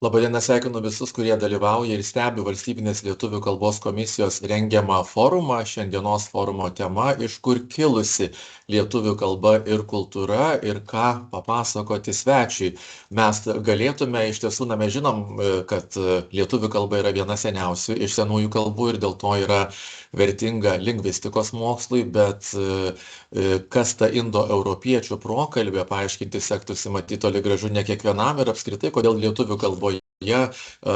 Labadiena, sveikinu visus, kurie dalyvauja ir stebi Valstybinės lietuvių kalbos komisijos rengiamą forumą. Šiandienos forumo tema - iš kur kilusi lietuvių kalba ir kultūra ir ką papasakoti svečiui. Mes galėtume, iš tiesų, mes žinom, kad lietuvių kalba yra viena seniausių iš senųjų kalbų ir dėl to yra vertinga lingvistikos mokslui, bet kas ta indoeuropiečių prokalbė, paaiškinti sektųsi matyti toli gražu ne kiekvienam ir apskritai, kodėl lietuvių kalboje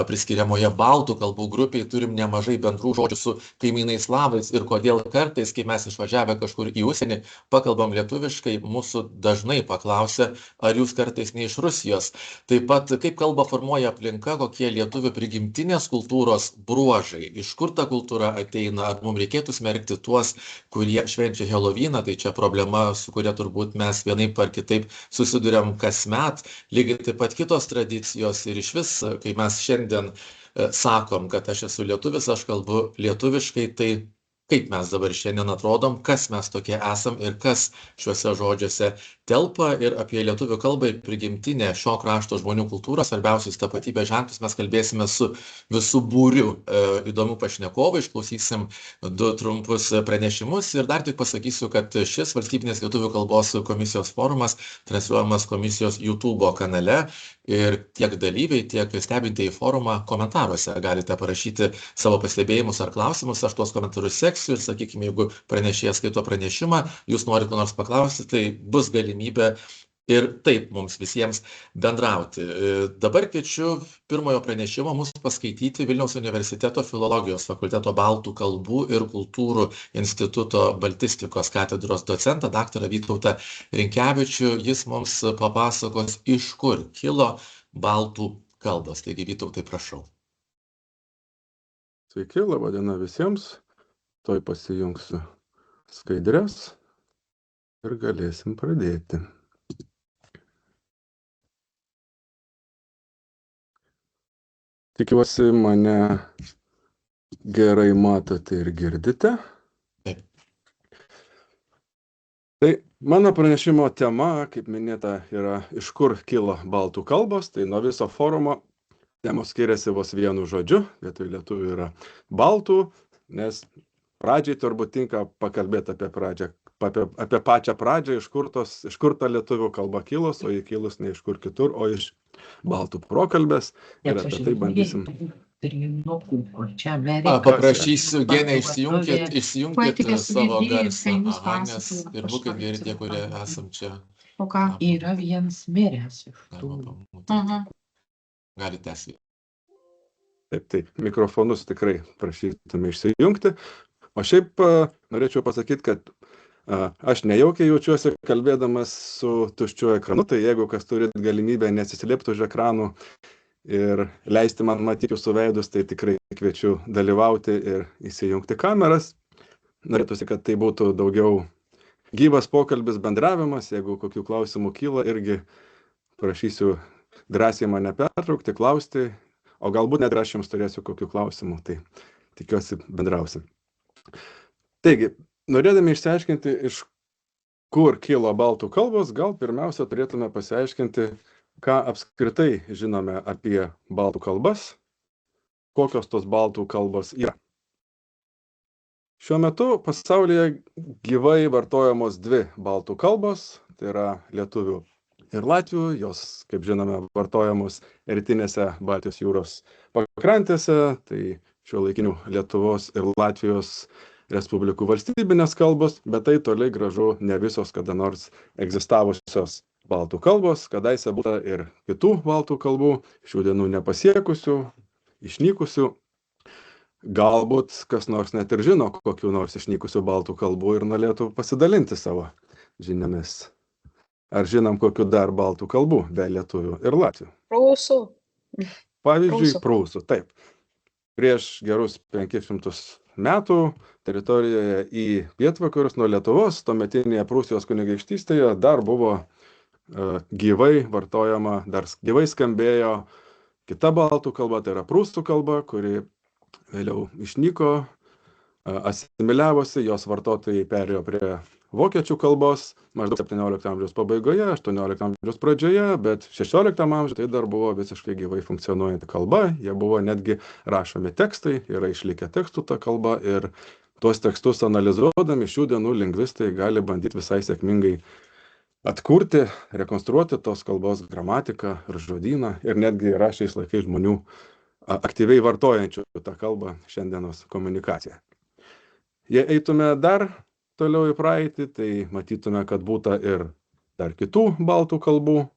priskiriamoje baltų kalbų grupiai turim nemažai bendrų žodžių su kaimynais slavais ir kodėl kartais, kai mes išvažiavę kažkur į užsienį, pakalbam lietuviškai, mūsų dažnai paklausia, ar jūs kartais ne iš Rusijos. Taip pat, kaip kalba formuoja aplinka, kokie lietuvių prigimtinės kultūros bruožai, iš kur ta kultūra ateina, ar mums reikėtų smerkti tuos, kurie švenčia Helovyną, tai čia problema, su kuria turbūt mes vienaip ar kitaip susiduriam kasmet, lygiai taip pat kitos tradicijos ir iš vis, kai mes šiandien sakom, kad aš esu lietuvis, aš kalbu lietuviškai, tai kaip mes dabar šiandien atrodom, kas mes tokie esam ir kas šiuose žodžiuose telpa ir apie lietuvių kalbą ir prigimtinę šio krašto žmonių kultūrą, svarbiausius tapatybės ženklus mes kalbėsime su visų būriu įdomių pašnekovų, išklausysim du trumpus pranešimus ir dar tik pasakysiu, kad šis Valstybinės lietuvių kalbos komisijos forumas transliuojamas komisijos YouTube kanale ir tiek dalyviai, tiek stebintieji forumą komentaruose galite parašyti savo pastebėjimus ar klausimus, aš tuos komentarus seksiu ir, sakykime, jeigu pranešėjas skaito pranešimą, jūs norite ko nors paklausti, tai bus galimybė ir taip mums visiems bendrauti. Dabar kviečiu pirmojo pranešimo mūsų paskaityti Vilniaus universiteto filologijos fakulteto baltų kalbų ir kultūrų instituto baltistikos katedros docentą, daktarą Vytautą Rinkevičių. Jis mums papasakos, iš kur kilo baltų kalbos. Taigi, Vytautai, prašau. Sveiki, laba diena visiems. Tuoj pasijungsiu skaidres ir galėsim pradėti. Tikiuosi, mane gerai matote ir girdite. Taip. Tai mano pranešimo tema, kaip minėta, yra iš kur kilo baltų kalbos. Tai nuo viso forumo temos skiriasi vos vienu žodžiu. Vietoj lietuvių yra baltų, nes pradžiai turbūt tinka pakalbėti apie pačią pradžią, iš kur ta lietuvių kalba kilus, o ji kilus ne iš kur kitur, o iš baltų prokalbės. Ir apie tai bandysim. Paprašysiu, Genė, išsijunkit savo garsą, nes ir būkit geri tie, kurie esam čia. O ką yra vienas miręs iš tų. Galite tęsti. Taip, mikrofonus tikrai prašytume išsijungti. O šiaip norėčiau pasakyti, kad aš nejaukiai jaučiuosi kalbėdamas su tuščiu ekranu, tai jeigu kas turit galimybę nesislėpti už ekranų ir leisti man matyti jūsų veidus, tai tikrai kviečiu dalyvauti ir įsijungti kameras. Norėtųsi, kad tai būtų daugiau gyvas pokalbis, bendravimas. Jeigu kokių klausimų kyla, irgi prašysiu drąsiai mane pertraukti, klausti, o galbūt net aš jums turėsiu kokių klausimų, tai tikiuosi bendrausim. Taigi, norėdami išsiaiškinti, iš kur kilo baltų kalbos, gal pirmiausia turėtume pasiaiškinti, ką apskritai žinome apie baltų kalbas, kokios tos baltų kalbos yra. Šiuo metu pasaulyje gyvai vartojamos dvi baltų kalbos, tai yra lietuvių ir latvių, jos, kaip žinome, vartojamos rytinėse Baltijos jūros pakrantėse, tai šiuolaikinių Lietuvos ir Latvijos Respublikų valstybinės kalbos, bet tai toli gražu ne visos kada nors egzistavusios baltų kalbos, kadaise būta ir kitų baltų kalbų, šių dienų nepasiekusių, išnykusių. Galbūt kas nors net ir žino kokių nors išnykusių baltų kalbų ir norėtų pasidalinti savo žiniomis. Ar žinom kokių dar baltų kalbų be lietuvių ir latvių? Prūsų. Pavyzdžiui, prūsų, taip. Prieš gerus 500 metų teritorijoje į pietvakarius nuo Lietuvos, tuometinėje Prūsijos kunigaikštystėje, dar buvo gyvai vartojama, dar gyvai skambėjo kita baltų kalba, tai yra prūsų kalba, kuri vėliau išnyko, asimiliavosi, jos vartotojai perėjo prie vokiečių kalbos maždaug 17 amžiaus pabaigoje, 18 amžiaus pradžioje, bet 16 amžiuje tai dar buvo visiškai gyvai funkcionuojanti kalba, jie buvo netgi rašomi tekstai, yra išlikę tekstų ta kalba ir tuos tekstus analizuodami šių dienų lingvistai gali bandyti visai sėkmingai atkurti, rekonstruoti tos kalbos gramatiką ir žodyną ir netgi yra šiais laikais žmonių aktyviai vartojančių tą kalbą šiandienos komunikaciją. Jei eitume dar toliau į praeitį, tai matytume, kad būta ir dar kitų baltų kalbų.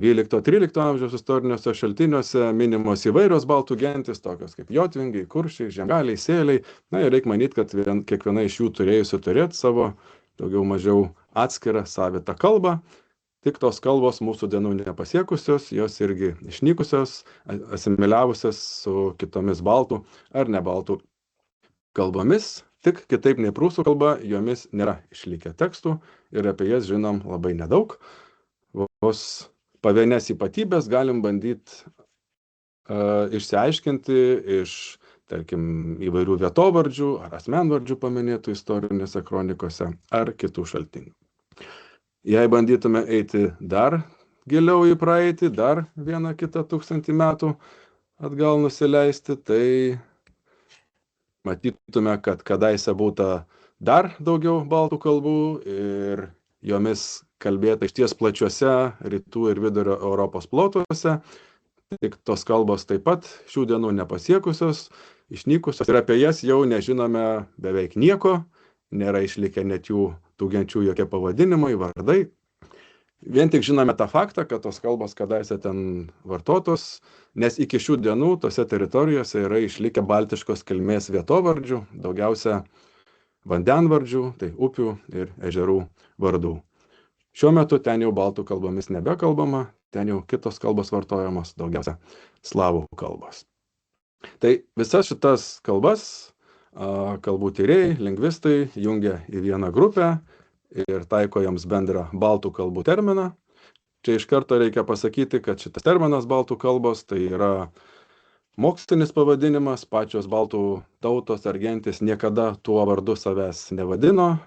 12-13 amžiaus istoriniuose šaltiniuose minimos įvairios baltų gentis, tokios kaip jotvingiai, kuršiai, žiemgaliai, sėliai. Na ir reikia manyti, kad kiekviena iš jų turėjusi turėti savo daugiau mažiau atskirą savitą kalbą. Tik tos kalbos mūsų dienų nepasiekusios, jos irgi išnykusios, asimiliavusios su kitomis baltų ar ne baltų kalbomis. Tik kitaip nei prūsų kalba, jomis nėra išlikę tekstų ir apie jas žinom labai nedaug. Vos pavienes ypatybės galim bandyti išsiaiškinti iš, tarkim, įvairių vietovardžių ar asmenvardžių paminėtų istorinėse kronikose ar kitų šaltinių. Jei bandytume eiti dar giliau į praeitį, dar 1-2 tūkstantį metų atgal nusileisti, tai matytume, kad kadaise būta dar daugiau baltų kalbų ir jomis kalbėta išties plačiuose rytų ir vidurio Europos plotuose. Tik tos kalbos taip pat šių dienų nepasiekusios, išnykusios ir apie jas jau nežinome beveik nieko, nėra išlikę net jų tų genčių jokie pavadinimai, vardai. Vien tik žinome tą faktą, kad tos kalbos kadaise ten vartotos, nes iki šių dienų tose teritorijose yra išlikę baltiškos kilmės vietovardžių, daugiausia vandenvardžių, tai upių ir ežerų vardų. Šiuo metu ten jau baltų kalbomis nebekalbama, ten jau kitos kalbos vartojamos, daugiausia slavų kalbos. Tai visas šitas kalbas kalbų tyrėjai, lingvistai jungia į vieną grupę ir taiko jiems bendrą baltų kalbų terminą. Čia iš karto reikia pasakyti, kad šitas terminas baltų kalbos tai yra mokslinis pavadinimas, pačios baltų tautos ar gentys niekada tuo vardu savęs nevadino.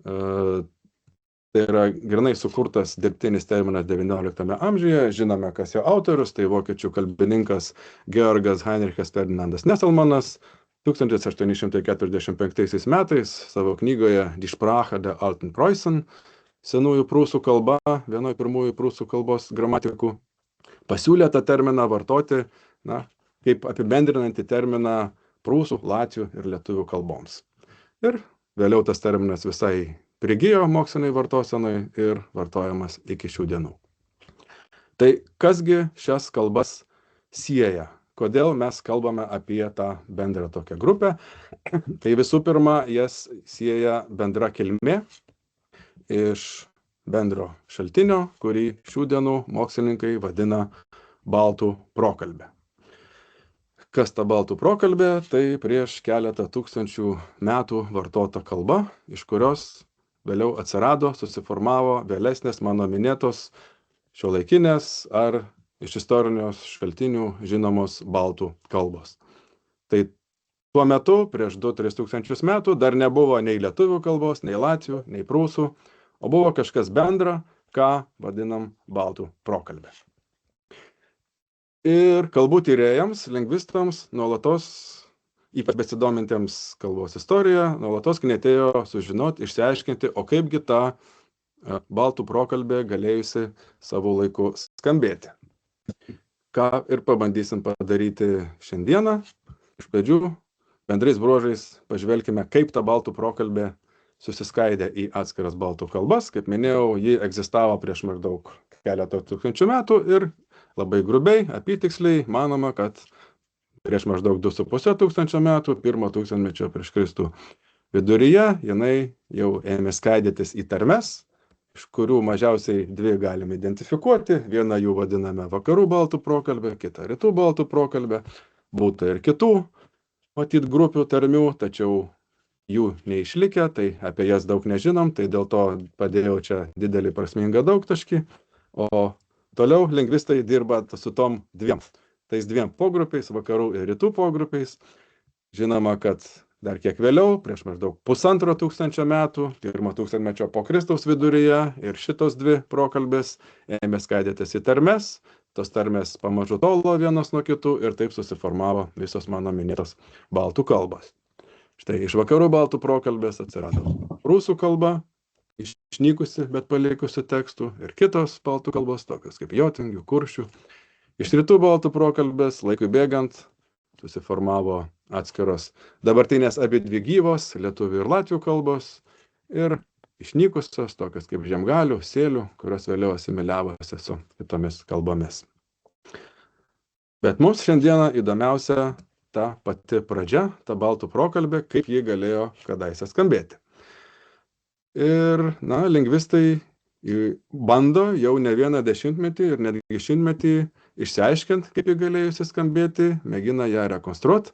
Tai yra grynai sukurtas dirbtinis terminas XIX amžiuje, žinome, kas jo autorius, tai vokiečių kalbininkas Georgas Heinrichas Ferdinandas Nesselmanas 1845 metais savo knygoje Die Sprache der Alten Preußen, senųjų prūsų kalba, vienoje pirmųjų prūsų kalbos gramatikų, pasiūlė tą terminą vartoti, kaip apibendrinantį terminą prūsų, latvių ir lietuvių kalboms. Ir vėliau tas terminas visai prigijo moksliniai vartosenai ir vartojamas iki šių dienų. Tai kasgi šias kalbas sieja? Kodėl mes kalbame apie tą bendrą tokią grupę? Tai visų pirma, jas sieja bendra kilmė iš bendro šaltinio, kurį šių dienų mokslininkai vadina baltų prokalbė. Kas ta baltų prokalbė? Tai prieš keletą tūkstančių metų vartota kalba, iš kurios vėliau atsirado, susiformavo vėlesnės mano minėtos šiuolaikinės ar iš istorinios šaltinių žinomos baltų kalbos. Tai tuo metu, prieš 2-3 tūkstančius metų, dar nebuvo nei lietuvių kalbos, nei latvių, nei prūsų, o buvo kažkas bendra, ką vadinam baltų prokalbė. Ir kalbų tyrėjams, lingvistams, nuolatos, ypač besidomintiems kalbos istoriją, nuolatos knietėjo sužinoti, išsiaiškinti, o kaipgi ta baltų prokalbė galėjusi savo laiku skambėti. Ką ir pabandysim padaryti šiandieną. Iš pradžių bendrais bruožais pažvelkime, kaip ta baltų prokalbė susiskaidė į atskiras baltų kalbas. Kaip minėjau, ji egzistavo prieš maždaug keletą tūkstančių metų ir labai grubiai, apytiksliai manoma, kad prieš maždaug 2,5 tūkstančio metų, 1 tūkstantmečio prieš Kristų viduryje, jinai jau ėmė skaidytis į tarmes, iš kurių mažiausiai 2 galime identifikuoti. Vieną jų vadiname vakarų baltų prokalbę, kitą rytų baltų prokalbę. Būta ir kitų, matyt, grupių tarmių, tačiau jų neišlikę, tai apie jas daug nežinom, tai dėl to padėjau čia didelį prasmingą daugtaškį. O toliau lingvistai dirba su tom tais 2 pogrupiais, vakarų ir rytų pogrupiais. Žinoma, kad dar kiek vėliau, prieš maždaug 1500 metų, 1 tūkstantmečio po Kristaus viduryje, ir šitos dvi prokalbės ėmė skaidytis į tarmes, tos tarmės pamažu tolo vienos nuo kitų ir taip susiformavo visos mano minėtos baltų kalbos. Štai iš vakarų baltų prokalbės atsirado prūsų kalba, išnykusi, bet palikusi tekstų, ir kitos baltų kalbos, tokios kaip jotingių, kuršių. Iš rytų baltų prokalbės laikui bėgant susiformavo atskiros dabartinės abidvi gyvos lietuvių ir latvių kalbos ir išnykusios, tokios kaip žiemgalių, sėlių, kurios vėliau asimiliavosi su kitomis kalbomis. Bet mums šiandieną įdomiausia ta pati pradžia, ta baltų prokalbė, kaip ji galėjo kadaise skambėti. Ir, lingvistai bando jau ne vieną dešimtmetį ir netgi šimtmetį išsiaiškinti, kaip ji galėjusi skambėti, mėgina ją rekonstruoti.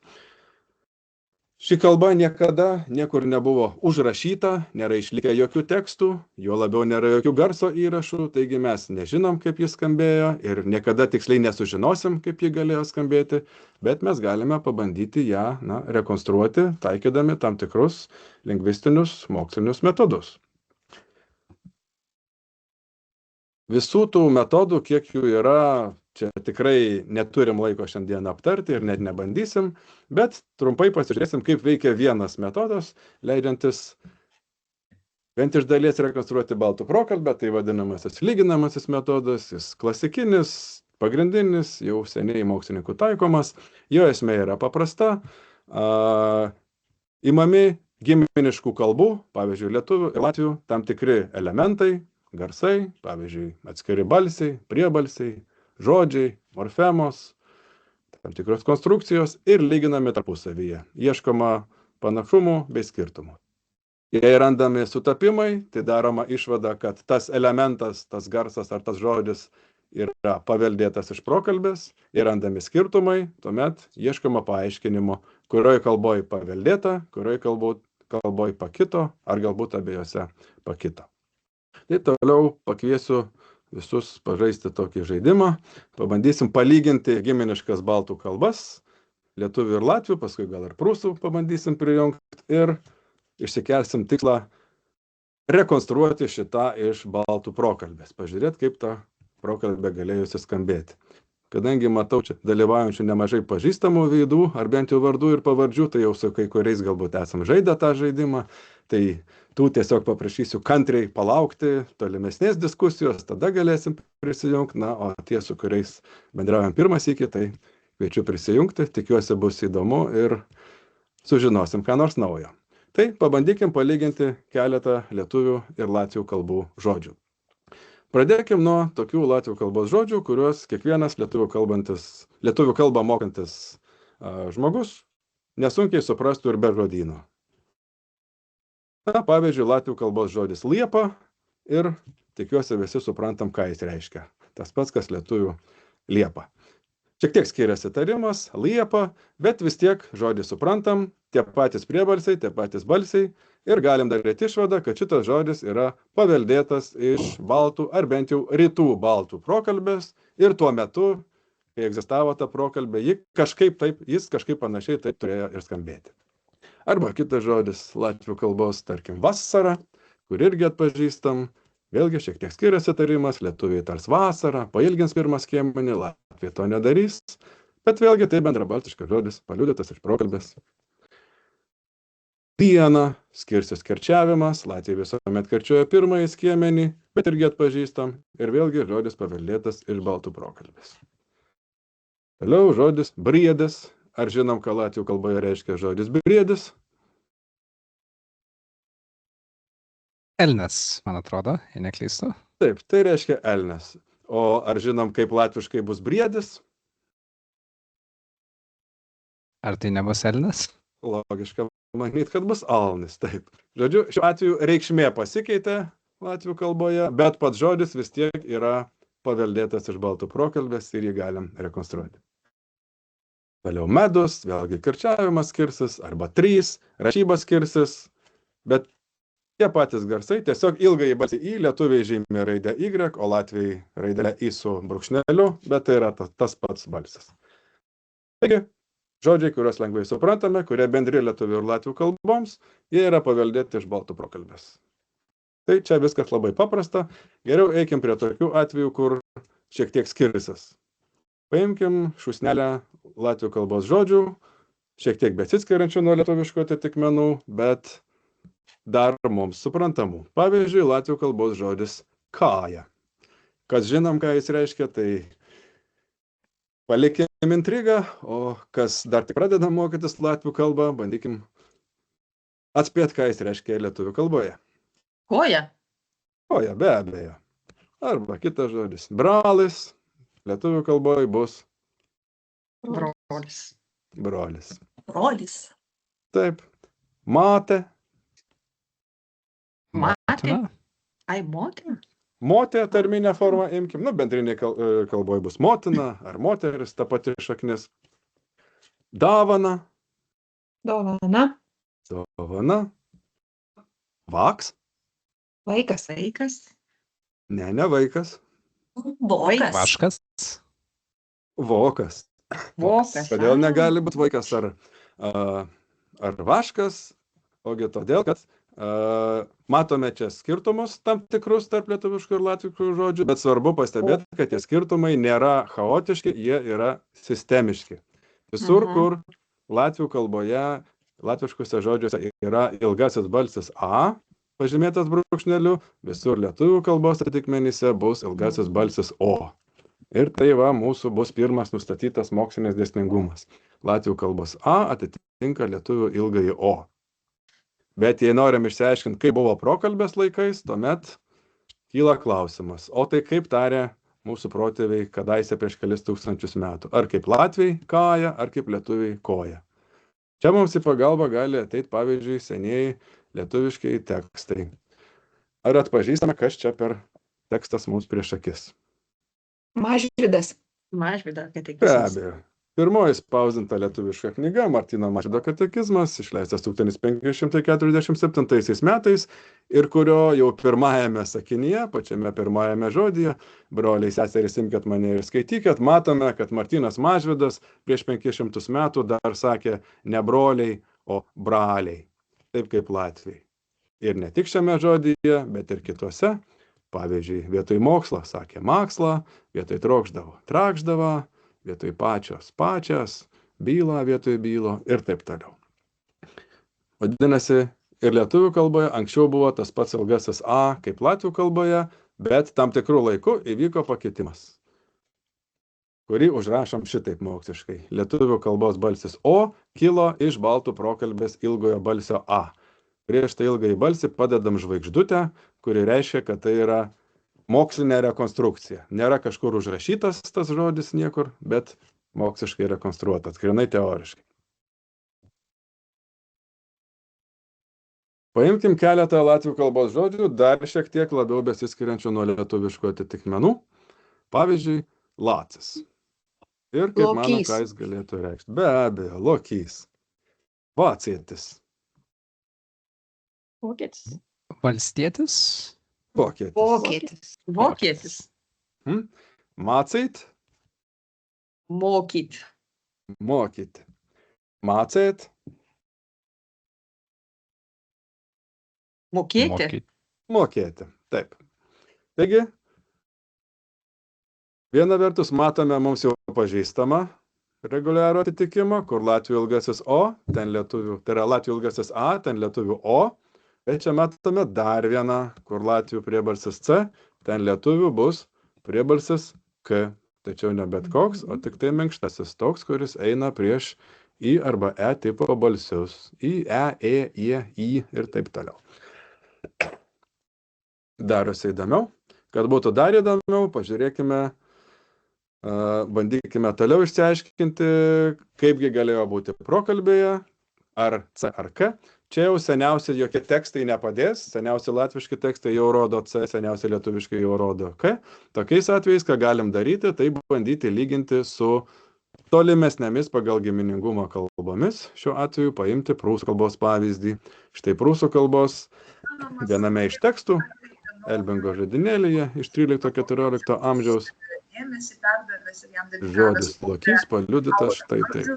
Ši kalba niekada niekur nebuvo užrašyta, nėra išlikę jokių tekstų, juo labiau nėra jokių garso įrašų, taigi mes nežinom, kaip jis skambėjo ir niekada tiksliai nesužinosim, kaip ji galėjo skambėti, bet mes galime pabandyti ją rekonstruoti, taikydami tam tikrus lingvistinius mokslinius metodus. Visų tų metodų, kiek jų yra, čia tikrai neturim laiko šiandien aptarti ir net nebandysim, bet trumpai pasižiūrėsim, kaip veikia vienas metodas, leidžiantis bent iš dalies rekonstruoti baltų prokalbę, tai vadinamasis lyginamasis metodas, jis klasikinis, pagrindinis, jau seniai mokslininkų taikomas, jo esmė yra paprasta, imami giminiškų kalbų, pavyzdžiui, lietuvių ir latvių, tam tikri elementai, garsai, pavyzdžiui, atskiri balsiai, priebalsiai, žodžiai, morfemos, tam tikros konstrukcijos ir lyginami tarpusavyje. Ieškoma panašumų bei skirtumų. Jei randami sutapimai, tai daroma išvada, kad tas elementas, tas garsas ar tas žodis yra paveldėtas iš prokalbės, ir randami skirtumai, tuomet ieškoma paaiškinimo, kurioj kalboj paveldėta, kurioj kalboj pakito, ar galbūt abiejose pakito. Tai toliau pakviesiu visus pažaisti tokį žaidimą. Pabandysim palyginti giminiškas baltų kalbas, lietuvių ir latvių, paskui gal ir prūsų pabandysim prijungti ir išsikelsim tikslą rekonstruoti šitą iš baltų prokalbės. Pažiūrėti, kaip ta prokalbė galėjusi skambėti. Kadangi matau čia dalyvaujančių nemažai pažįstamų veidų, ar bent jau vardų ir pavardžių, tai jau su kai kuriais galbūt esam žaidę tą žaidimą, tai tų tiesiog paprašysiu kantriai palaukti tolimesnės diskusijos, tada galėsim prisijungti, o tie, su kuriais bendraujam pirmą sykį, tai kviečiu prisijungti, tikiuosi bus įdomu ir sužinosim ką nors naujo. Tai pabandykim palyginti keletą lietuvių ir latvių kalbų žodžių. Pradėkim nuo tokių latvių kalbos žodžių, kuriuos kiekvienas lietuvių kalbą mokantis žmogus nesunkiai suprastų ir be žodyno. Pavyzdžiui, latvių kalbos žodis liepa ir tikiuosi visi suprantam, ką jis reiškia. Tas pats, kas lietuvių liepa. Šiek tiek skiriasi tarimas, liepa, bet vis tiek žodį suprantam, tie patys priebalsiai, tie patys balsiai ir galim daryti išvadą, kad šitas žodis yra paveldėtas iš baltų ar bent jau rytų baltų prokalbės ir tuo metu, kai egzistavo ta prokalbė, jis kažkaip panašiai taip turėjo ir skambėti. Arba kitas žodis latvių kalbos, tarkim, vasara, kur irgi atpažįstam, vėlgi šiek tiek skiriasi tarimas, lietuviai tars vasarą, pailgins pirmą skiemenį, latviai to nedarys, bet vėlgi tai bendrabaltiškas žodis, paliudytas iš prokalbės. Diena, skirsis kirčiavimas, latviai visuomet kirčiuoja pirmąjį skiemenį, bet irgi atpažįstam, ir vėlgi žodis paveldėtas iš baltų prokalbės. Toliau žodis briedis. Ar žinom, ką latvių kalboje reiškia žodis briedis? Elnias, man atrodo, jei neklystu. Taip, tai reiškia elnias. O ar žinom, kaip latviškai bus briedis? Ar tai nebus elnias? Logiška manyti, kad bus alnis, taip. Žodžiu, šiuo atveju reikšmė pasikeitė latvių kalboje, bet pats žodis vis tiek yra paveldėtas iš baltų prokalbės ir jį galim rekonstruoti. Vėliau medus, vėlgi kirčiavimas skirsis, arba trys, rašyba skirsis, bet tie patys garsai, tiesiog ilgai balsį į, lietuviai žymi raidę Y, o latviai raidę I su brūkšneliu, bet tai yra tas pats balsis. Taigi, Žodžiai, kuriuos lengvai suprantame, kurie bendri lietuvių ir latvių kalboms, jie yra paveldėti iš baltų prokalbės. Tai čia viskas labai paprasta. Geriau eikim prie tokių atvejų, kur šiek tiek skirsis. Paimkim šūsnelę latvių kalbos žodžių, šiek tiek besiskiriančių nuo lietuviškų atitikmenų, bet dar mums suprantamų. Pavyzdžiui, latvių kalbos žodis kaja. Kas žinom, ką jis reiškia, tai palikim intrigą, o kas dar tik pradeda mokytis latvių kalbą, bandykim atspėti, ką jis reiškia lietuvių kalboje. Koja. Koja, be abejo. Arba kitas žodis. Brolis. Lietuvių kalboje bus Brolis. brolis. Brolis. Taip. Matė. Matė. Ai, motina. Motė tarminę formą imkim. Nu, bendrinė kalboje bus motina ar moteris, ta pati šaknis. Dovana. Dovana. Dovana. Vaks. Vaikas. Vaikas. Ne vaikas. Vokas. Vaškas. Vokas. Vokas. Kodėl negali būti vaikas ar vaškas? Ogi todėl, kad matome čia skirtumus tam tikrus tarp lietuviškų ir latviškų žodžių, bet svarbu pastebėti, kad tie skirtumai nėra chaotiški, jie yra sistemiški. Visur, kur latvių kalboje, latviškuose žodžiuose yra ilgasis balsis A, pažymėtas brūkšneliu, visur lietuvių kalbos atitikmenyse bus ilgasis balsis O. Ir tai va mūsų bus pirmas nustatytas mokslinis dėsningumas. Latvių kalbos A atitinka lietuvių ilgąjį O. Bet jei norim išsiaiškinti, kaip buvo prokalbės laikais, tuomet kyla klausimas, o tai kaip tarė mūsų protėviai kadaise prieš kelis tūkstančius metų? Ar kaip latviai kaja, ar kaip lietuviai koja? Čia mums į pagalbą gali ateiti, pavyzdžiui, senieji lietuviškiai tekstai. Ar atpažįstame, kas čia per tekstas mums prieš akis? Mažvydas. Mažvydo Be katekizmas. abejo. Pirmoji spausdinta lietuviška knyga Martyno Mažvydo katekizmas, išleistas 1547 metais ir kurio jau pirmajame sakinyje, pačiame pirmajame žodyje, broliai seserys imkit mane ir skaitykit, matome, kad Martynas Mažvydas prieš 500 metų dar sakė ne broliai, o braliai, taip kaip latviai. Ir ne tik šiame žodyje, bet ir kituose. Pavyzdžiui, vietoj mokslo sakė makslą, vietoj trokšdavo trakšdavo, vietoj pačias, bylą vietoj bylo ir taip toliau. Vadinasi, ir lietuvių kalboje anksčiau buvo tas pats ilgasis A kaip latvių kalboje, bet tam tikrų laikų įvyko pakitimas, kurį užrašom šitaip moksliškai. Lietuvių kalbos balsis O kilo iš baltų prokalbės ilgojo balsio A. Prieš tai ilgąjį balsį padedam žvaigždutę, kuri reiškia, kad tai yra mokslinė rekonstrukcija. Nėra kažkur užrašytas tas žodis niekur, bet moksliškai rekonstruotas, grinai teoriškai. Paimkim keletą latvių kalbos žodžių, dar šiek tiek labiau besiskiriančių nuo lietuviškų atitikmenų. Pavyzdžiui, lacis. Ir kaip manau, ką jis galėtų reikšti. Be abejo, lokys. Vacietis. Vokietis. Valstietis. Vokietis. Vokietis. Vokietis. Maceit. Mokyt. Mokyti. Maceit. Mokėti. Mokėti. Taip. Taigi, viena vertus matome mums jau pažįstamą reguliarų atitikimą, kur latvių ilgasis O, ten lietuvių, tai yra latvių ilgasis A, ten lietuvių O. Bet čia matome dar vieną, kur latvių priebalsis C, ten lietuvių bus priebalsis K. Tačiau ne bet koks, o tik tai minkštasis toks, kuris eina prieš I arba E tipo balsius. I, E, I ir taip toliau. Darosi įdomiau. Kad būtų dar įdomiau, pažiūrėkime, bandykime toliau išsiaiškinti, kaipgi galėjo būti prokalbėje, ar C ar K. Čia jau seniausiai jokie tekstai nepadės, seniausiai latviški tekstai jau rodo C, seniausiai lietuviškai jau rodo K. Tokiais atvejais, ką galim daryti, tai bandyti lyginti su tolimesnėmis pagal giminingumą kalbomis. Šiuo atveju paimti prūsų kalbos pavyzdį. Štai prūsų kalbos viename iš tekstų, Elbingo žodynėlyje iš 13-14 amžiaus, žodis lokys paliudytas štai taip.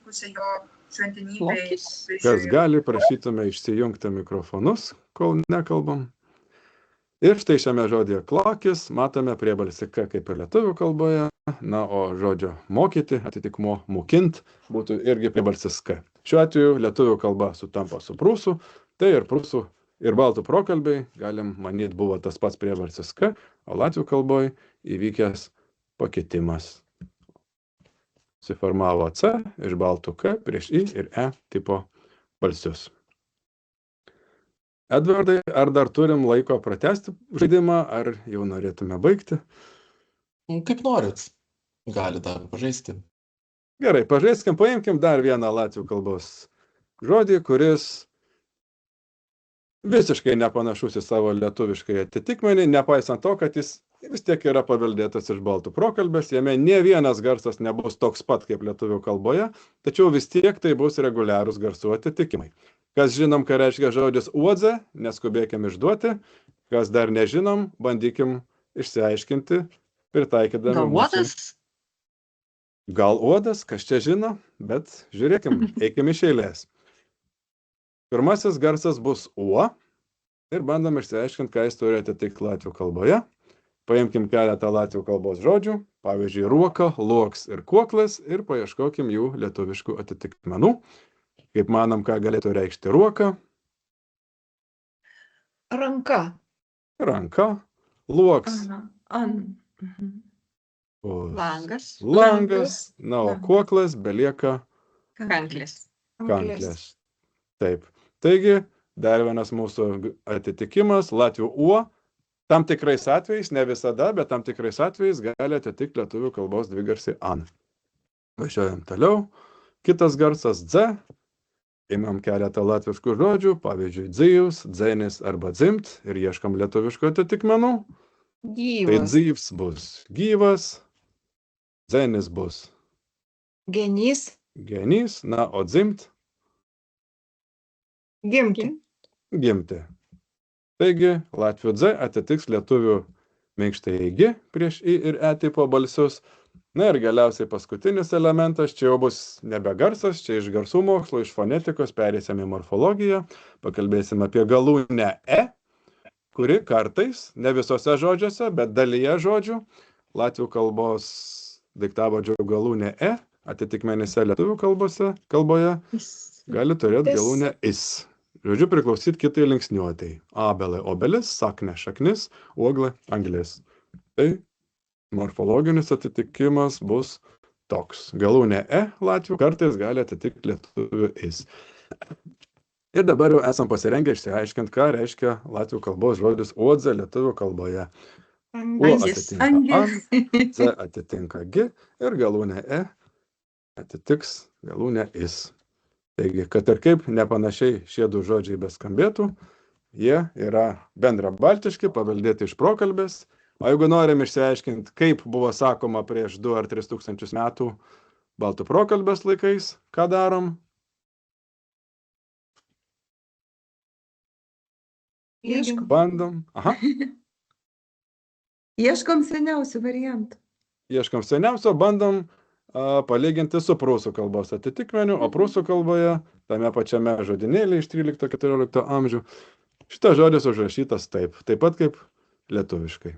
atvykusi jo šventenybei. Lokis. Kas gali, prašytume išsijungti mikrofonus, kol nekalbam. Ir štai šiame žodėje klokis matome priebalsį K kaip ir lietuvių kalboje, na, o žodžio mokyti, atitikmuo mokint, būtų irgi priebalsis K. Šiuo atveju lietuvių kalba sutampa su prūsų, tai ir prūsų ir baltų prokalbiai, galim manyti, buvo tas pats priebalsis K, o latvių kalboje įvykęs pakitimas. Suformavo C iš baltų K prieš I ir E tipo balsius. Edvardai, ar dar turim laiko pratęsti žaidimą, ar jau norėtume baigti? Kaip norit, gali dar pažaisti. Gerai, pažaiskim, paimkim dar vieną latvių kalbos žodį, kuris visiškai nepanašus į savo lietuviškai atitikmenį, nepaisant to, kad jis vis tiek yra paveldėtas iš baltų prokalbės, jame ne vienas garsas nebus toks pat kaip lietuvių kalboje, tačiau vis tiek tai bus reguliarūs garsų atitikimai. Kas žinom, ką reiškia žodis uodze, neskubėkim išduoti, kas dar nežinom, bandykim išsiaiškinti, pritaikydami. Gal uodas? Gal uodas, kas čia žino, bet žiūrėkim, eikim iš eilės. Pirmasis garsas bus uo ir bandom išsiaiškinti, ką jis turi atitikti latvių kalboje. Paimkim keletą latvių kalbos žodžių, pavyzdžiui, ruoka, luoks ir kuoklas ir paieškokim jų lietuviškų atitikmenų. Kaip manom, ką galėtų reikšti ruoka? Ranka. Ranka. Luoks. Langas. Langas. Na, o kuoklas belieka Kanklis. kanklės. Taip. Taigi, dar vienas mūsų atitikimas, latvių uo, tam tikrais atvejais, ne visada, bet tam tikrais atvejais gali atitikti lietuvių kalbos dvigarsį an. Važiuojam toliau. Kitas garsas dz. Imam keletą latviškų žodžių, pavyzdžiui, dzijus, dzenis arba dzimt ir ieškam lietuviškų atitikmenų. Tai Gyvas. dzijus bus gyvas, dzenis bus Genys. genys, na, o dzimt Gimti. gimti. Taigi, latvių dz atitiks lietuvių minkštąjį g prieš I ir E tipo balsius. Na ir galiausiai paskutinis elementas, čia jau bus nebe garsas, čia iš garsų mokslo, iš fonetikos, perėsim į morfologiją, pakalbėsim apie galūnę E, kuri kartais, ne visose žodžiuose, bet dalyje žodžių, latvių kalbos daiktavardžio galūnė E, atitikmenyse lietuvių kalboje, gali turėti galūnę is. Žodžiu, priklausyti kitai linksniuotei. Abelė, obelis, sakne, šaknis, uoglė, anglis. Tai morfologinis atitikimas bus toks. Galūnė E latvių kartais gali atitikti lietuvių is. Ir dabar jau esam pasirengę išsiaiškinti, ką reiškia latvių kalbos žodis uodze lietuvių kalboje. U atitinka an, C atitinka G ir galūnė E atitiks galūnę is. Taigi, kad ir kaip nepanašiai šie du žodžiai beskambėtų, jie yra bendrabaltiški, paveldėti iš prokalbės. O jeigu norim išsiaiškinti, kaip buvo sakoma prieš 2 ar 3 tūkstančius metų baltų prokalbės laikais, ką darom? Ieškom. Bandom. Aha. Ieškom seniausių variantų. Ieškom seniausio, bandom palyginti su prūsų kalbos atitikmeniu, o prūsų kalboje, tame pačiame žodynėlyje iš 13-14 amžių, šitas žodis užrašytas taip pat kaip lietuviškai.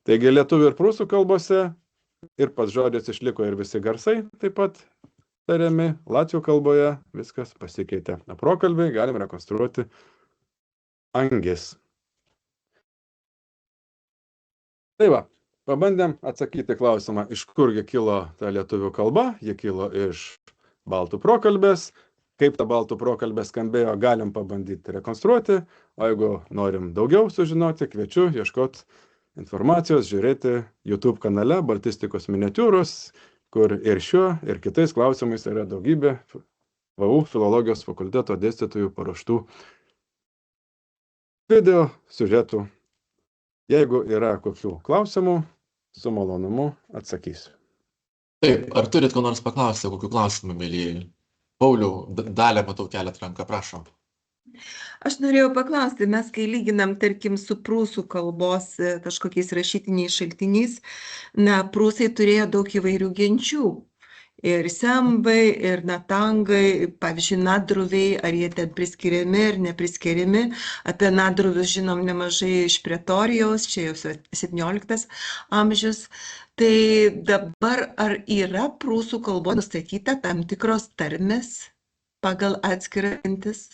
Taigi lietuvių ir prūsų kalbose ir pats žodis išliko ir visi garsai taip pat tariami, latvių kalboje viskas pasikeitė. Prokalbiai galim rekonstruoti angis. Tai va. Pabandėm atsakyti klausimą, iš kurgi kilo ta lietuvių kalba. Ji kilo iš baltų prokalbės. Kaip ta baltų prokalbė skambėjo, galim pabandyti rekonstruoti. O jeigu norim daugiau sužinoti, kviečiu ieškoti informacijos, žiūrėti YouTube kanale Baltistikos miniatiūros, kur ir šiuo, ir kitais klausimais yra daugybė VU filologijos fakulteto dėstytojų paruoštų video siužetų. Jeigu yra kokių klausimų, su malonumu atsakysiu. Taip, ar turit ko nors paklausti, kokių klausimų, mėlyjeji? Pauliau, Dalia, matau keliat ranką, prašom. Aš norėjau paklausti, mes kai lyginam, tarkim, su prūsų kalbos kažkokiais rašytiniais šaltiniais, na, prūsai turėjo daug įvairių genčių. ir sembai, ir natangai, pavyzdžiui, nadruviai, ar jie ten priskiriami ar nepriskiriami. Apie nadruvius žinom nemažai iš Pretorijaus, čia jau 17 amžius. Tai dabar ar yra prūsų kalboje nustatyta tam tikros tarmės pagal atskirą gentis?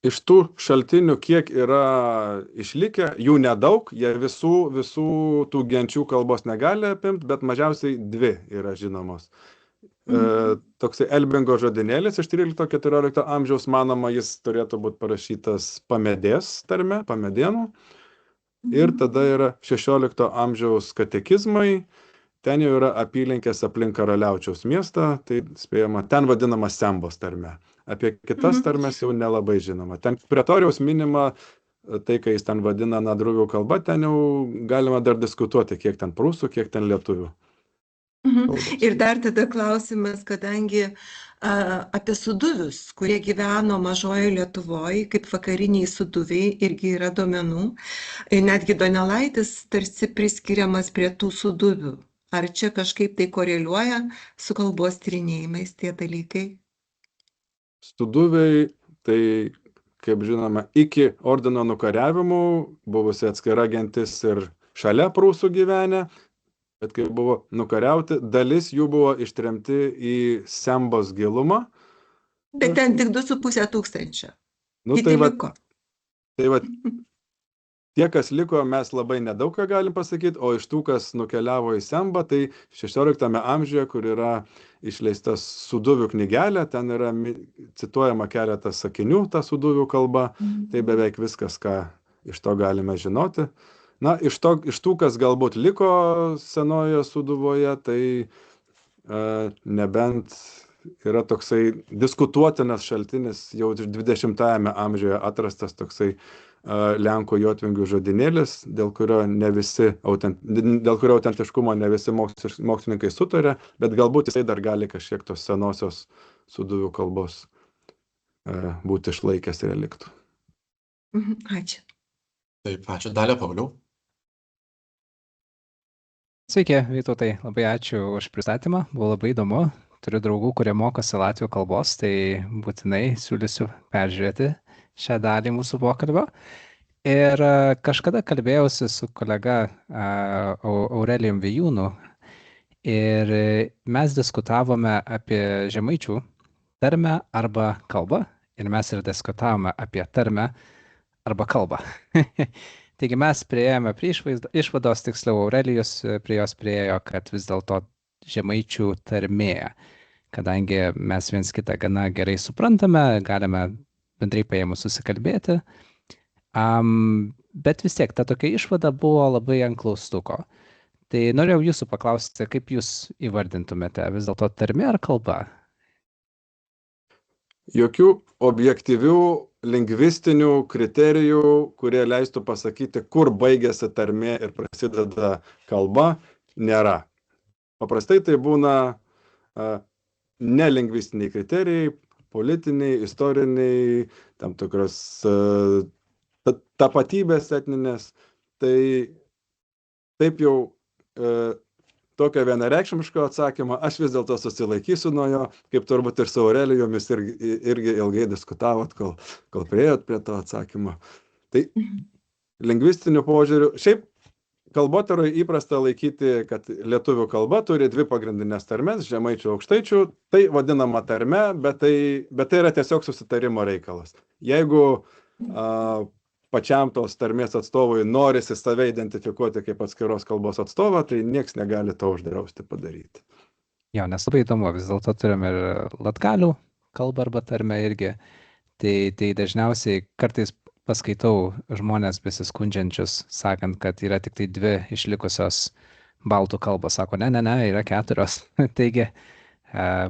Iš tų šaltinių, kiek yra išlikę, jų nedaug, jie visų tų genčių kalbos negali apimti, bet mažiausiai 2 yra žinomos. Toksai Elbingo žodynėlis iš 13-14 amžiaus, manoma, jis turėtų būti parašytas pamedės tarme, pamedėnų. Ir tada yra 16 amžiaus katekizmai, ten jau yra apylinkės aplink Karaliaučiaus miestą, tai spėjama, ten vadinama sembos tarme. Apie kitas tarmes jau nelabai žinoma. Ten Pretorijaus minima, tai, kai jis ten vadina nadruvių kalba, ten jau galima dar diskutuoti, kiek ten prūsų, kiek ten lietuvių. Ir dar tada klausimas, kadangi apie suduvius, kurie gyveno mažoje Lietuvoje, kaip vakariniai suduviai, irgi yra duomenų. Netgi Donelaitis tarsi priskiriamas prie tų suduvių. Ar čia kažkaip tai koreliuoja su kalbos tyrinėjimais tie dalykai? Suduviai, tai, kaip žinome, iki ordino nukariavimų buvusi atskira gentis ir šalia prūsų gyvenę, bet kai buvo nukariauti, dalis jų buvo ištremti į Sembos gilumą. Bet ten tik 2,5 tūkstančio. Nu, Kiti liko. Tai va, tie, kas liko, mes labai nedaug ką galim pasakyti, o iš tų, kas nukeliavo į Sembą, tai 16 amžiuje, kur yra išleistas suduvių knygelė, ten yra cituojama keletas sakinių ta suduvių kalba, tai beveik viskas, ką iš to galime žinoti. Na, iš tų, kas galbūt liko senojoje Suduvoje, tai nebent yra toksai diskutuotinas šaltinis, jau 20-ame amžiuje atrastas toksai Lenkų jotvingių žodynėlis, dėl kurio autentiškumo ne visi mokslininkai sutarė, bet galbūt jisai dar gali kažkiek tos senosios suduvių kalbos būti išlaikęs reliktų. Ačiū. Taip, ačiū. Dalia, Pauliau. Sveiki, Vytautai, labai ačiū už pristatymą, buvo labai įdomu. Turiu draugų, kurie mokosi latvių kalbos, tai būtinai siūlysiu peržiūrėti šią dalį mūsų pokalbio. Ir kažkada kalbėjausi su kolega Aurelijum Vijūnu ir mes diskutavome apie žemaičių tarmę arba kalbą ir mes ir diskutavome apie tarmę arba kalbą. Taigi mes priėjome prie išvados, tiksliau Aurelijus prie jos priėjo, kad vis dėlto žemaičių tarmė, kadangi mes viens kitą gana gerai suprantame, galime bendrai paėmus susikalbėti, bet vis tiek ta tokia išvada buvo labai ant klaustuko. Tai norėjau jūsų paklausti, kaip jūs įvardintumėte, vis dėlto tarmė ar kalba? Jokių objektyvių lingvistinių kriterijų, kurie leistų pasakyti, kur baigėsi tarmė ir prasideda kalba, nėra. Paprastai tai būna nelingvistiniai kriterijai, politiniai, istoriniai, tam tikros tapatybės etninės. Tai taip jau tokio vienareikšmiško atsakymą, aš vis dėlto susilaikysiu nuo jo, kaip turbūt ir su Aurelijomis irgi ilgai diskutavot, kol priėjot prie to atsakymo. Tai lingvistiniu požiūriu, šiaip kalbotyroj įprasta laikyti, kad lietuvių kalba turi 2 pagrindinės tarmes, žemaičių, aukštaičių, tai vadinama tarme, bet tai yra tiesiog susitarimo reikalas. Jeigu pačiam tos tarmės atstovui norisi save identifikuoti kaip atskiros kalbos atstovą, tai nieks negali to uždrausti padaryti. Jo, nes labai įdomu, vis dėlto turime ir latgalių kalbą arba tarmę irgi, tai dažniausiai kartais paskaitau žmonės besiskundžiančius, sakant, kad yra tik tai 2 išlikusios baltų kalbos. Sako, ne, yra 4. Taigi,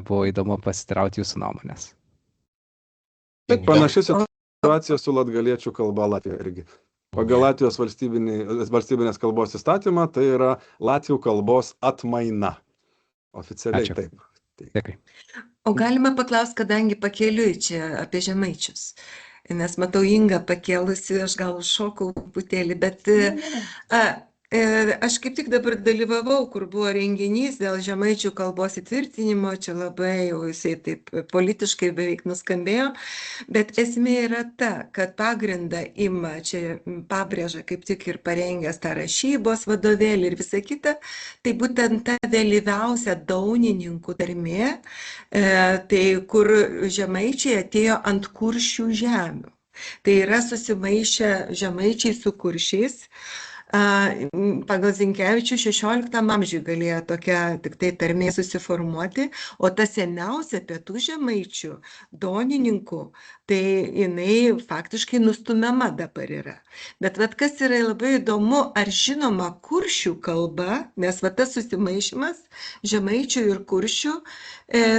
buvo įdomu pasitirauti jūsų nuomonės. Taip, panaši situacija su latgaliečių kalba Latvijoje irgi. Pagal Latvijos valstybinės kalbos įstatymą tai yra latvių kalbos atmaina. Oficialiai Ačiū. taip. Dėkui. O galima paklausti, kadangi pakeliui čia apie žemaičius. Nes matau Inga pakėlusi, aš gal šokau truputėlį, bet Aš kaip tik dabar dalyvavau, kur buvo renginys dėl žemaičių kalbos įtvirtinimo, čia labai jau jisai taip politiškai beveik nuskambėjo, bet esmė yra ta, kad pagrindą ima, čia pabrėža kaip tik ir parengęs tą rašybos vadovėlį ir visa kita, tai būtent ta vėlyviausia daunininkų tarmė, tai kur žemaičiai atėjo ant kuršių žemių. Tai yra susimaišę žemaičiai su kuršiais. Pagal Zinkevičių 16 amžiui galėjo tokia tik tai tarmė susiformuoti, o ta seniausia pietų žemaičių donininkų, tai jinai faktiškai nustumiama dabar yra. Bet vat kas yra labai įdomu, ar žinoma kuršių kalba, nes vat tas susimaišymas žemaičių ir kuršių,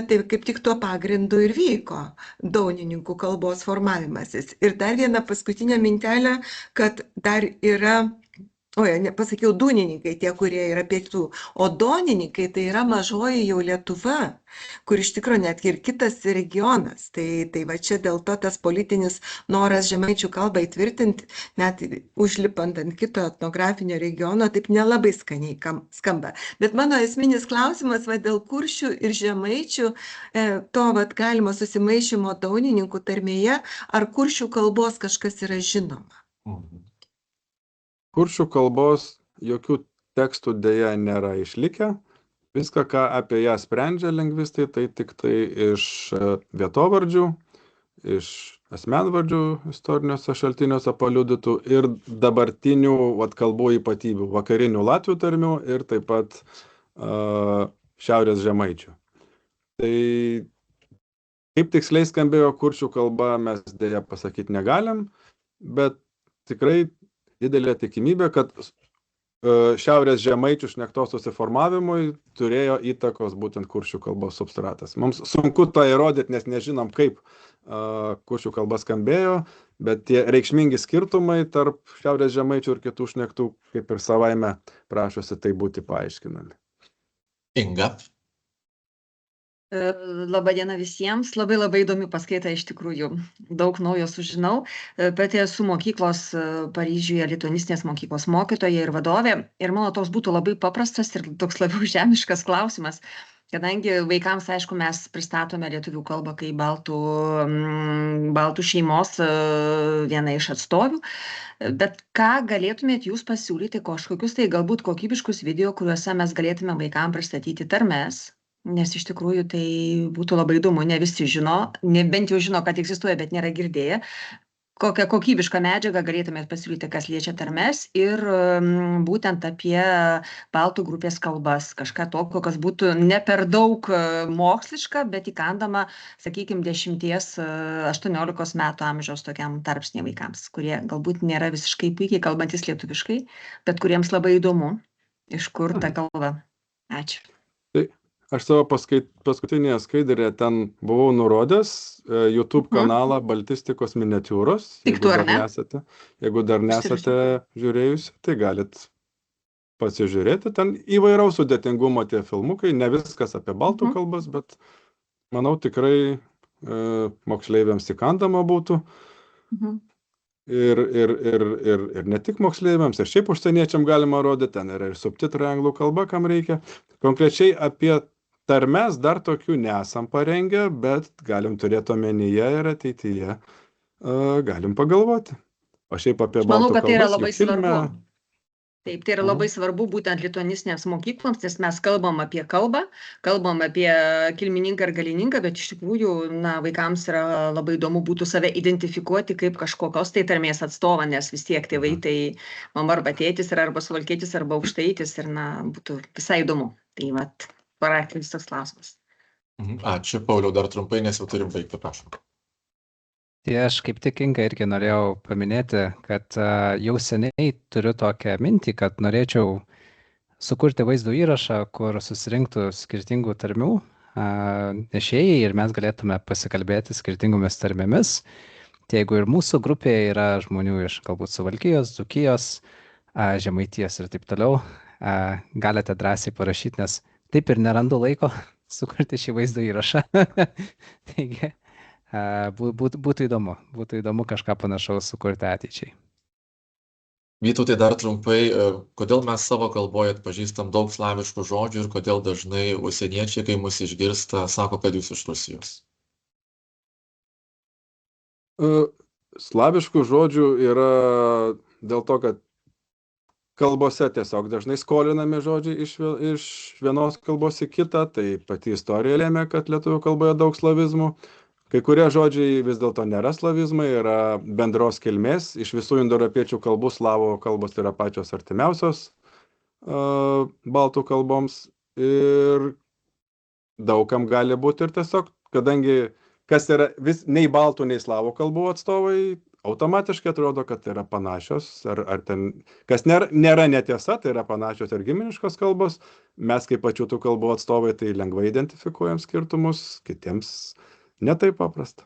tai kaip tik tuo pagrindu ir vyko donininkų kalbos formavimasis. Ir dar viena paskutinė mintelė, kad dar yra pasakiau dūnininkai, tie, kurie yra pietų, o donininkai tai yra mažoji jau Lietuva, kur iš tikrųjų net ir kitas regionas. Tai va čia dėl to tas politinis noras žemaičių kalbą įtvirtinti, net užlipant ant kito etnografinio regiono, taip nelabai skaniai skamba. Bet mano esminis klausimas va dėl kuršių ir žemaičių, to va galima susimaišymo daunininkų tarmėje, ar kuršių kalbos kažkas yra žinoma? Kuršių kalbos jokių tekstų dėja nėra išlikę. Viską, ką apie ją sprendžia lingvistai, tai tik tai iš vietovardžių, iš asmenvardžių istoriniuose šaltiniuose paliudytų ir dabartinių kalbų ypatybių, vakarinių latvių tarmių ir taip pat šiaurės žemaičių. Tai kaip tiksliai skambėjo kuršių kalba, mes dėja pasakyti negalim, bet tikrai didelė tikimybė, kad šiaurės žemaičių šnektos susiformavimui turėjo įtakos būtent kuršių kalbos substratas. Mums sunku tą įrodyti, nes nežinom, kaip kuršių kalba skambėjo, bet tie reikšmingi skirtumai tarp šiaurės žemaičių ir kitų šnektų, kaip ir savaime prašosi tai būti paaiškinami. Inga. Labadiena visiems, labai įdomi paskaita iš tikrųjų, daug naujo sužinau. Pati esu mokyklos Paryžiuje, lituanistinės mokyklos mokytoja ir vadovė, ir mano toks būtų labai paprastas ir toks labiau žemiškas klausimas, kadangi vaikams, aišku, mes pristatome lietuvių kalbą kaip baltų šeimos viena iš atstovių, bet ką galėtumėt jūs pasiūlyti kažkokius tai galbūt kokybiškus video, kuriuose mes galėtume vaikams pristatyti tarmes? Nes iš tikrųjų tai būtų labai įdomu, ne visi žino, bent jau žino, kad egzistuoja, bet nėra girdėję, kokią kokybišką medžiagą galėtumėt pasiūlyti, kas liečia tarmes ir būtent apie baltų grupės kalbas, kažką tokio, kas būtų ne per daug moksliška, bet įkandama, sakykime, 10-18 metų amžiaus tokiam tarpsnį vaikams, kurie galbūt nėra visiškai puikiai kalbantis lietuviškai, bet kuriems labai įdomu, iš kur ta kalba. Ačiū. Aš savo paskutinėje skaidrėje ten buvau nurodęs YouTube kanalą Baltistikos miniatiūros. Jeigu dar nesate žiūrėjusi, tai galit pasižiūrėti. Ten įvairaus sudėtingumo tie filmukai, ne viskas apie baltų kalbas, bet manau tikrai moksleiviams įkandama būtų. Ir ne tik moksleiviams, ir šiaip užsieniečiam galima rodyti, ten yra ir subtitrai anglų kalba, kam reikia. Konkrečiai apie tarmes dar tokių nesam parengę, bet galim turėti omenyje ir ateityje galim pagalvoti. O šiaip apie baltų kalbas. Manau, kad tai yra labai svarbu. Taip, tai yra labai svarbu būtent lituanistinėms mokykloms, nes mes kalbam apie kalbą, kalbam apie kilmininką ir galininką, bet iš tikrųjų vaikams yra labai įdomu būtų save identifikuoti kaip kažkokios tai tarmės atstovą, nes vis tiek tėvai tai mama arba tėtis yra arba suvalkietis arba aukštaitis ir būtų visai įdomu. Tai praktinis toks klausimas. Ačiū, Pauliau, dar trumpai, nes jau turim baigti, prašom. Tai aš kaip tik, Inga, irgi norėjau paminėti, kad jau seniai turiu tokią mintį, kad norėčiau sukurti vaizdo įrašą, kur susirinktų skirtingų tarmių nešėjai ir mes galėtume pasikalbėti skirtingomis tarmėmis. Tai jeigu ir mūsų grupėje yra žmonių iš galbūt Suvalkijos, Dzūkijos, Žemaitijos ir taip toliau, galite drąsiai parašyti, nes taip ir nerandu laiko sukurti šį vaizdo įrašą. Taigi, būtų įdomu kažką panašaus sukurti ateičiai. Vytautai, dar trumpai, kodėl mes savo kalboje atpažįstam daug slaviškų žodžių ir kodėl dažnai užsieniečiai, kai mus išgirsta, sako, kad jūs iš Rusijos? Slaviškų žodžių yra dėl to, kad kalbose tiesiog dažnai skolinami žodžiai iš vienos kalbos į kitą, tai pati istorija lėmė, kad lietuvių kalboje daug slavizmų. Kai kurie žodžiai vis dėlto nėra slavizmai, yra bendros kilmės. Iš visų indoeuropiečių kalbų slavų kalbos yra pačios artimiausios baltų kalboms. Ir daugam gali būti ir tiesiog, kadangi kas yra nei baltų, nei slavų kalbų atstovai, automatiškai atrodo, kad tai yra panašios, ar ten, kas nėra netiesa, tai yra panašios ir giminiškos kalbos. Mes kaip pačių tų kalbų atstovai tai lengvai identifikuojam skirtumus, kitiems ne taip paprasta.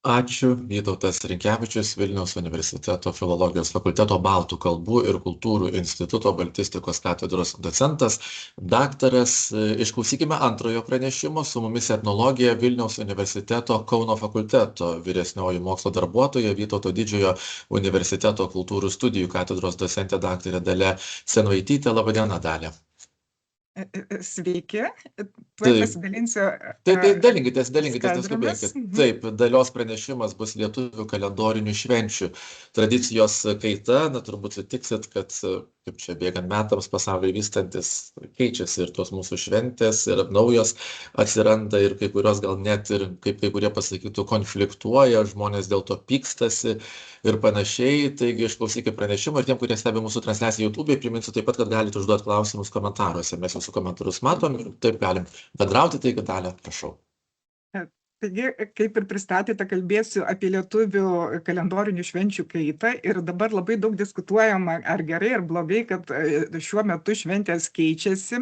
Ačiū. Vytautas Rinkevičius, Vilniaus universiteto filologijos fakulteto baltų kalbų ir kultūrų instituto baltistikos katedros docentas. Daktaras, išklausykime antrojo pranešimo. Su mumis etnologija Vilniaus universiteto Kauno fakulteto vyresnioji mokslo darbuotoja, Vytauto Didžiojo universiteto kultūrų studijų katedros docentė daktarė Dalia Senvaitytė. Labą dieną, Dalia. Sveiki, tuoj pasidalinsiu. Tai dalinkitės, neskubėkit. Taip, Dalios pranešimas bus lietuvių kalendorinių švenčių tradicijos kaita. Na, turbūt sutiksit, kad kaip čia bėgant metams pasaulyje vystantis keičiasi ir tos mūsų šventės, ir naujos atsiranda, ir kai kurios gal net ir, kaip kai kurie pasakytų, konfliktuoja, žmonės dėl to pykstasi ir panašiai. Taigi išklausykite pranešimą ir tiem, kurie stebi mūsų transliaciją YouTube, priminsiu taip pat, kad galite užduoti klausimus komentaruose. Mes jūsų komentarus matom ir taip galim bendrauti. Taigi, Dalia, prašau. Taigi, kaip ir pristatėte, kalbėsiu apie lietuvių kalendorinių švenčių kaitą ir dabar labai daug diskutuojama, ar gerai, ar blogai, kad šiuo metu šventės keičiasi.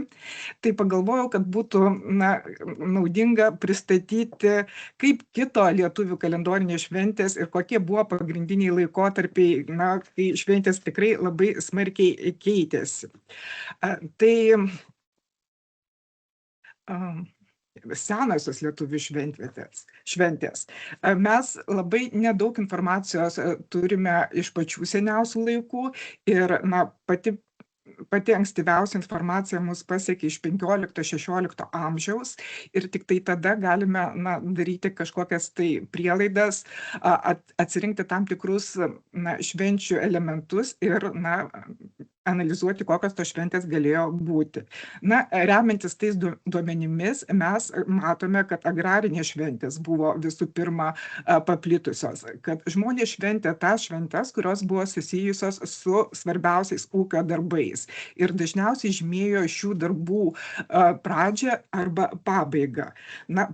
Tai pagalvojau, kad būtų naudinga pristatyti, kaip kito lietuvių kalendorinės šventės ir kokie buvo pagrindiniai laikotarpiai, kai šventės tikrai labai smarkiai keitėsi. Senosios lietuvių šventės. Mes labai nedaug informacijos turime iš pačių seniausių laikų ir pati ankstyviausia informacija mus pasiekė iš 15-16 amžiaus ir tik tai tada galime daryti kažkokias tai prielaidas, atsirinkti tam tikrus švenčių elementus ir analizuoti, kokios tos šventės galėjo būti. Remiantis tais duomenimis, mes matome, kad agrarinės šventės buvo visų pirma paplitusios, kad žmonės šventė tas šventes, kurios buvo susijusios su svarbiausiais ūkio darbais ir dažniausiai žymėjo šių darbų pradžią arba pabaigą.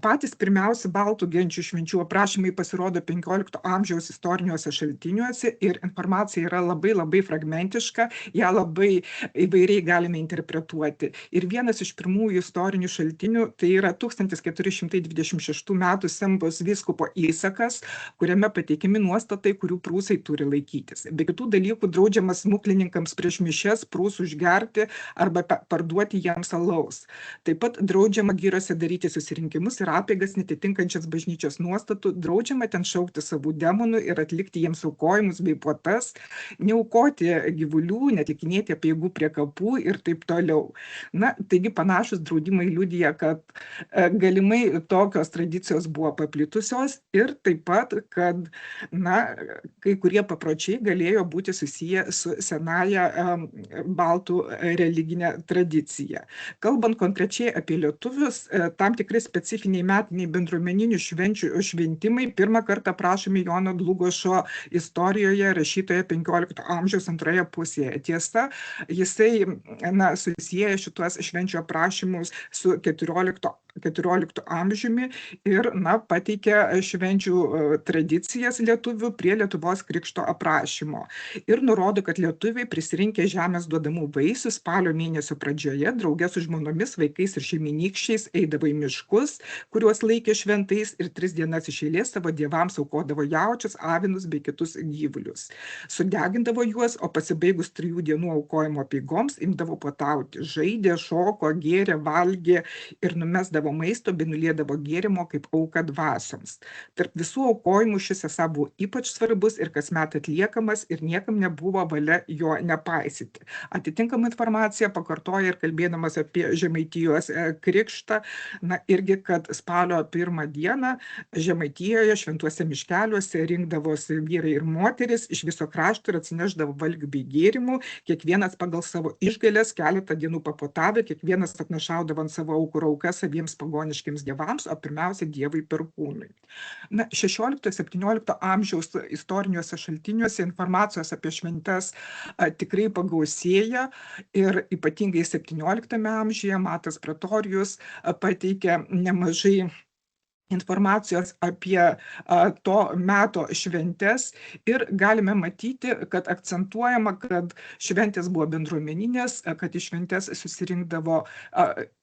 Patys pirmiausi baltų genčių švenčių aprašymai pasirodo 15 amžiaus istoriniuose šaltiniuose ir informacija yra labai labai fragmentiška, ją labai įvairiai galime interpretuoti. Ir vienas iš pirmųjų istorinių šaltinių tai yra 1426 metų Sembos vyskupo įsakas, kuriame pateikiami nuostatai, kurių prūsai turi laikytis. Be kitų dalykų draudžiama smuklininkams prieš mišias prūsų užgerti arba parduoti jiems alaus. Taip pat draudžiama giriose daryti susirinkimus ir apeigas netitinkančias bažnyčios nuostatų, draudžiama ten šaukti savų demonų ir atlikti jiems aukojimus bei puotas, neaukoti gyvulių, netlikinėti apeigų prie kapų ir taip toliau. Taigi panašus draudimai liudija, kad galimai tokios tradicijos buvo paplitusios ir taip pat, kad kai kurie papročiai galėjo būti susiję su senaja baltų religinė tradicija. Kalbant konkrečiai apie lietuvius, tam tikri specifiniai metiniai bendruomeninių švenčių šventimai pirmą kartą aprašomi Jono Dlugošo istorijoje rašytoje 15 amžiaus antroje pusėje. Tiesa, jisai susieja šituos švenčių aprašymus su 14 amžiumi ir pateikia švenčių tradicijas lietuvių prie Lietuvos krikšto aprašymo. Ir nurodo, kad lietuviai prisirinkę žemės duodamų vaisių spalio mėnesio pradžioje drauge su žmonomis, vaikais ir šeimynykščiais eidavo į miškus, kuriuos laikė šventais ir 3 dienas iš eilės savo dievams aukodavo jaučius, avinus bei kitus gyvulius. Sudegindavo juos, o pasibaigus 3 dienų aukojimo apeigoms imdavo puotauti. Žaidė, šoko, gėrė, valgė ir numesdavo neduodavo maisto bei nuliedavo gėrimo kaip auką dvasioms. Tarp visų aukojimų šis esą buvo ypač svarbus ir kasmet atliekamas ir niekam nebuvo valia jo nepaisyti. Atitinkamą informaciją pakartoja ir kalbėdamas apie Žemaitijos krikštą, irgi, kad spalio 1 dieną Žemaitijoje šventuose miškeliuose rinkdavosi vyrai ir moteris iš viso krašto ir atsineždavo valgių bei gėrimų, kiekvienas pagal savo išgales keletą dienų papotavę, kiekvienas atnašaudavo ant savo aukų aukas saviems pagoniškiams dievams, o pirmiausia Dievui Perkūnui. 16-17 amžiaus istoriniuose šaltiniuose informacijos apie šventes tikrai pagausėja ir ypatingai 17 amžiuje Matas Pretorijus pateikia nemažai informacijos apie to meto šventes ir galime matyti, kad akcentuojama, kad šventės buvo bendruomeninės, kad į šventes susirinkdavo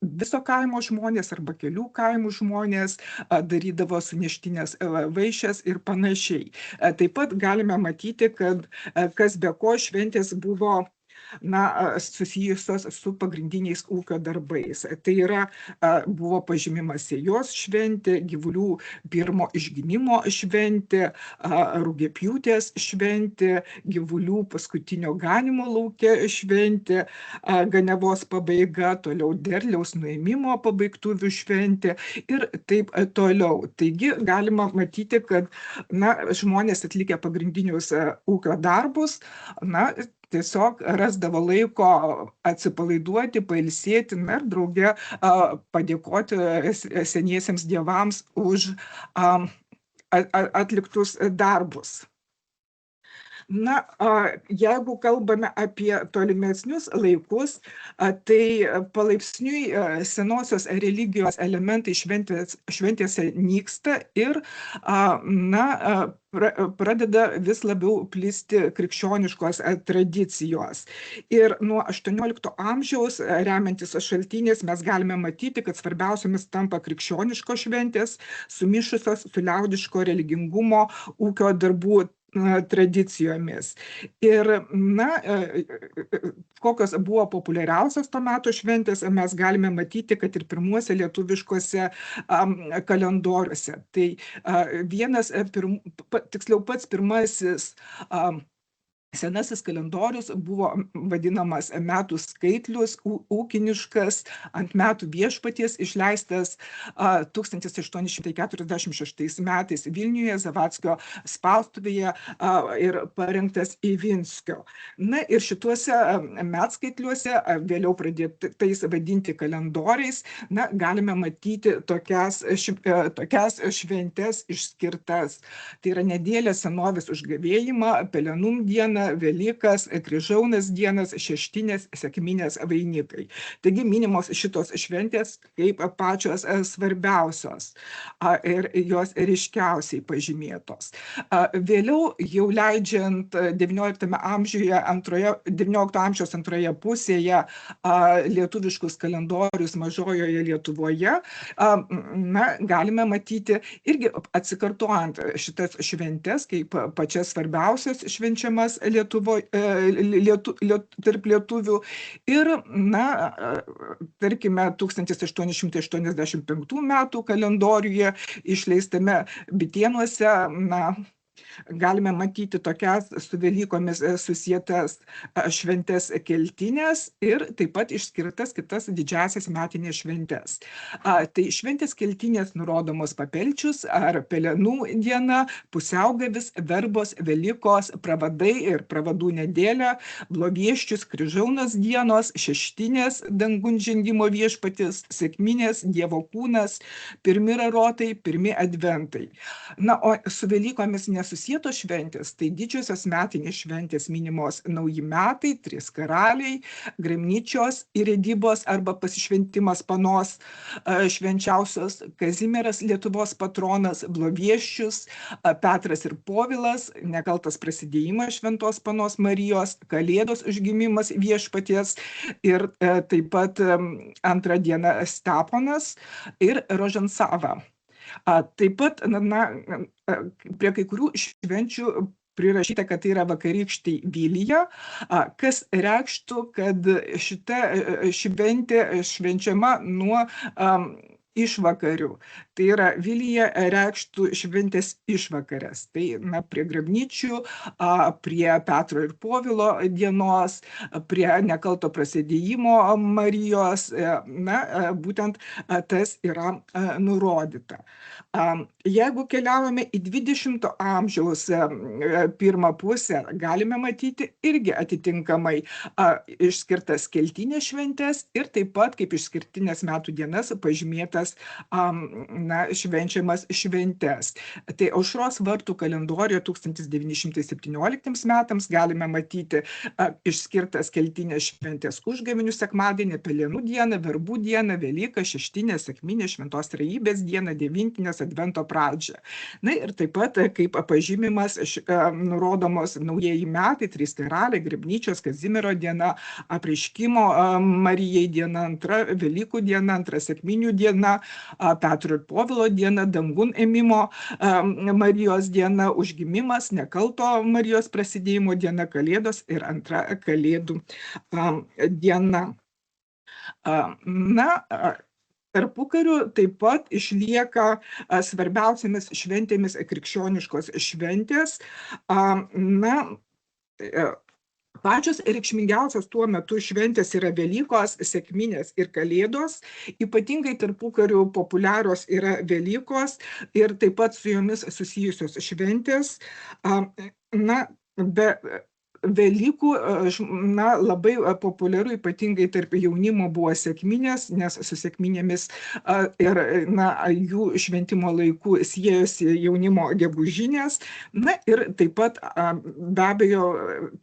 viso kaimo žmonės arba kelių kaimų žmonės, darydavo suneštinės vaišes ir panašiai. Taip pat galime matyti, kad kas be ko šventės buvo susijusios su pagrindiniais ūkio darbais. Tai yra, buvo pažymimas sėjos šventė, gyvulių pirmo išgimimo šventė, rugiapjūtės šventė, gyvulių paskutinio ganymo lauke šventė, ganiavos pabaiga, toliau derliaus nuėmimo pabaigtuvių šventė ir taip toliau. Taigi galima matyti, kad žmonės atlikę pagrindinius ūkio darbus, tiesiog rasdavo laiko atsipalaiduoti, pailsėti ir drauge padėkoti seniesiems dievams už atliktus darbus. Jeigu kalbame apie tolimesnius laikus, tai palaipsniui senosios religijos elementai šventėse nyksta ir pradeda vis labiau plisti krikščioniškos tradicijos. Ir nuo 18 amžiaus, remiantis šaltiniais, mes galime matyti, kad svarbiausiomis tampa krikščioniškos šventės, sumišusios su liaudiško religingumo ūkio darbų tradicijomis. Ir, kokios buvo populiariausios to meto šventės, mes galime matyti, kad ir pirmuose lietuviškuose kalendoriuose. Tai pats pirmasis senasis kalendorius buvo vadinamas metų skaitlius, ūkiniškas, ant metų viešpaties, išleistas 1846 metais Vilniuje, Zavadskio spaustuvėje ir parengtas Ivinskio. Ir šituose metskaitliuose, vėliau pradėtais vadinti kalendoriais, galime matyti tokias šventes išskirtas. Tai yra nedėlė senovės užgavėjimą, Pelenum dieną, Velykas, Kryžaunas dienas, šeštinės, sekminės vainikai. Taigi minimos šitos šventės kaip pačios svarbiausios ir jos ryškiausiai pažymėtos. Vėliau, jau leidžiant 19 amžiaus antroje pusėje lietuviškus kalendorius Mažojoje Lietuvoje, galime matyti irgi atsikartojant šitas šventes kaip pačias svarbiausias švenčiamas tarp lietuvių ir, tarkime, 1885 metų kalendoriuje išleistame Bitėnuose, galime matyti tokias su Velykomis susietas šventes keltinės ir taip pat išskirtas kitas didžiasias metinės šventes. Tai šventės keltinės nurodomos Papelčius ar Pelenų diena, Pusiaugavis, Verbos, Velykos, Pravadai ir Pravadų nedėlė, Blovieščius, Kryžaunos dienos, šeštinės, dangun žengimo viešpatis, sekminės, Dievo kūnas, pirmi rarotai, pirmi adventai. O su Velykomis nesusietos šventės, tai didžiosios metinės šventės minimos Nauji metai, Trys karaliai, Gremnyčios įredybos arba pasišventimas panos švenčiausios, Kazimieras Lietuvos patronas, Blovieščius, Petras ir Povilas, nekaltas prasidėjimas šventos panos Marijos, Kalėdos užgimimas viešpaties ir taip pat antrą dieną Steponas ir Rožansava. Taip pat prie kai kurių švenčių prirašyta, kad tai yra vakarykštė Vilija, kas reikštų, kad šita šventė švenčiama nuo išvakarių. Tai yra Vilija reikštų šventės išvakarės. Tai prie grabnyčių, prie Petro ir Povilo dienos, prie nekalto prasidėjimo Marijos, būtent tas yra nurodyta. Jeigu keliaujame į 20 amžiaus pirmą pusę, galime matyti irgi atitinkamai išskirtas keltinės šventės ir taip pat kaip išskirtinės metų dienas pažymėtas švenčiamas šventes. Tai Aušros vartų kalendoriuje 1917 metams galime matyti išskirtas keltinės šventės užgavėnių sekmadienį, Pelenų dieną, Verbų dieną, Velyką, Šeštinę, Sekminę, Šventos Trejybės dieną, Devintinės, Advento pradžią. Na ir taip pat kaip pažymimas nurodomos naujieji metai, 3 karaliai, Grabnyčios, Kazimiero diena, apreiškimo Marijai diena, 2 Velykų diena, 2 Sekminių diena, Petro ir Povilo diena, dangun ėmimo Marijos diena, užgimimas, nekalto Marijos prasidėjimo diena, Kalėdos ir 2 Kalėdų diena. Tarpukariu taip pat išlieka svarbiausiamis šventėmis krikščioniškos šventės. Pačios reikšmingiausios tuo metu šventės yra Velykos, Sekminės ir Kalėdos. Ypatingai tarpukariu populiarios yra Velykos ir taip pat su jomis susijusios šventės. Be Velykų labai populiaru, ypatingai tarp jaunimo, buvo sekminės, nes su sekminėmis ir jų šventimo laiku siejosi jaunimo gegužinės. Ir taip pat be abejo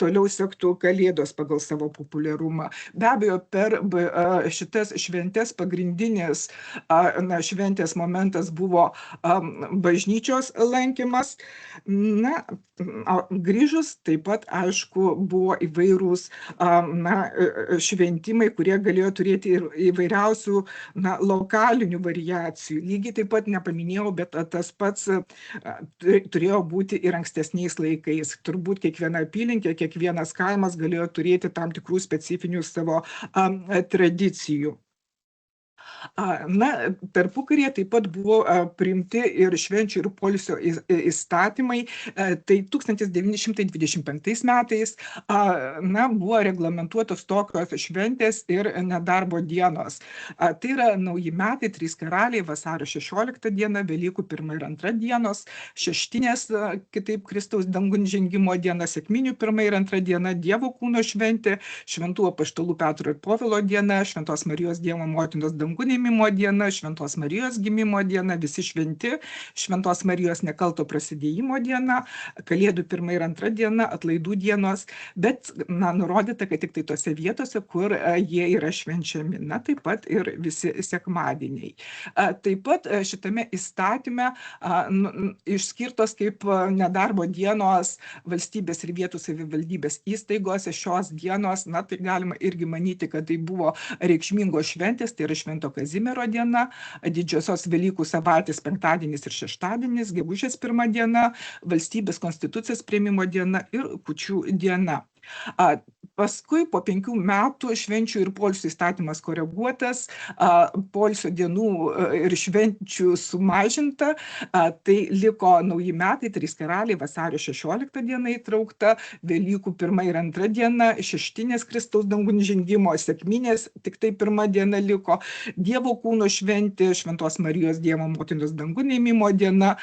toliau sektų Kalėdos pagal savo populiarumą. Be abejo per šitas šventes pagrindinis šventės momentas buvo bažnyčios lankymas. Grįžus taip pat, aišku, buvo įvairūs šventimai, kurie galėjo turėti ir įvairiausių lokalinių variacijų. Lygiai taip pat nepaminėjau, bet tas pats turėjo būti ir ankstesniais laikais. Turbūt kiekviena apylinkė, kiekvienas kaimas galėjo turėti tam tikrų specifinių savo tradicijų. Tarpukaryje taip pat buvo priimti ir švenčių ir poilsio įstatymai. Tai 1925 metais buvo reglamentuotos tokios šventės ir nedarbo dienos. Tai yra nauji metai, 3 karaliai, vasario 16 diena, Velykų 1 ir 2 dienos, Šeštinės, kitaip Kristaus dangun žengimo diena, Sekminių 1 ir 2 diena, Dievo kūno šventė, Šventų apaštalų Petro ir Povilo diena, Šventos Marijos Dievo motinos dangun ėmimo diena, Šventos Marijos gimimo diena, visi šventi, Šventos Marijos nekalto prasidėjimo diena, Kalėdų 1 ir 2 diena, atlaidų dienos, bet nurodyta, kad tik tai tose vietose, kur jie yra švenčiami. Taip pat ir visi sekmadieniai. Taip pat šitame įstatyme išskirtos kaip nedarbo dienos valstybės ir vietų savivaldybės įstaigose šios dienos, tai galima irgi manyti, kad tai buvo reikšmingos šventės, tai yra Švento Kazimiero diena, Didžiosios Velykų savaitės penktadienis ir šeštadienis, gegužės 1 diena, valstybės konstitucijos priėmimo diena ir kūčių diena. Paskui po 5 metų švenčių ir poilsio įstatymas koreguotas, poilsio dienų ir švenčių sumažinta, tai liko nauji metai, 3 karaliai, vasario 16 diena įtraukta, Velykų 1 ir 2 diena, Šeštinės Kristaus dangun žengimo, Sekminės tik tai 1 diena liko, Dievo kūno šventė, Šventos Marijos Dievo motinos dangun ėmimo diena,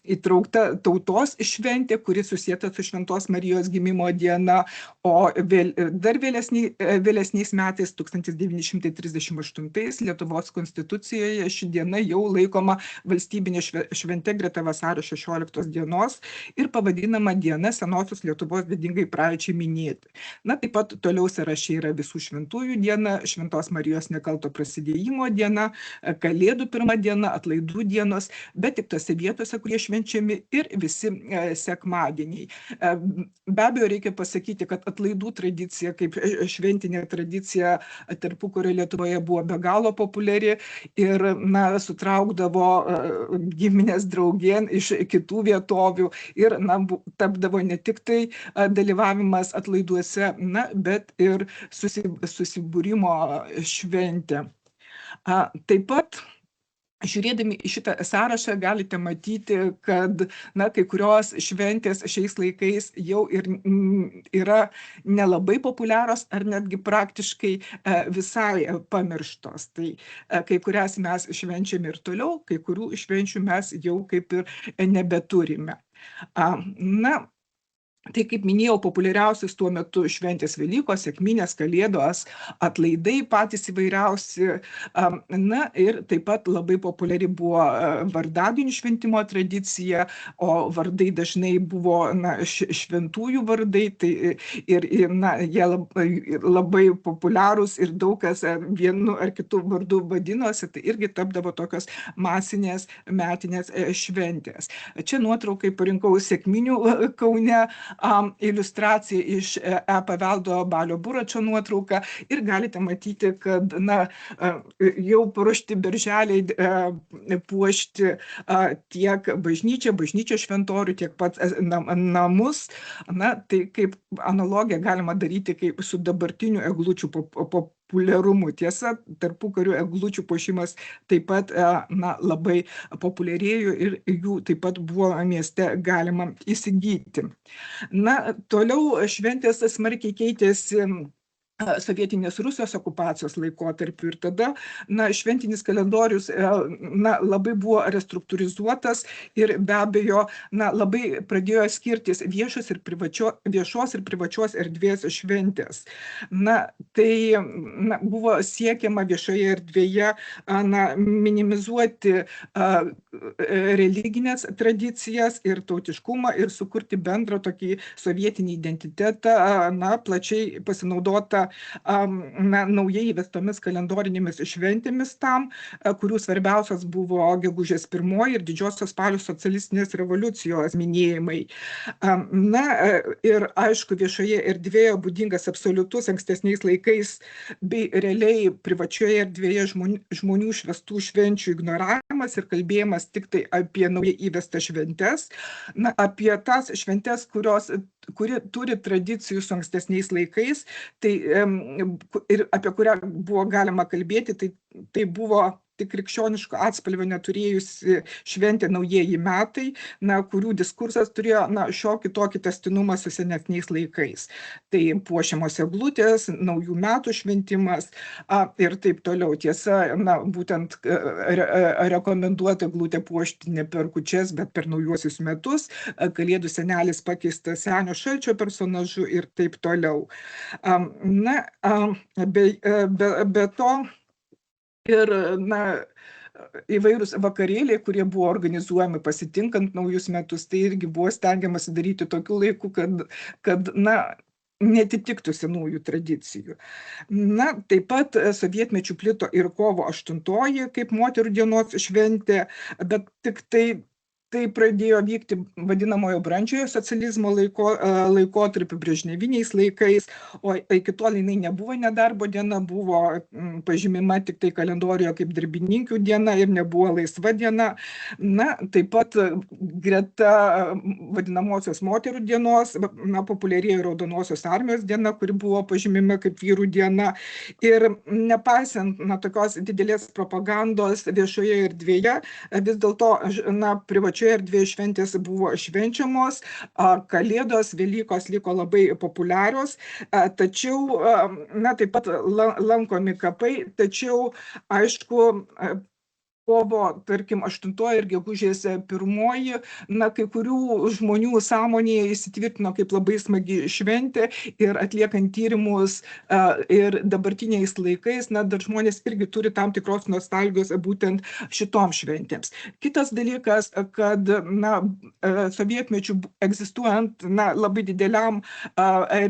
įtraukta tautos šventė, kuri susieta su Šventos Marijos gimimo diena, o dar vėlesniais metais, 1938 Lietuvos konstitucijoje ši diena jau laikoma valstybinė švente greta vasario 16 dienos ir pavadinama diena senosios Lietuvos didingai praeičiai minėti. Taip pat toliau sąraše yra visų šventųjų diena, Šventos Marijos nekalto prasidėjimo diena, Kalėdų 1 diena, atlaidų dienos, bet tik tose vietose, kurie švenčiami ir visi sekmadieniai. Be abejo, reikia pasakyti, kad atlaidų tradicija, kaip šventinė tradicija tarpukario Lietuvoje buvo be galo populiari ir sutraukdavo giminės draugėn iš kitų vietovių ir tapdavo ne tik tai dalyvavimas atlaiduose, bet ir susibūrimo šventė. Taip pat žiūrėdami į šitą sąrašą galite matyti, kad kai kurios šventės šiais laikais jau ir yra nelabai populiarios ar netgi praktiškai visai pamirštos. Tai kai kurias mes švenčiame ir toliau, kai kurių švenčių mes jau kaip ir nebeturime. Tai, kaip minėjau, populiariausias tuo metu šventės Velykos, sekminės, Kalėdos, atlaidai patys įvairiausi. Ir taip pat labai populiari buvo vardadienių šventimo tradicija, o vardai dažnai buvo šventųjų vardai, tai jie labai populiarūs ir daug kas vienu ar kitu vardu vadinosi, tai irgi tapdavo tokios masinės metinės šventės. Čia nuotraukai parinkau sekminių Kaune, iliustracija iš paveldo Balio Buračo nuotrauką ir galite matyti, kad jau paruošti berželiai puošti tiek bažnyčios šventorių, tiek pats namus. Tai kaip analogiją galima daryti kaip su dabartiniu eglučių populiarumu. Tiesa, tarpukariu eglučių puošimas taip pat labai populiarėjo ir jų taip pat buvo mieste galima įsigyti. Toliau šventės smarkiai keitėsi sovietinės Rusijos okupacijos laikotarpiu ir tada šventinis kalendorius labai buvo restruktūrizuotas ir be abejo labai pradėjo skirtis viešos ir privačios erdvės šventės. Tai buvo siekiama viešoje erdvėje minimizuoti religinės tradicijas ir tautiškumą ir sukurti bendrą tokį sovietinį identitetą, plačiai pasinaudota naujai įvestomis kalendorinėmis šventėmis tam, kurių svarbiausias buvo gegužės 1 ir didžiosios spalio socialistinės revoliucijos minėjimai. Ir aišku, viešoje erdvėje būdingas absoliutus ankstesniais laikais bei realiai privačioje erdvėje žmonių švęstų švenčių ignoravimas ir kalbėjimas tik tai apie naujai įvestas šventes, apie tas šventes, kuri turi tradicijų su ankstesniais laikais, tai ir apie kurią buvo galima kalbėti, tai buvo tik krikščioniško atspalvio neturėjusi šventė naujieji metai, kurių diskursas turėjo šiokį tokį tęstinumą su senesniais laikais. Tai puošiamos eglutės, naujų metų šventimas ir taip toliau. Tiesa, būtent rekomenduota eglutę puošti ne per kūčias, bet per naujuosius metus. Kalėdų senelis pakeistas Senio šalčio personažu ir taip toliau. Be to, ir įvairūs vakarėliai, kurie buvo organizuojami pasitinkant naujus metus, tai irgi buvo stengiamasi daryti tokiu laiku, kad netitiktų senųjų tradicijų. Taip pat sovietmečiu plito ir kovo 8 kaip moterų dienos šventė, bet tik tai pradėjo vykti vadinamojo brandžiojo socializmo laikotarpiu brežneviniais laikais, o iki tol jinai nebuvo nedarbo diena, buvo pažymima tik tai kalendorijoje kaip darbininkių diena ir nebuvo laisva diena. Taip pat greta vadinamosios moterų dienos populiarėjo Raudonosios armijos diena, kuri buvo pažymima kaip vyrų diena. Ir nepaisant tokios didelės propagandos viešoje erdvėje, vis dėlto privačioje erdvėje šventės buvo švenčiamos, Kalėdos, Velykos liko labai populiarios, tačiau taip pat lankomi kapai, tačiau aišku, kovo, tarkim, 8 ir gegužės 1, kai kurių žmonių sąmonėje įsitvirtino kaip labai smagi šventė ir atliekant tyrimus ir dabartiniais laikais, dar žmonės irgi turi tam tikros nostalgijos būtent šitom šventėms. Kitas dalykas, kad sovietmečiu egzistuojant labai dideliam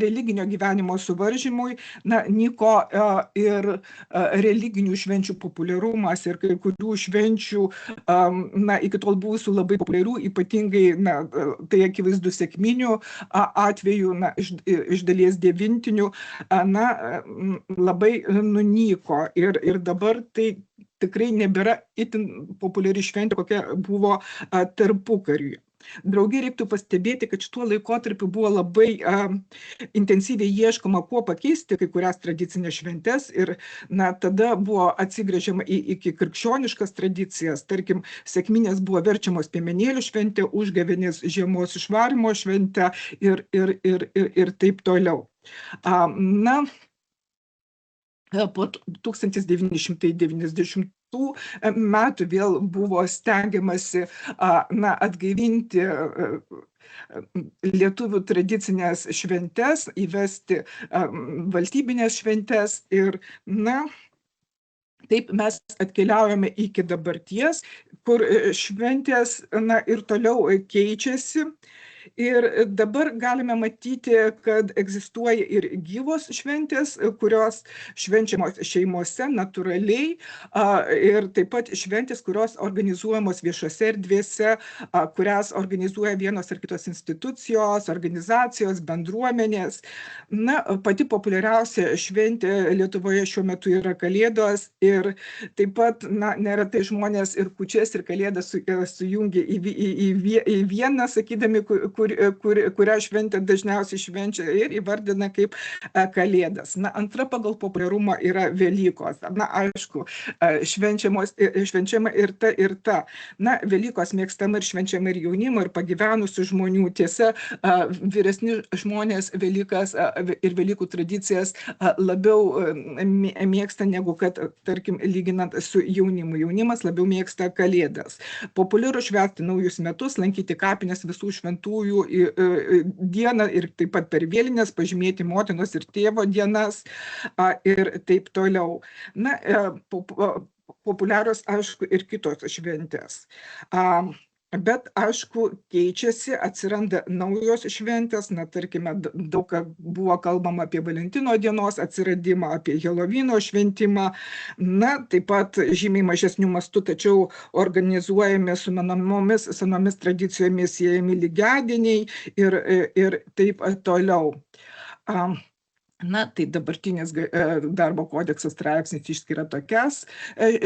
religinio gyvenimo suvaržymui, nyko ir religinių švenčių populiarumas ir kai kurių švenčių iki tol buvusių labai populiarių, ypatingai tai akivaizdu sekminių atveju, iš dalies devintinių, labai nunyko ir dabar tai tikrai nebėra itin populiari šventė, kokia buvo tarpukariuje. Drauge reiktų pastebėti, kad šituo laikotarpiu buvo labai intensyviai ieškoma, kuo pakeisti kai kurias tradicinės šventes ir tada buvo atsigręžiama į iki krikščioniškas tradicijas. Tarkim, sekminės buvo verčiamos piemenėlių šventė, užgavėnės žiemos išvarymo šventė ir taip toliau. Po 1990 metų vėl buvo stengiamasi atgaivinti lietuvių tradicinės šventes, įvesti valstybinės šventes ir taip mes atkeliaujame iki dabarties, kur šventės ir toliau keičiasi. Ir dabar galime matyti, kad egzistuoja ir gyvos šventės, kurios švenčiamos šeimose natūraliai ir taip pat šventės, kurios organizuojamos viešose erdvėse, kurias organizuoja vienos ar kitos institucijos, organizacijos, bendruomenės. Pati populiariausia šventė Lietuvoje šiuo metu yra Kalėdos ir taip pat neretai žmonės ir kūčias, ir Kalėdas sujungia į vieną, sakydami, kurią šventę dažniausiai švenčia ir įvardina kaip Kalėdas. Antra pagal populiarumą yra Velykos. Aišku, švenčiama ir ta. Velykos mėgstama ir švenčiama ir jaunimo, ir pagyvenusių žmonių. Tiesa, vyresni žmonės Velykas ir Velykų tradicijas labiau mėgsta negu kad, tarkim, lyginant su jaunimu. Jaunimas labiau mėgsta Kalėdas. Populiaru švęsti naujus metus, lankyti kapines visų šventųjų dieną ir taip pat per vėlines pažymėti motinos ir tėvo dienas ir taip toliau. Populiarios, aišku, ir kitos šventės. Bet, aišku, keičiasi, atsiranda naujos šventės, tarkime, daug buvo kalbama apie Valentino dienos atsiradimą, apie Helovino šventimą, taip pat žymiai mažesnių mastų, tačiau organizuojami su menamomis senomis tradicijomis siejami lygiadieniai ir taip toliau. Tai dabartinis darbo kodekso straipsnis išskiria tokias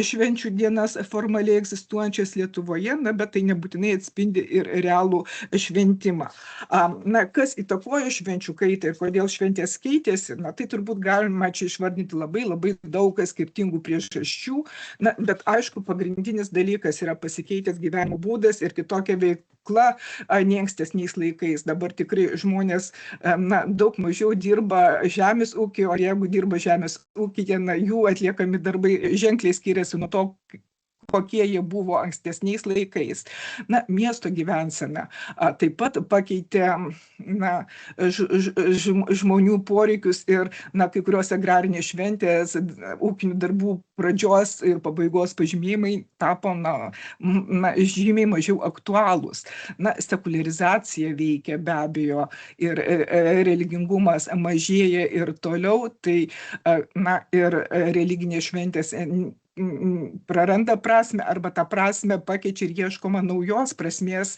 švenčių dienas formaliai egzistuojančias Lietuvoje, bet tai nebūtinai atspindi ir realų šventimą. Kas įtakojo švenčių kaitą ir kodėl šventės keitėsi, tai turbūt galima čia išvardinti labai daug skirtingų priežasčių, bet aišku, pagrindinis dalykas yra pasikeitęs gyvenimo būdas ir kitokia veikla nei ankstesniais laikais. Dabar tikrai žmonės daug mažiau dirba žemės ūkį, o jeigu dirba žemės ūkyje, jų atliekami darbai ženkliai skiriasi nuo to, kokie jie buvo ankstesniais laikais. Miesto gyvensena taip pat pakeitė žmonių poreikius ir kai kurios agrarinės šventės, ūkinių darbų pradžios ir pabaigos pažymėjimai tapo žymiai mažiau aktualūs. Sekuliarizacija veikia be abejo ir religingumas mažėja ir toliau, tai ir religinės šventės praranda prasmę arba tą prasmę pakeičia ir ieškoma naujos prasmės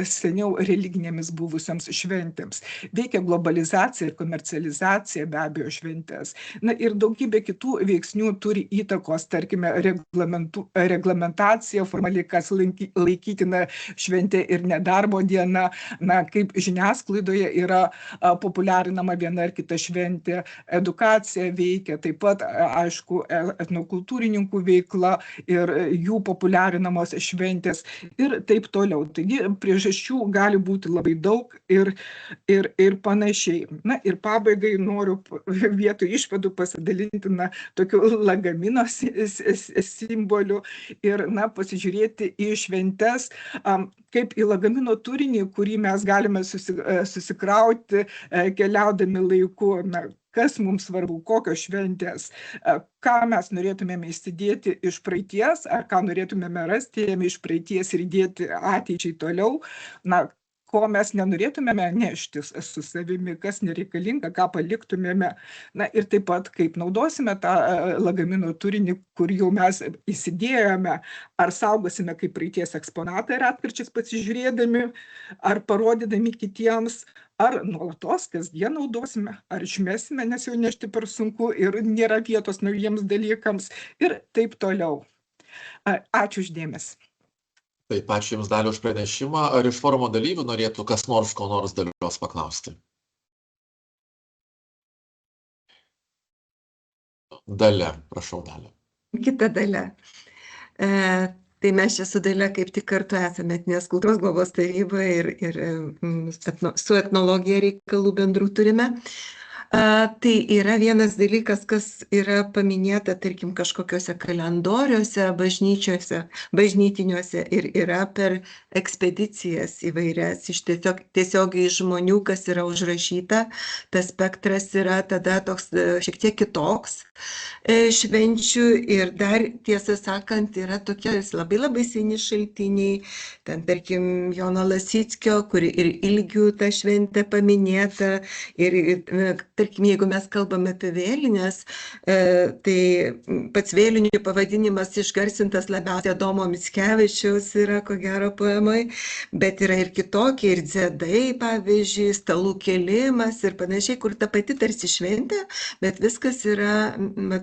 seniau religinėmis buvusiams šventėms. Veikia globalizacija ir komercializacija be abejo šventės. Ir daugybė kitų veiksnių turi įtakos, tarkime, reglamentacija, formaliai kas laikytina šventė ir nedarbo diena, kaip žiniasklaidoje yra populiarinama viena ar kita šventė, edukacija veikia, taip pat, aišku, etnokultūrininkų veikla ir jų populiarinamos šventės ir taip toliau. Taigi priežasčių gali būti labai daug ir panašiai. Ir pabaigai noriu vietoj išvadų pasidalinti tokiu lagamino simboliu ir pasižiūrėti į šventes kaip į lagamino turinį, kurį mes galime susikrauti keliaudami laiku. Kas mums svarbu, kokios šventės, ką mes norėtumėme įsidėti iš praeities, ar ką norėtumėme rasti jame iš praeities ir įdėti ateičiai toliau, ko mes nenorėtumėme neštis su savimi, kas nereikalinga, ką paliktumėme. Ir taip pat, kaip naudosime tą lagamino turinį, kur jau mes įsidėjome, ar saugosime kaip praeities eksponatą retkarčiais pasižiūrėdami, ar parodydami kitiems, ar nuolatos kasdien naudosime, ar išmesime, nes jau nešti per sunku ir nėra vietos naujiems dalykams ir taip toliau. Ačiū už dėmesį. Taip, ačiū Jums, Dalia, už pranešimą. Ar iš forumo dalyvių norėtų kas nors ko nors Dalios paklausti? Dalia, prašau, Dalia. Kita Dalia. Tai mes čia su Dalia kaip tik kartu esame Etninės kultūros globos taryboje ir su etnologija reikalų bendrų turime. Tai yra vienas dalykas, kas yra paminėta, tarkim, kažkokiuose kalendoriuose, bažnytiniuose ir yra per ekspedicijas įvairias, iš tiesiogiai žmonių, kas yra užrašyta, tas spektras yra tada toks šiek tiek kitoks švenčių ir dar, tiesą sakant, yra tokie labai labai seni šaltiniai, ten, tarkim, Jono Lasickio, kur ir Ilgių ta šventė paminėta ir tarkim, jeigu mes kalbame apie vėlines, tai pats vėlinių pavadinimas išgarsintas labiausiai Adomo Mickevičiaus yra, ko gero, poemai, bet yra ir kitokie, ir dziedai, pavyzdžiui, stalų kėlimas ir panašiai, kur ta pati tarsi šventė, bet viskas yra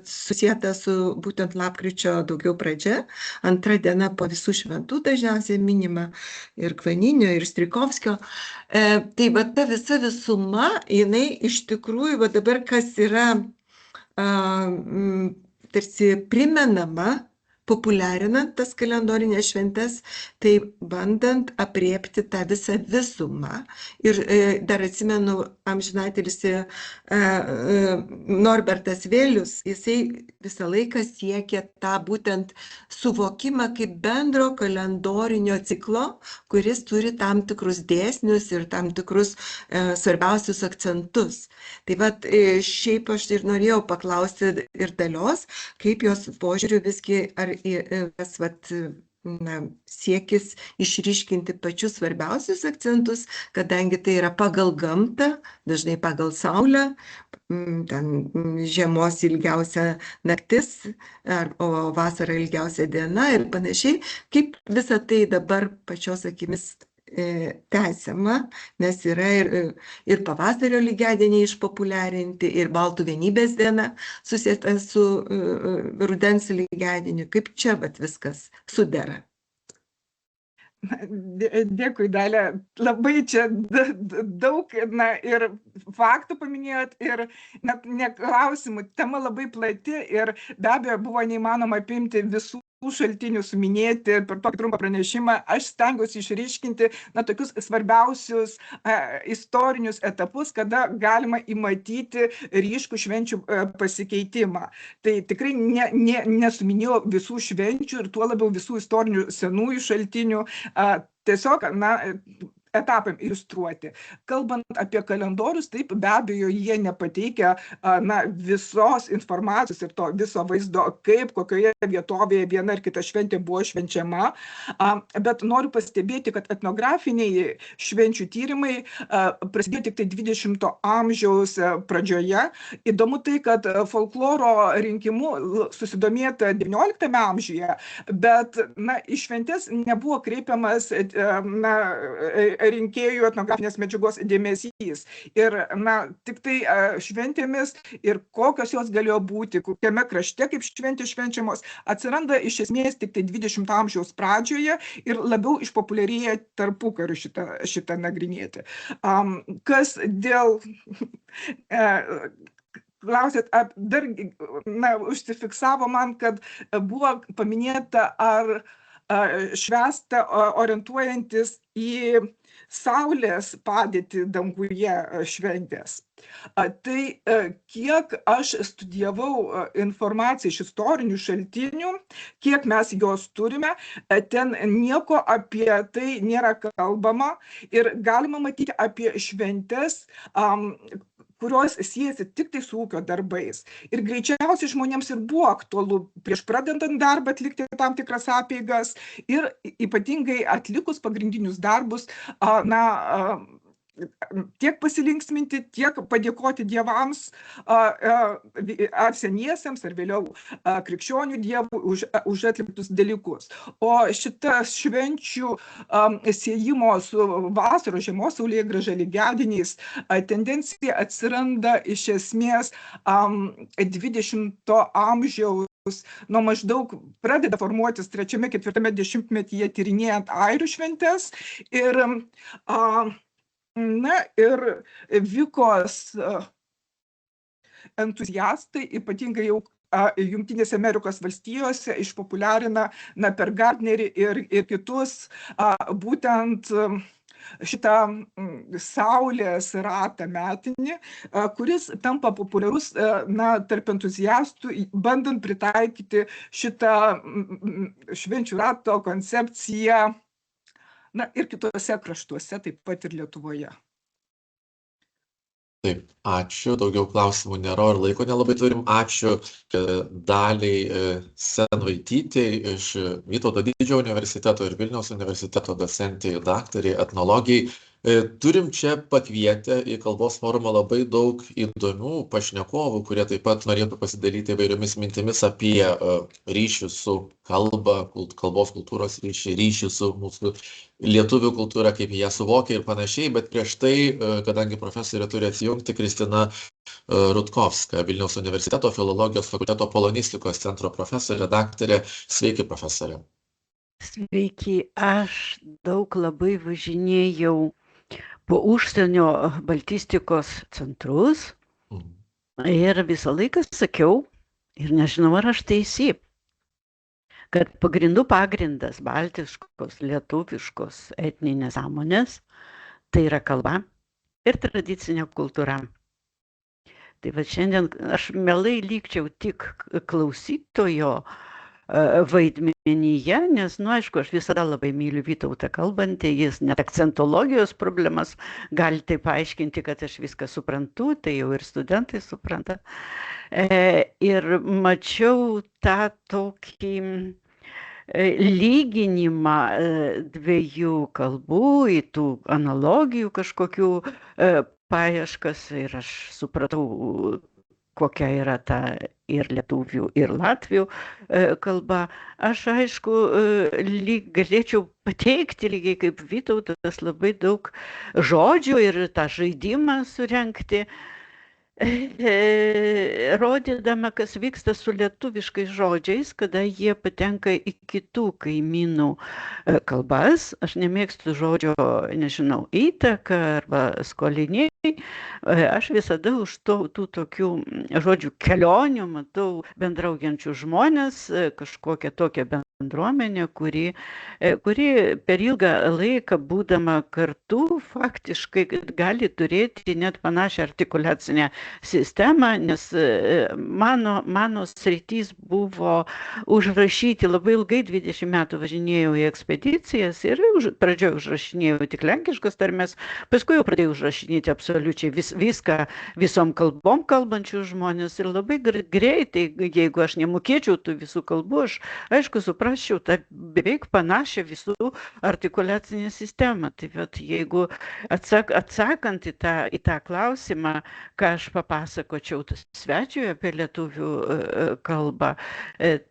susijęta su būtent lapkričio daugiau pradžia, antra diena po visų šventų dažniausiai minima ir Kvaninio, ir Strijkovskio. Tai va ta visa visuma, jinai iš tikrųjų, va dabar kas yra tarsi primenama, populiarinant tas kalendorinės šventes, tai bandant apriepti tą visą visumą. Ir dar atsimenu, amžinatilsį Norbertas Vėlius, jisai visą laiką siekė tą būtent suvokimą kaip bendro kalendorinio ciklo, kuris turi tam tikrus dėsnius ir tam tikrus svarbiausius akcentus. Tai vat šiaip aš ir norėjau paklausti ir Dalios, kaip jos požiūriu visgi ar tas siekis išryškinti pačius svarbiausius akcentus, kadangi tai yra pagal gamtą, dažnai pagal saulę, ten žiemos ilgiausia naktis, o vasara ilgiausia diena ir panašiai, kaip visa tai dabar pačios akimis tęsiama, nes yra ir pavasario lygiadieniai išpopuliarinti, ir Baltų vienybės diena susieta su rudens lygiadieniu. Kaip čia viskas sudera? Dėkui, Dalia. Labai čia daug ir faktų paminėjot, ir net ne klausimų. Tema labai plati ir be abejo buvo neįmanoma apimti visų šaltinių suminėti per tokį trumpą pranešimą. Aš stengiuosi išryškinti tokius svarbiausius istorinius etapus, kada galima įmatyti ryškų švenčių pasikeitimą. Tai tikrai nesuminėjau visų švenčių ir tuo labiau visų istorinių senųjų šaltinių. Tiesiog, etapam iliustruoti. Kalbant apie kalendorius, taip be abejo jie nepateikia visos informacijos ir to viso vaizdo, kaip kokioje vietovėje viena ar kita šventė buvo švenčiama, bet noriu pastebėti, kad etnografiniai švenčių tyrimai prasidėjo tik tai 20 amžiaus pradžioje. Įdomu tai, kad folkloro rinkimu susidomėta 19 amžiuje, bet į šventes nebuvo kreipiamas rinkėjų etnografinės medžiagos dėmesys. Ir tik tai šventėmis ir kokios jos galėjo būti, kokiame krašte kaip šventės švenčiamos, atsiranda iš esmės tik tai 20 amžiaus pradžioje ir labiau išpopuliarėja tarpukariu šitą nagrinėti. Kas dėl... Klausėt, dar užsifiksavo man, kad buvo paminėta ar švęsta orientuojantis į saulės padėtį danguje šventės. Tai kiek aš studijavau informaciją iš istorinių šaltinių, kiek mes jos turime, ten nieko apie tai nėra kalbama ir galima matyti apie šventes, kurios siejasi tik tai su ūkio darbais. Ir greičiausiai žmonėms ir buvo aktualu prieš pradedant darbą atlikti tam tikras apeigas ir ypatingai atlikus pagrindinius darbus, tiek pasilinksminti, tiek padėkoti dievams, ar seniesiems, ar vėliau krikščionių dievų už atliktus dalykus. O šitas švenčių siejimo su vasaros žiemos saulėgrąža lygiadieniais tendencija atsiranda iš esmės 20 amžiaus nuo maždaug pradeda formuotis 3-4 dešimtmetyje tyrinėjant airių šventes ir, na, ir Vikos entuziastai, ypatingai jau Jungtinėse Amerikos valstijose išpopuliarina per Gardnerį ir kitus būtent šitą saulės ratą metinį, kuris tampa populiarus tarp entuziastų, bandant pritaikyti šitą švenčių rato koncepciją ir kitose kraštuose, taip pat ir Lietuvoje. Taip, ačiū. Daugiau klausimų nėra ir laiko nelabai turim. Ačiū Daliai Senvaitytei iš Vytauto Didžiojo universiteto ir Vilniaus universiteto docentei, daktarei, etnologijai. Turim čia pakvietę į kalbos forumą labai daug įdomių pašnekovų, kurie taip pat norėtų pasidalyti įvairiomis mintimis apie ryšį su kalba, kalbos kultūros ryšį su mūsų lietuvių kultūra, kaip jie ją suvokia ir panašiai, bet prieš tai, kadangi profesorė turi atsijungti, Kristina Rutkovska, Vilniaus universiteto filologijos fakulteto polonistikos centro profesorė, daktarė. Sveiki, profesorė. Sveiki, aš daug labai važinėjau po užsienio baltistikos centrus ir visą laiką sakiau, ir nežinau, ar aš teisi, kad pagrindas baltiškos, lietuviškos etninės sąmonės tai yra kalba ir tradicinė kultūra. Tai va šiandien aš mielai likčiau tik klausytojo vaidmenyje, nes, aišku, aš visada labai myliu Vytautą kalbantį, jis net akcentologijos problemas gali taip paaiškinti, kad aš viską suprantu, tai jau ir studentai supranta. Ir mačiau tą tokį lyginimą dviejų kalbų, į tų analogijų kažkokių paieškas ir aš supratau, kokia yra ta ir lietuvių, ir latvių kalba. Aš, aišku, galėčiau pateikti, lygiai kaip Vytautas, labai daug žodžių ir tą žaidimą surengti, rodydama, kas vyksta su lietuviškais žodžiais, kada jie patenka į kitų kaimynų kalbas. Aš nemėgstu žodžio, nežinau, įtaka arba skoliniai. Aš visada už tų tokių žodžių kelionių matau bendraujančių žmonės, kažkokią tokią bendruomenę, kuri per ilgą laiką būdama kartu faktiškai gali turėti net panašią artikuliacinę sistemą, nes mano sritys buvo užrašyti labai ilgai, 20 metų važinėjau į ekspedicijas ir pradžioje užrašinėjau tik lenkiškas tarmes, paskui jau pradėjau užrašinėti absoliučiai viską visom kalbom kalbančių žmonės ir labai greitai, jeigu aš nemokėčiau tų visų kalbų, aš aišku suprasčiau tą beveik panašią visų artikuliacinę sistemą. Tai vat, jeigu atsakant į tą klausimą, ką aš papasakočiau svečiui apie lietuvių kalbą,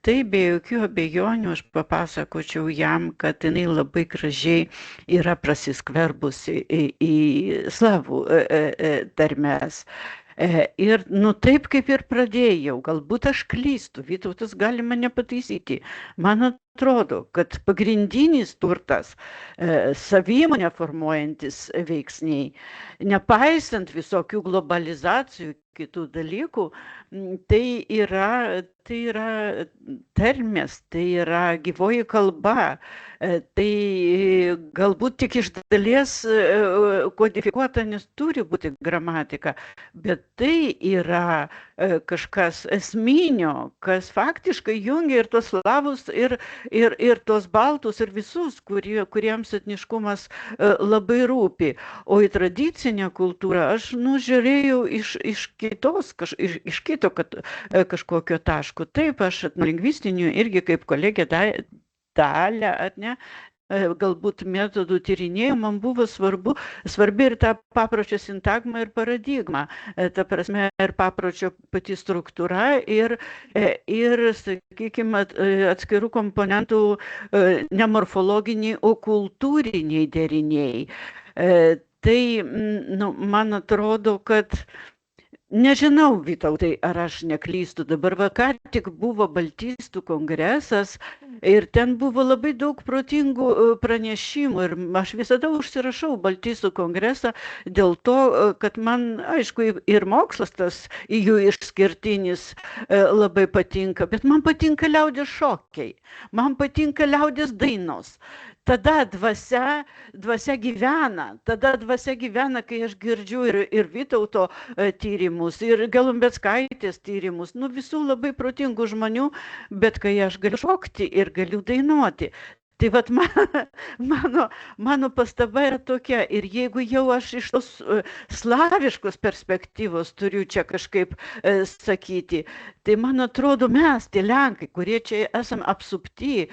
tai be jokių abejonių aš papasakočiau jam, kad jinai labai gražiai yra prasiskverbusi į slavų tarmes. Ir taip kaip ir pradėjau, galbūt aš klystu, Vytautas gali mane pataisyti. Man atrodo, kad pagrindinis turtas, savimonę formuojantis veiksniai, nepaisant visokių globalizacijų, kitų dalykų, tai yra tarmės, tai yra gyvoji kalba, tai galbūt tik iš dalies kodifikuota, nes turi būti gramatika, bet tai yra kažkas esminio, kas faktiškai jungia ir tos slavus, ir tos baltus, ir visus, kuriems etniškumas labai rūpi. O į tradicinę kultūrą aš žiūrėjau iš kito kažkokio taško. Taip, aš etnolingvistinių irgi kaip kolegė Dalia, ar ne, galbūt metodų tyrinėjimų, man buvo svarbi ir ta papročio sintagma ir paradigma. Ta prasme, ir papročio pati struktūra ir sakykime, atskirų komponentų ne morfologiniai, o kultūriniai deriniai. Tai, man atrodo, kad Nežinau, Vytautai, ar aš neklystu. Dabar va ką tik buvo baltistų kongresas ir ten buvo labai daug protingų pranešimų ir aš visada užsirašau baltistų kongresą dėl to, kad man, aišku, ir mokslas tas jų išskirtinis labai patinka, bet man patinka liaudės šokiai, man patinka liaudės dainos. Tada dvasia gyvena, kai aš girdžiu ir Vytauto tyrimus, ir Gelumbeckaitės tyrimus, visų labai protingų žmonių, bet kai aš galiu šokti ir galiu dainuoti. Tai vat mano pastaba yra tokia, ir jeigu jau aš iš tos slaviškos perspektyvos turiu čia kažkaip sakyti, tai man atrodo mes, tie Lenkai, kurie čia esam apsupti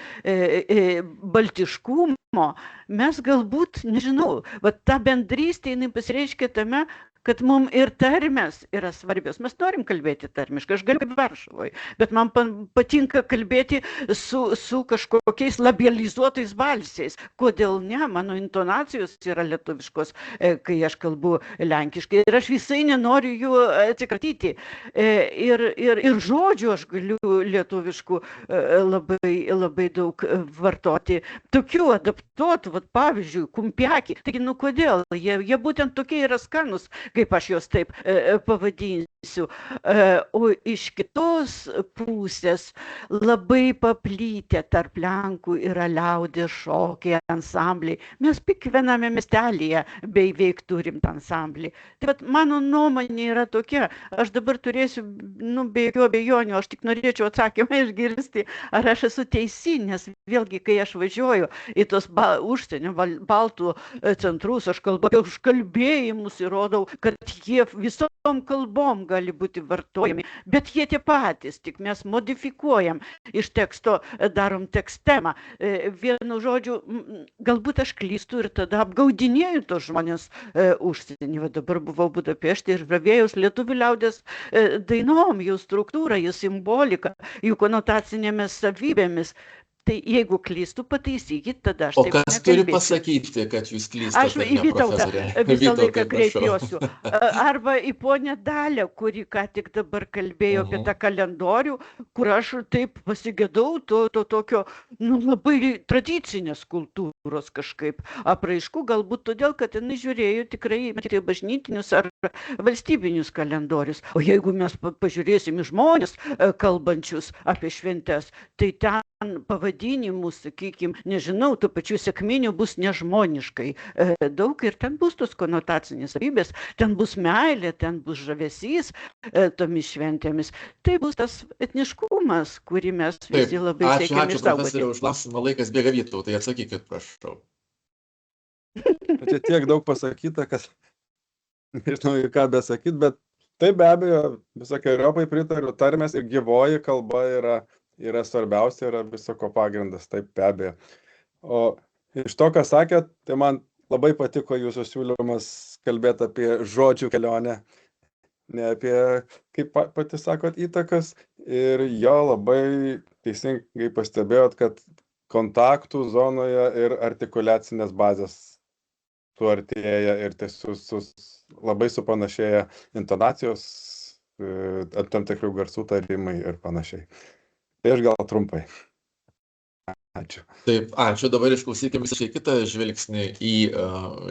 baltiškumo, mes galbūt, nežinau, ta bendrystė, jinai pasireiškia tame, kad mums ir tarmės yra svarbios. Mes norim kalbėti tarmiškai, aš galiu kaip Varšuvoje, bet man patinka kalbėti su kažkokiais labializuotais balsiais. Kodėl ne? Mano intonacijos yra lietuviškos, kai aš kalbu lenkiškai ir aš visai nenoriu jų atsikratyti. Ir žodžių aš galiu lietuviškų labai daug vartoti. Tokių adaptuotų, pavyzdžiui, kumpiakį. Taigi, kodėl? Jie būtent tokie yra skanus, kaip aš juos taip pavadinsiu. O iš kitos pusės labai paplitę tarp Lenkų yra liaudės šokiai, ansambliai. Mes kiekviename miestelėje beveik turim tą ansamblį. Tai mano nuomonė yra tokia, aš dabar turėsiu, be jokių abejonių, aš tik norėčiau atsakymą išgirsti, ar aš esu teisi, nes vėlgi, kai aš važiuoju į tos užsienio baltų centrus, aš kalbu apie užkalbėjimus ir rodau, kad jie visom kalbom gali būti vartojami, bet jie tie patys, tik mes modifikuojam iš teksto, darom tekstemą. Vienu žodžiu, galbūt aš klystu ir tada apgaudinėju tos žmonės užsienį. Dabar buvau Budapešte ir žavėjaus lietuvių liaudės dainom, jų struktūrą, jų simboliką, jų konotacinėmis savybėmis. Tai jeigu klystu, pataisykit, tada aš taip nekalbėsiu. O kas turi pasakyti, kad jūs klystate, aš į Vytautą visą laiką kreipiuosi. Arba į ponę Dalę, kuri ką tik dabar kalbėjo apie tą kalendorių, kur aš taip pasigedau to tokio labai tradicinės kultūros kažkaip apraiškų, galbūt todėl, kad jinai žiūrėjo tikrai bažnytinius ar valstybinius kalendorius. O jeigu mes pažiūrėsim į žmonės kalbančius apie šventes, tai ten pavadinimų, sakykim, nežinau, tų pačių sekminių bus nežmoniškai daug ir ten bus tos konotacinės savybės, ten bus meilė, ten bus žavesys tomis šventėmis. Tai bus tas etniškumas, kurį mes visi labai siekiam išsaugoti. Ačiū, profesoriau, už klausimą, laikas bėga, Vytautai, atsakykit, prašau. Čia tiek daug pasakyta, kad nežinau, ką besakyti, bet tai be abejo visokiojopai pritariu, tarmės ir gyvoji kalba yra svarbiausia, yra visoko pagrindas, taip be abejo. O iš to, ką sakėt, tai man labai patiko jūsų siūlymas kalbėti apie žodžių kelionę, ne apie, kaip pati sakot, įtakas. Ir jo labai teisingai pastebėjot, kad kontaktų zonoje ir artikuliacinės bazės suartėja ir labai supanašėja intonacijos, tam tikrų garsų tarimai ir panašiai. Tai aš gal trumpai. Ačiū. Taip, ačiū. Dabar išklausykime visiškai kitą žvilgsnį į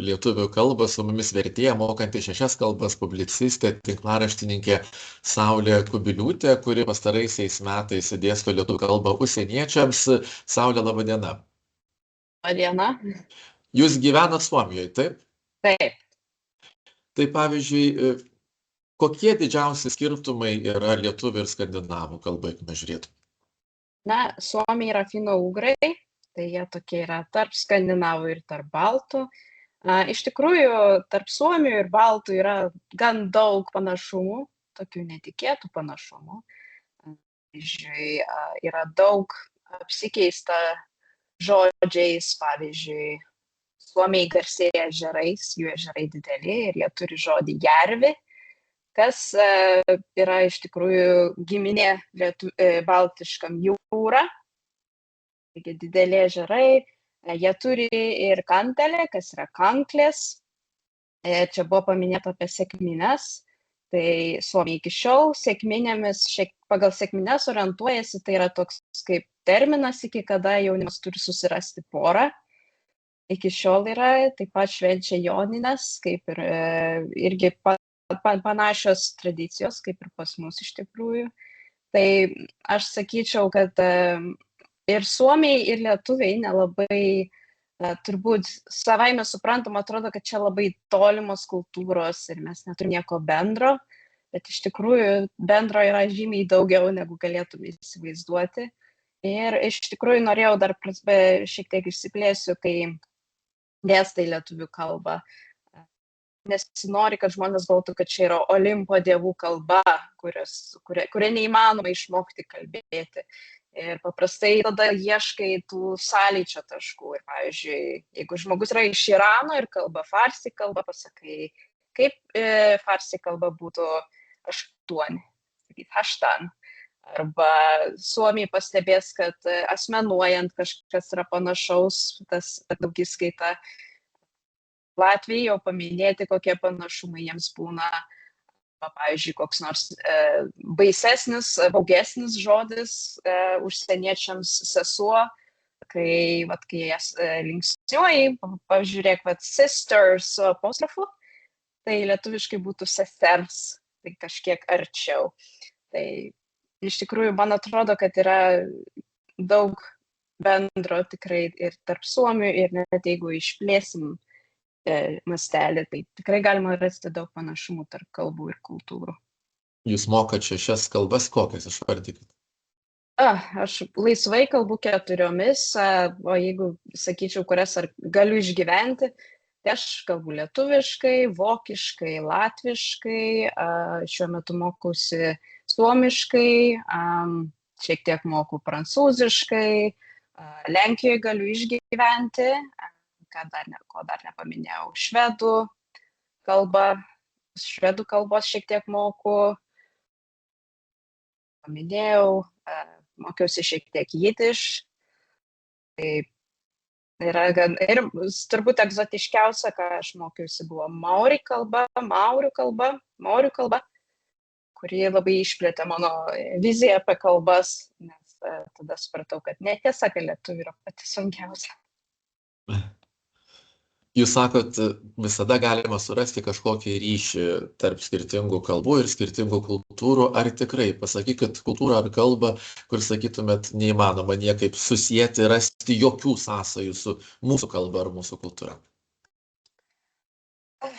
lietuvių kalbą. Su mumis vertėja, mokanti 6 kalbas, publicistė, tinklaraštininkė Saulė Kubiliūtė, kuri pastaraisiais metais dėsto lietuvių kalbą užsieniečiams. Saulė, laba diena. Laba diena. Jūs gyvenat Suomijoje, taip? Taip. Tai pavyzdžiui, kokie didžiausi skirtumai yra lietuvių ir skandinavų kalbai, kaip mes žiūrėtume? Na, suomiai yra fino-ugrai, tai jie tokie yra tarp skandinavų ir tarp baltų. Iš tikrųjų, tarp suomių ir baltų yra gan daug panašumų, tokių netikėtų panašumų. Pavyzdžiui, yra daug apsikeista žodžiais, pavyzdžiui, suomiai garsėja ežerais, jų ežerai dideli ir jie turi žodį järvi, kas yra iš tikrųjų giminė baltiškam jūra. Taigi dideli ežerai, jie turi ir kantelę, kas yra kanklės. Čia buvo paminėta apie sekmines. Tai Suomija iki šiol pagal sekmines orientuojasi, tai yra toks kaip terminas, iki kada jaunimas turi susirasti porą. Iki šiol yra, taip pat švenčia jonines, kaip ir irgi panašios tradicijos, kaip ir pas mus iš tikrųjų. Tai aš sakyčiau, kad ir suomiai, ir lietuviai nelabai, turbūt savaime suprantama, atrodo, kad čia labai tolimos kultūros ir mes neturime nieko bendro, bet iš tikrųjų bendro yra žymiai daugiau, negu galėtume įsivaizduoti. Ir iš tikrųjų norėjau dar šiek tiek išsiplėsiu, kai dėstai lietuvių kalbą. Nesinori, kad žmonės galvotų, kad čia yra Olimpo dievų kalba, kuria neįmanoma išmokti kalbėti. Ir paprastai tada ieškai tų sąlyčio taškų. Ir pavyzdžiui, jeigu žmogus yra iš Irano ir kalba farsi kalba, pasakai, kaip farsi kalba būtų 8, sakyt, haštan. Arba suomiai pastebės, kad asmenuojant kažkas yra panašaus, tas daugiskaita. Latvijai jau paminėti, kokie panašumai jiems būna. Pavyzdžiui, koks nors baisesnis, baugesnis žodis užsieniečiams sesuo, kai jas linksniuoji, pažiūrėk, sister su apostrofu, tai lietuviškai būtų sesers, tai kažkiek arčiau. Tai iš tikrųjų, man atrodo, kad yra daug bendro tikrai ir tarp suomių, ir net jeigu išplėsim mastelį, tai tikrai galima rasti daug panašumų tarp kalbų ir kultūrų. Jūs mokat 6 kalbas, kokias išvardykit? Aš laisvai kalbu 4, o jeigu sakyčiau, kurias galiu išgyventi, tai aš kalbu lietuviškai, vokiškai, latviškai, šiuo metu mokausi suomiškai, šiek tiek moku prancūziškai, Lenkijoje galiu išgyventi, ko dar nepaminėjau, švedų kalbos šiek tiek moku, paminėjau, mokiausi šiek tiek jidiš, tai yra ir turbūt egzotiškiausia, ką aš mokiausi, buvo maurių kalba, kuri labai išplėtė mano viziją apie kalbas, nes tada supratau, kad netiesa, kad lietuvių yra pati sunkiausia. Jūs sakot, visada galima surasti kažkokį ryšį tarp skirtingų kalbų ir skirtingų kultūrų. Ar tikrai, pasakykit, kultūrą ar kalbą, kur sakytumėt, neįmanoma niekaip susijęti, rasti jokių sąsajų su mūsų kalba ar mūsų kultūra?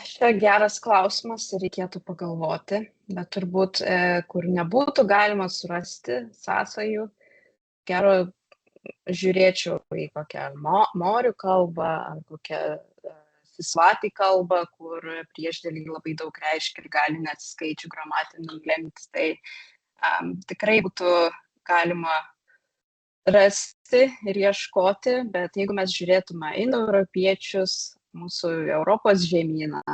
Šia geras klausimas, reikėtų pagalvoti, bet turbūt, kur nebūtų galima surasti sąsajų, gero žiūrėčiau į kokią morių kalbą ar kokią sisvatį kalbą, kur priešdėliai labai daug reiškia ir gali net skaičių gramatinių lemti. Tai tikrai būtų galima rasti ir ieškoti, bet jeigu mes žiūrėtume indoeuropiečius, mūsų Europos žemyną,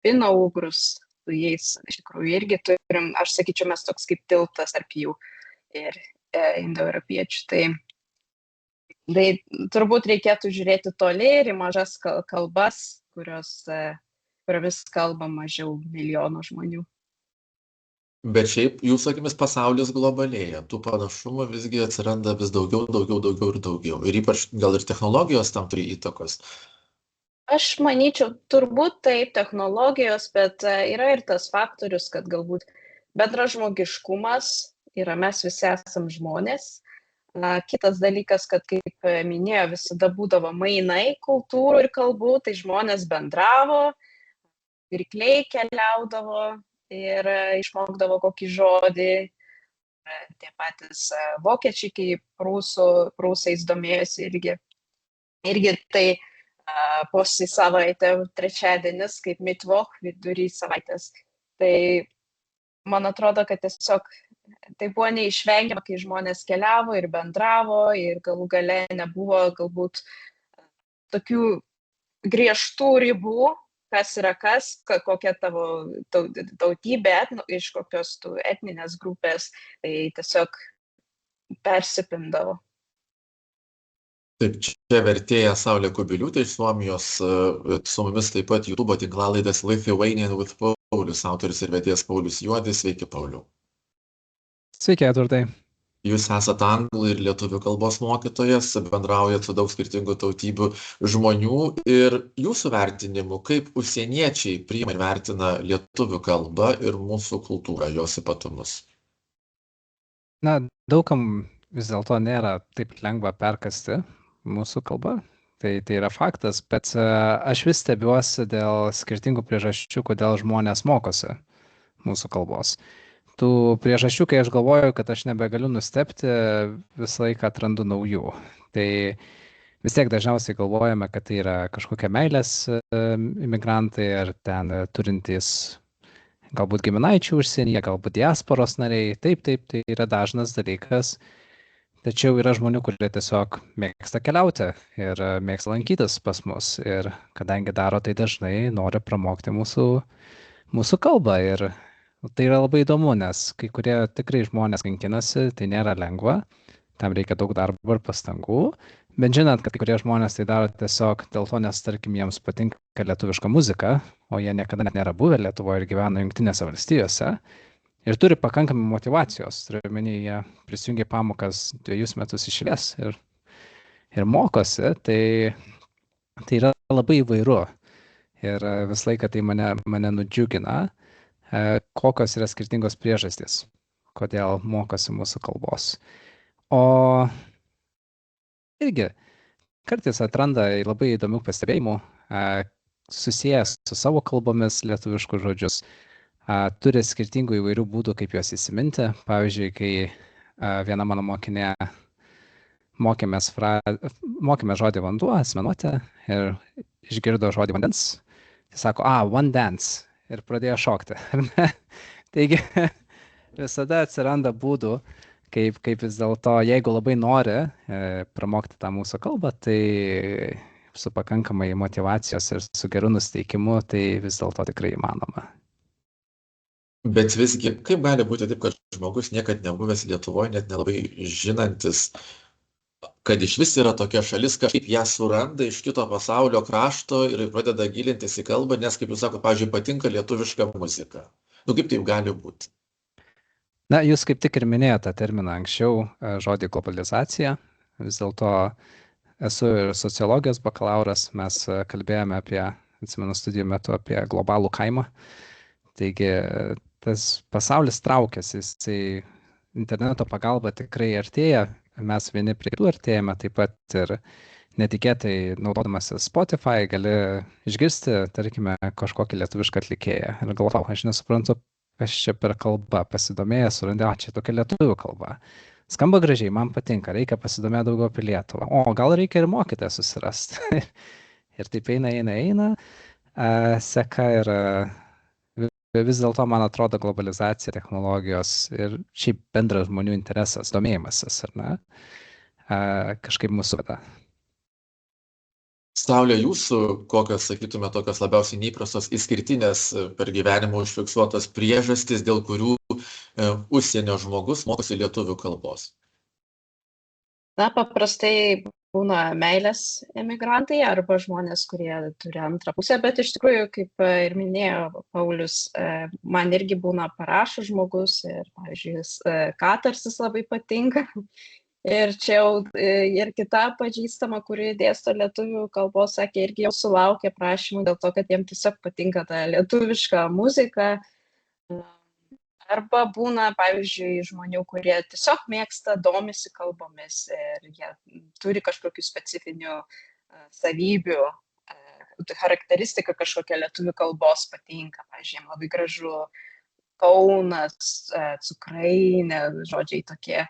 finougrus, su jais iš tikrųjų irgi turim, aš sakyčiau, mes toks kaip tiltas tarp jų ir indoeuropiečių. Tai turbūt reikėtų žiūrėti toli ir į mažas kalbas, kuriomis kalba mažiau milijonų žmonių. Bet šiaip, jūsų akimis, pasaulis globalėja. Tų panašumų visgi atsiranda vis daugiau ir daugiau. Ir ypač gal ir technologijos tam turi įtakos. Aš manyčiau, turbūt taip, technologijos, bet yra ir tas faktorius, kad galbūt bendražmogiškumas yra, mes visi esam žmonės. Kitas dalykas, kad kaip minėjo, visada būdavo mainai kultūrų ir kalbų, tai žmonės bendravo, pirkliai keliaudavo ir išmokdavo kokį žodį. Tie patys vokiečiai, kai prūsais domėjosi irgi tai posį savaitę, trečiadienis, kaip mittwoch, vidury savaitės. Tai man atrodo, kad tiesiog tai buvo neišvengiama, kai žmonės keliavo ir bendravo ir galų gale nebuvo galbūt tokių griežtų ribų, kas yra kas, kokia tavo tautybė, iš kokios tu etninės grupės, tai tiesiog persipindavo. Taip, čia vertėja Saulė Kubiliūtė iš Suomijos, su mumis taip pat YouTube tinklalaidės Lithuanian with Paulius, autorius ir vedėjas Paulius Juodis. Sveiki, Pauliau. Sveiki, Edvardai. Jūs esate anglų ir lietuvių kalbos mokytojas, bendraujat su daug skirtingų tautybių žmonių ir jūsų vertinimu, kaip užsieniečiai priima ir vertina lietuvių kalbą ir mūsų kultūrą, jos ypatumus? Na, daugam vis dėlto nėra taip lengva perkasti mūsų kalbą, tai yra faktas, bet aš vis stebiuosi dėl skirtingų priežasčių, kodėl žmonės mokosi mūsų kalbos. Tų priežasčių, kai aš galvoju, kad aš nebegaliu nustebti, visą laiką atrandu naujų. Tai vis tiek dažniausiai galvojame, kad tai yra kažkokie meilės imigrantai ar ten turintys galbūt giminaičių užsienyje, galbūt diasporos nariai. Taip, tai yra dažnas dalykas. Tačiau yra žmonių, kurie tiesiog mėgsta keliauti ir mėgsta lankytis pas mus. Ir kadangi daro tai dažnai, nori pramokti mūsų kalbą. Ir tai yra labai įdomu, nes kai kurie tikrai žmonės kankinasi, tai nėra lengva, tam reikia daug darbo ir pastangų, bet žinant, kad kai kurie žmonės tai daro tiesiog dėl to, nes tarkim jiems patinka lietuviška muzika, o jie niekada net nėra buvę Lietuvoje ir gyvena Jungtinėse valstijose ir turi pakankamai motyvacijos, turiu omeny, jie prisijungia pamokas 2 metus iš eilės ir mokosi, tai yra labai įvairu ir visą laiką tai mane nudžiugina. Kokios yra skirtingos priežastys, kodėl mokosi mūsų kalbos. O irgi kartais atranda labai įdomių pastebėjimų, susijęs su savo kalbomis lietuviškus žodžius, turi skirtingų įvairių būdų, kaip juos įsiminti. Pavyzdžiui, kai viena mano mokinė mokėme žodį vanduo, asmenuotę ir išgirdo žodį vandens, tai sako, one dance. Ir pradėjo šokti. Taigi visada atsiranda būdų, kaip vis dėlto, jeigu labai nori pramokti tą mūsų kalbą, tai su pakankamai motyvacijos ir su geru nusiteikimu, tai vis dėlto tikrai įmanoma. Bet visgi, kaip gali būti taip, kad žmogus niekad nebuvęs Lietuvoje, net nelabai žinantis, kad iš vis yra tokia šalis, kažkaip ją suranda iš kito pasaulio krašto ir pradeda gilintis į kalbą, nes, kaip jūs sakote, pavyzdžiui, patinka lietuviška muzika. Kaip taip gali būti? Na, jūs kaip tik ir minėjote tą terminą anksčiau, žodį globalizacija. Vis dėlto esu ir sociologijos bakalauras, mes kalbėjome atsimenu, studijų metu apie globalų kaimą. Taigi, tas pasaulis traukiasi, jisai interneto pagalba tikrai artėja. Mes vieni prie kitų artėjame, taip pat ir netikėtai naudodamas Spotify gali išgirsti, tarkime, kažkokį lietuvišką atlikėją. Ir galvoju, aš nesuprantu, kas čia per kalba, pasidomėjęs, surandė, čia tokia lietuvių kalba. Skamba gražiai, man patinka, reikia pasidomėti daugiau apie Lietuvą. O gal reikia ir mokytoją susirasti. Ir taip eina, seka ir vis dėlto, man atrodo, globalizacija, technologijos ir šiaip bendras žmonių interesas, domėjimasis, ar ne, kažkaip mūsų veda. Saulė, jūsų kokios, sakytume, tokios labiausiai neįprastos, išskirtinės per gyvenimą užfiksuotos priežastys, dėl kurių užsienio žmogus mokosi lietuvių kalbos? Na, paprastai būna meilės emigrantai arba žmonės, kurie turi antrą pusę, bet iš tikrųjų, kaip ir minėjo Paulius, man irgi būna parašo žmogus ir, pavyzdžiui, katarsis labai patinka. Ir čia jau ir kita pažįstama, kuri dėsto lietuvių kalbos, sakė, irgi jau sulaukė prašymų dėl to, kad jiems tiesiog patinka ta lietuviška muzika. Arba būna, pavyzdžiui, žmonių, kurie tiesiog mėgsta, domisi kalbomis ir jie turi kažkokių specifinių savybių, charakteristika kažkokia lietuvių kalbos patinka. Pavyzdžiui, jiems labai gražu Kaunas, cukrainė, žodžiai tokie.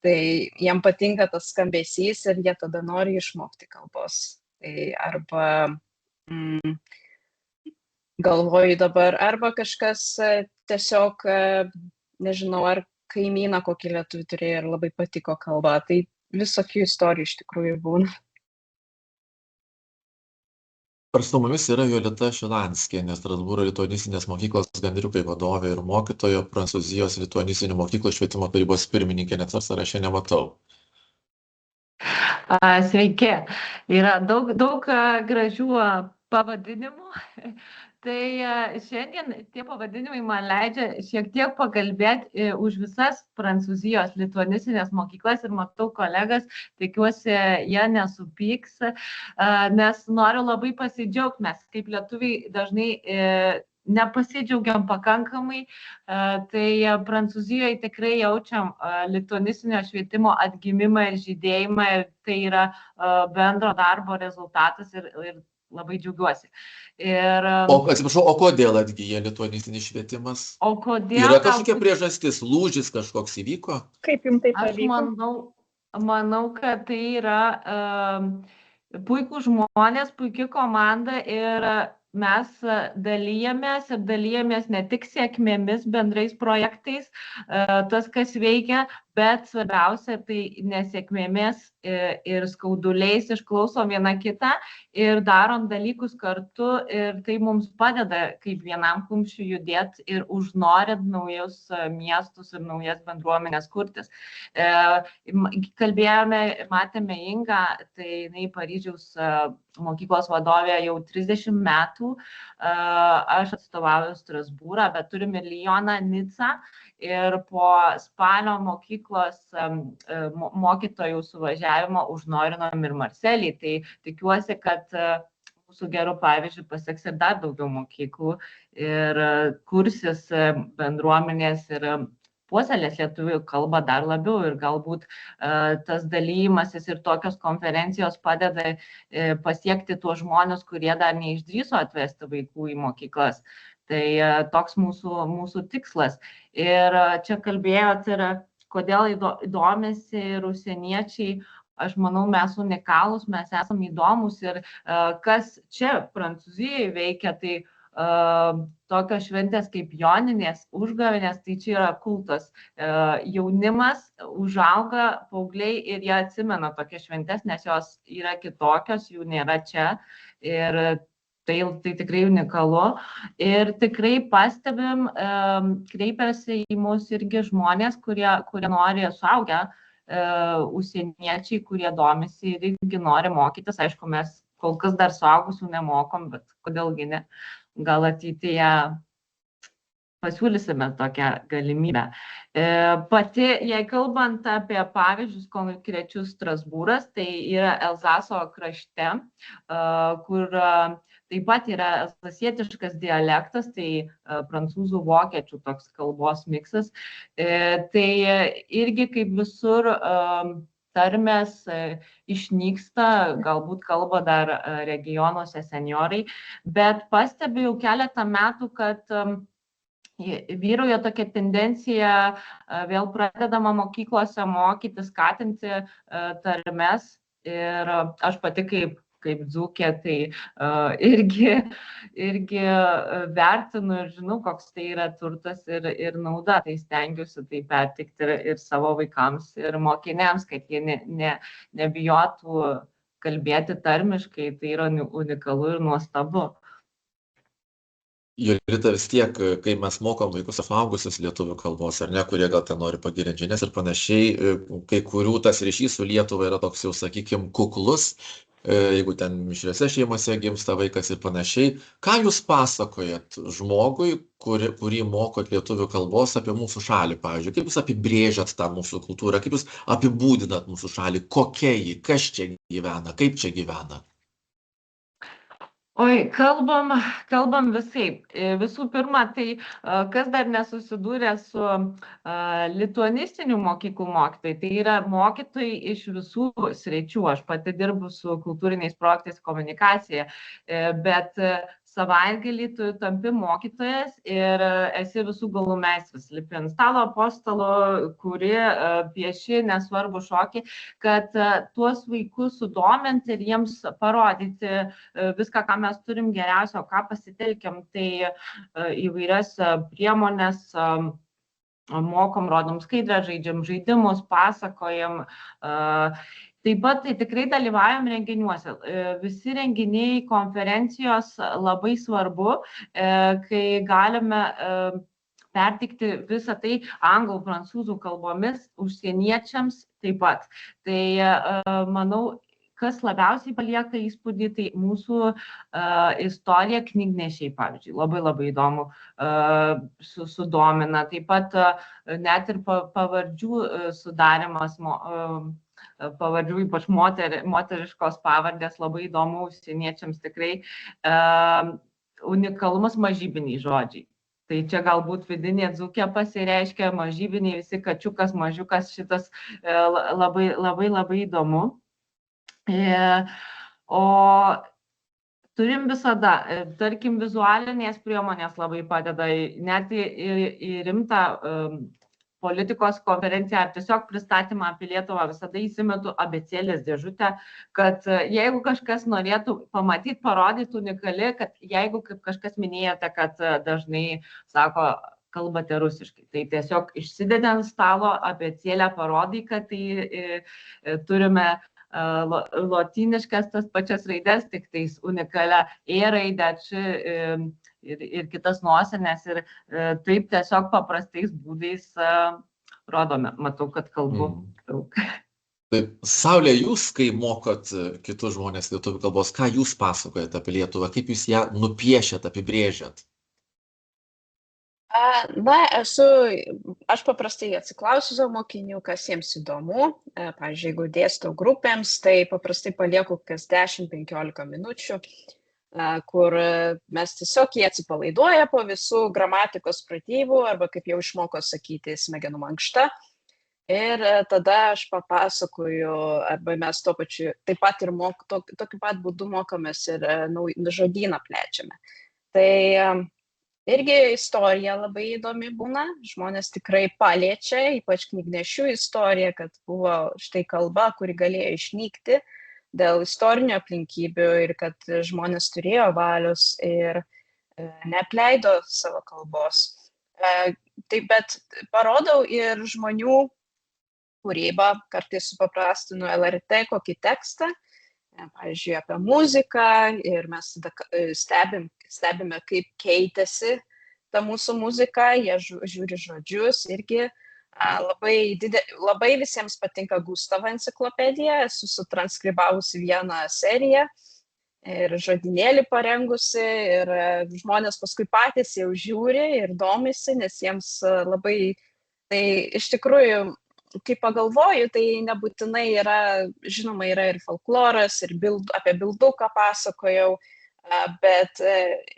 Tai jiems patinka tas skambesys ir jie tada nori išmokti kalbos. Tai arba galvoju dabar, arba kažkas tiesiog, nežinau, ar kaimyną kokį lietuvį turėjo ir labai patiko kalba. Tai visokių istorijų iš tikrųjų būna. Su mumis yra Jolita Šilanskienė, Strasbūro lituanistinės mokyklos Gandriukai vadovė ir mokytoja, Prancūzijos lituanistinių mokyklų švietimo tarybos pirmininkė, net sąraše nematau. Sveiki. Yra daug gražių pavadinimų. Tai šiandien tie pavadinimai man leidžia šiek tiek pakalbėti už visas Prancūzijos lituanistinės mokyklas ir matau kolegas, tikiuosi, jie nesupyks, nes noriu labai pasidžiaugti, mes kaip lietuviai dažnai nepasidžiaugiam pakankamai, tai Prancūzijoje tikrai jaučiam lituanistinio švietimo atgimimą ir žydėjimą ir tai yra bendro darbo rezultatas ir labai džiaugiuosi. Atsiprašau, o kodėl atgyja lituanistinis švietimas? O kodėl? Yra kažkokia priežastis, lūžis kažkoks įvyko? Kaip jums tai Aš pavyko? manau, kad tai yra puikūs žmonės, puikia komanda ir mes dalyjamės ne tik sėkmėmis, bendrais projektais, tas, kas veikia, bet svarbiausia, tai nesėkmėmis ir skauduliais išklausom vieną kitą ir darom dalykus kartu ir tai mums padeda kaip vienam kumščiui judėti ir užnorint naujus miestus ir naujas bendruomenės kurtis. Kalbėjome, matėme Ingą, tai jinai Paryžiaus mokyklos vadovė jau 30 metų, aš atstovauju Strasbūrą, bet turim ir Lyoną, Nicą ir po spalio mokyklos mokytojų suvažiavimo užnorinom ir Marselį, tai tikiuosi, kad mūsų gerų pavyzdžių pasieks ir dar daugiau mokyklų ir kursis bendruomenės ir puoselės lietuvių kalbą dar labiau ir galbūt tas dalymasis ir tokios konferencijos padeda pasiekti tuos žmonės, kurie dar neišdrįso atvesti vaikų į mokyklas. Tai toks mūsų tikslas. Ir čia kalbėjot ir kodėl domisi ir užsieniečiai. Aš manau, mes unikalūs, mes esame įdomus ir kas čia Prancūzijoje veikia, tai tokios šventės kaip Joninės, užgavėnės, tai čia yra kultas. Jaunimas užauga, paaugliai ir jie atsimena tokias šventės, nes jos yra kitokios, jų nėra čia ir tai tikrai unikalu. Ir tikrai pastebim, kreipiasi į mus irgi žmonės, kurie nori suaugę, užsieniečiai, kurie domisi ir irgi nori mokytis. Aišku, mes kol kas dar suaugusių nemokom, bet kodėlgi ne. Gal ateityje pasiūlysime tokią galimybę. Pati, jei kalbant apie pavyzdžius konkrečius Strasbūras, tai yra Elzaso krašte, kur taip pat yra elzasietiškas dialektas, tai prancūzų vokiečių toks kalbos miksas. Tai irgi kaip visur tarmės išnyksta, galbūt kalba dar regionuose senjorai, bet pastebiu jau keletą metų, kad vyrauja tokia tendencija, vėl pradedama mokyklose mokyti, skatinti tarmes ir aš pati kaip dzūkė, tai irgi vertinu ir žinau, koks tai yra turtas ir nauda, tai stengiuosi tai pertikti ir savo vaikams ir mokiniams, kad jie nebijotų kalbėti tarmiškai, tai yra unikalu ir nuostabu. Jolita, vis tiek, kai mes mokom vaikus suaugusius lietuvių kalbos, ar ne, kurie gal ten nori pagirinti žinias ir panašiai, kai kurių tas ryšys su Lietuva yra toks jau, sakykime, kuklus, jeigu ten mišriose šeimose gimsta vaikas ir panašiai. Ką jūs pasakojat žmogui, kurį mokot lietuvių kalbos apie mūsų šalį, pavyzdžiui? Kaip jūs apibrėžiat tą mūsų kultūrą, kaip jūs apibūdinat mūsų šalį, kokia ji, kas čia gyvena, kaip čia gyvena? Oi, kalbam visaip. Visų pirma, tai kas dar nesusidūrė su lituanistinių mokyklų mokytojai, tai yra mokytojai iš visų sričių. Aš pati dirbu su kultūriniais projektais komunikacija, bet savaitgalį tu tampi mokytojas ir esi visų galų meistras. Lipi ant stalo, po stalo, kuri pieši, nesvarbu šokį, kad tuos vaikus sudominti ir jiems parodyti viską, ką mes turim geriausio, ką pasitelkiam, tai įvairias priemonės, mokom, rodom skaidrę, žaidžiam žaidimus, pasakojam. Taip pat tai tikrai dalyvaujam renginiuose. Visi renginiai, konferencijos labai svarbu, kai galime pertikti visą tai anglų, prancūzų kalbomis, užsieniečiams taip pat. Tai manau, kas labiausiai palieka įspūdį, tai mūsų istorija knygnešiai, pavyzdžiui, labai įdomu sudomina. Taip pat net ir pavardžių sudarimas, pavardžių, ypač moteriškos pavardės, labai įdomu užsieniečiams tikrai. Unikalumas mažybiniai žodžiai. Tai čia galbūt vidinė dzūkė pasireiškia, mažybiniai visi kačiukas, mažiukas, šitas labai įdomu. O turim visada, tarkim, vizualinės priemonės labai padeda, net į rimtą politikos konferenciją ar tiesiog pristatymą apie Lietuvą visada įsimetu abėcėlės dėžutę, kad jeigu kažkas norėtų pamatyti, parodyti unikali, kad jeigu, kaip kažkas minėjote, kad dažnai sako, kalbate rusiškai, tai tiesiog išsidedi ant stalo abėcėlę, parodai, kad tai turime lotyniškas tas pačias raides, tik tais unikalia raidę, ir kitas nosinės, ir taip tiesiog paprastais būdais rodome. Matau, kad kalbu daug. Taip, Saulė, jūs, kai mokot kitus žmonės lietuvių kalbos, ką jūs pasakojate apie Lietuvą, kaip jūs ją nupiešėt, apibrėžiat? Na, aš paprastai atsiklausiu savo mokinių, kas jiems įdomu. Pavyzdžiui, jeigu dėstau grupėms, tai paprastai palieku kas 10-15 minučių, kur mes tiesiog jie atsipalaiduoja po visų gramatikos pratybų, arba kaip jau išmoko sakyti, smegenų mankšta. Ir tada aš papasakoju, arba mes tuo pačiu taip pat ir tokiu pat būdu mokomės ir žodyną plečiame. Tai irgi istorija labai įdomi būna, žmonės tikrai paliečia, ypač knygnešių istorija, kad buvo štai kalba, kuri galėjo išnykti dėl istorinių aplinkybių ir kad žmonės turėjo valios ir neapleido savo kalbos. Taip, bet parodau ir žmonių kūrybą, kartais supaprastinu LRT kokį tekstą, pavyzdžiui, apie muziką, ir mes stebime, kaip keitėsi ta mūsų muzika, jie žiūri žodžius, irgi labai visiems patinka Gustavo enciklopedija, esu sutranskribavusi vieną seriją ir žodynėlį parengusi, ir žmonės paskui patys jau žiūri ir domisi, nes jiems labai, tai iš tikrųjų, kai pagalvoju, tai nebūtinai yra, žinoma, yra ir folkloras, ir apie Bilduką pasakojau, bet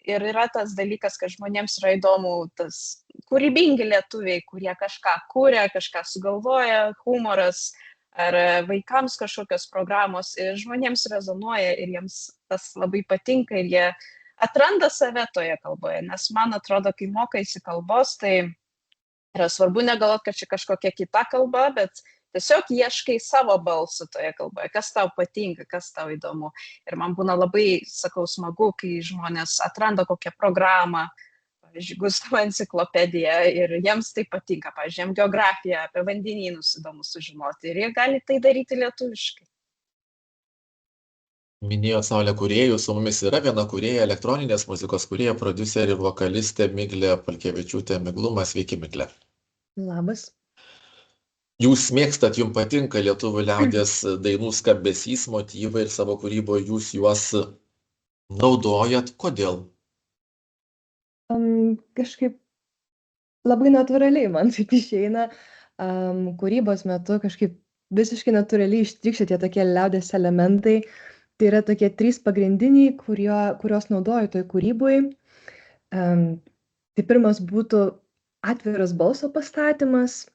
ir yra tas dalykas, kad žmonėms yra įdomu tas kūrybingi lietuviai, kurie kažką kūrė, kažką sugalvoja, humoras ar vaikams kažkokios programos, ir žmonėms rezonuoja ir jiems tas labai patinka ir jie atranda save toje kalboje, nes man atrodo, kai mokaisi kalbos, tai yra svarbu negalvoti, kad čia kažkokia kita kalba, bet tiesiog ieškai savo balsų toje kalboje, kas tau patinka, kas tau įdomu. Ir man būna labai, sakau, smagu, kai žmonės atranda kokią programą, pavyzdžiui, Gustavo enciklopediją, ir jiems tai patinka, pavyzdžiui, jiems geografiją, apie vandenynus įdomu sužinoti, ir jie gali tai daryti lietuviškai. Minėjo Saulė kūrėjų, su mumis yra viena kūrėja, elektroninės muzikos kūrėja, prodiuserė, vokalistė Miglė Palkevičiūtė Miglumas. Sveiki, Miglė. Labas. Jūs mėgstat, jums patinka lietuvių liaudies dainų skambesys, motyvai, ir savo kūryboje jūs juos naudojat. Kodėl? Kažkaip labai natūraliai man taip išeina. Kūrybos metu kažkaip visiškai natūraliai ištrykščia tie tokie liaudies elementai. Tai yra tokie 3 pagrindiniai, kurios naudoju toj kūryboj. Tai pirmas būtų atviras balso pastatymas.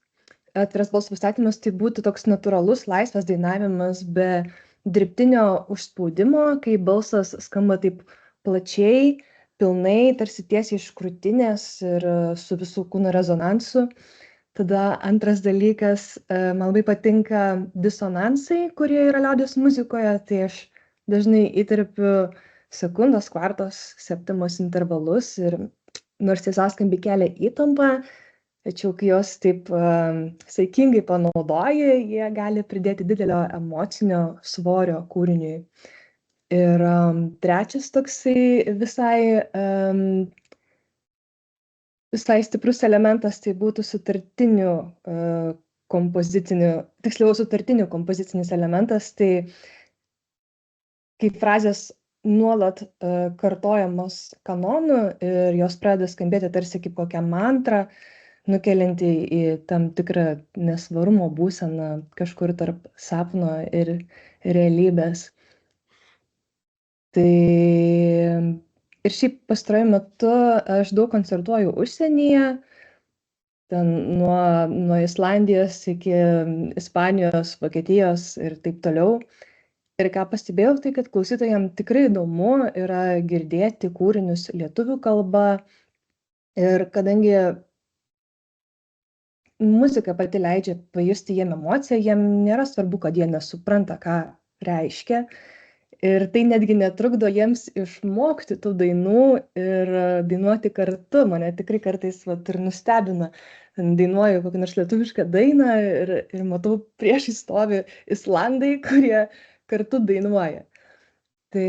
Atviras balso pastatymas tai būtų toks natūralus, laisvas dainavimas be dirbtinio užspaudimo, kai balsas skamba taip plačiai, pilnai, tarsi tiesiai iš krūtinės ir su visų kūno rezonansu. Tada antras dalykas, man labai patinka disonansai, kurie yra liaudies muzikoje, tai aš dažnai įterpiu sekundos, kvartos, septimos intervalus, ir nors tie sąskambiai kelia įtampą, tačiau kai jos taip saikingai panaudoja, jie gali pridėti didelio emocinio svorio kūriniui. Ir trečias toksai visai stiprus elementas, tai būtų sutartinių kompozicinis elementas. Tai kai frazės nuolat kartojamos kanonu ir jos pradeda skambėti tarsi kaip kokia mantra, nukelianti į tam tikrą nesvarumo būseną kažkur tarp sapno ir realybės. Tai ir šiaip pastaruoju metu aš daug koncertuoju užsienyje, ten nuo Islandijos iki Ispanijos, Vokietijos ir taip toliau. Ir ką pastebėjau, tai kad klausytojams tikrai įdomu yra girdėti kūrinius lietuvių kalba. Ir kadangi muzika pati leidžia pajusti jiem emociją, jiem nėra svarbu, kad jie nesupranta, ką reiškia. Ir tai netgi netrukdo jiems išmokti tų dainų ir dainuoti kartu. Mane tikrai kartais ir nustebina. Dainuoju kokią nors lietuvišką dainą ir matau priešai stovi islandai, kurie kartu dainuoja. Tai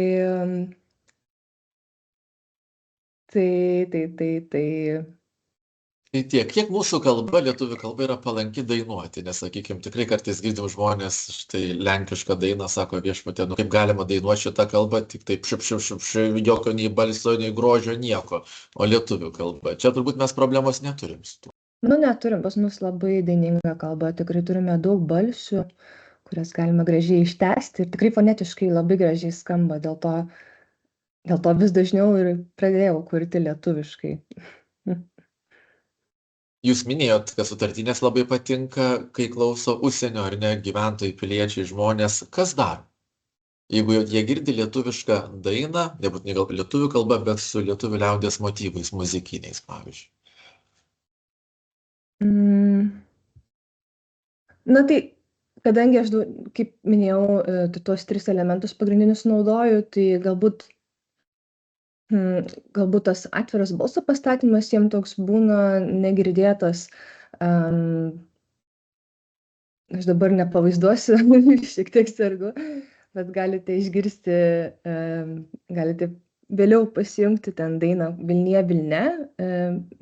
tiek, kiek mūsų kalba, lietuvių kalba yra palanki dainuoti, nes, sakykime, tikrai kartais girdim žmonės, štai lenkišką dainą, sako Viešpatie, kaip galima dainuoti šitą kalbą, tik taip jokio nei balso, nei grožio, nieko, o lietuvių kalba. Čia turbūt mes problemos neturim. Neturim, pas mus labai daininga kalba, tikrai turime daug balsių, kurias galima gražiai ištęsti ir tikrai fonetiškai labai gražiai skamba, dėl to vis dažniau ir pradėjau kurti lietuviškai. Jūs minėjot, kad sutartinės labai patinka, kai klauso užsienio ar ne gyventojai, piliečiai, žmonės. Kas dar? Jeigu jie girdi lietuvišką dainą, nebūtinai gal lietuvių kalba, bet su lietuvių liaudies motyvais, muzikiniais, pavyzdžiui. Tai, kadangi aš, kaip minėjau, tuos 3 elementus pagrindinius naudoju, tai galbūt tas atviras balso pastatymas jiems toks būna negirdėtas. Aš dabar nepavaizduosiu, šiek tiek sergu, bet galite išgirsti, galite vėliau pasijungti ten dainą Vilnie Vilne,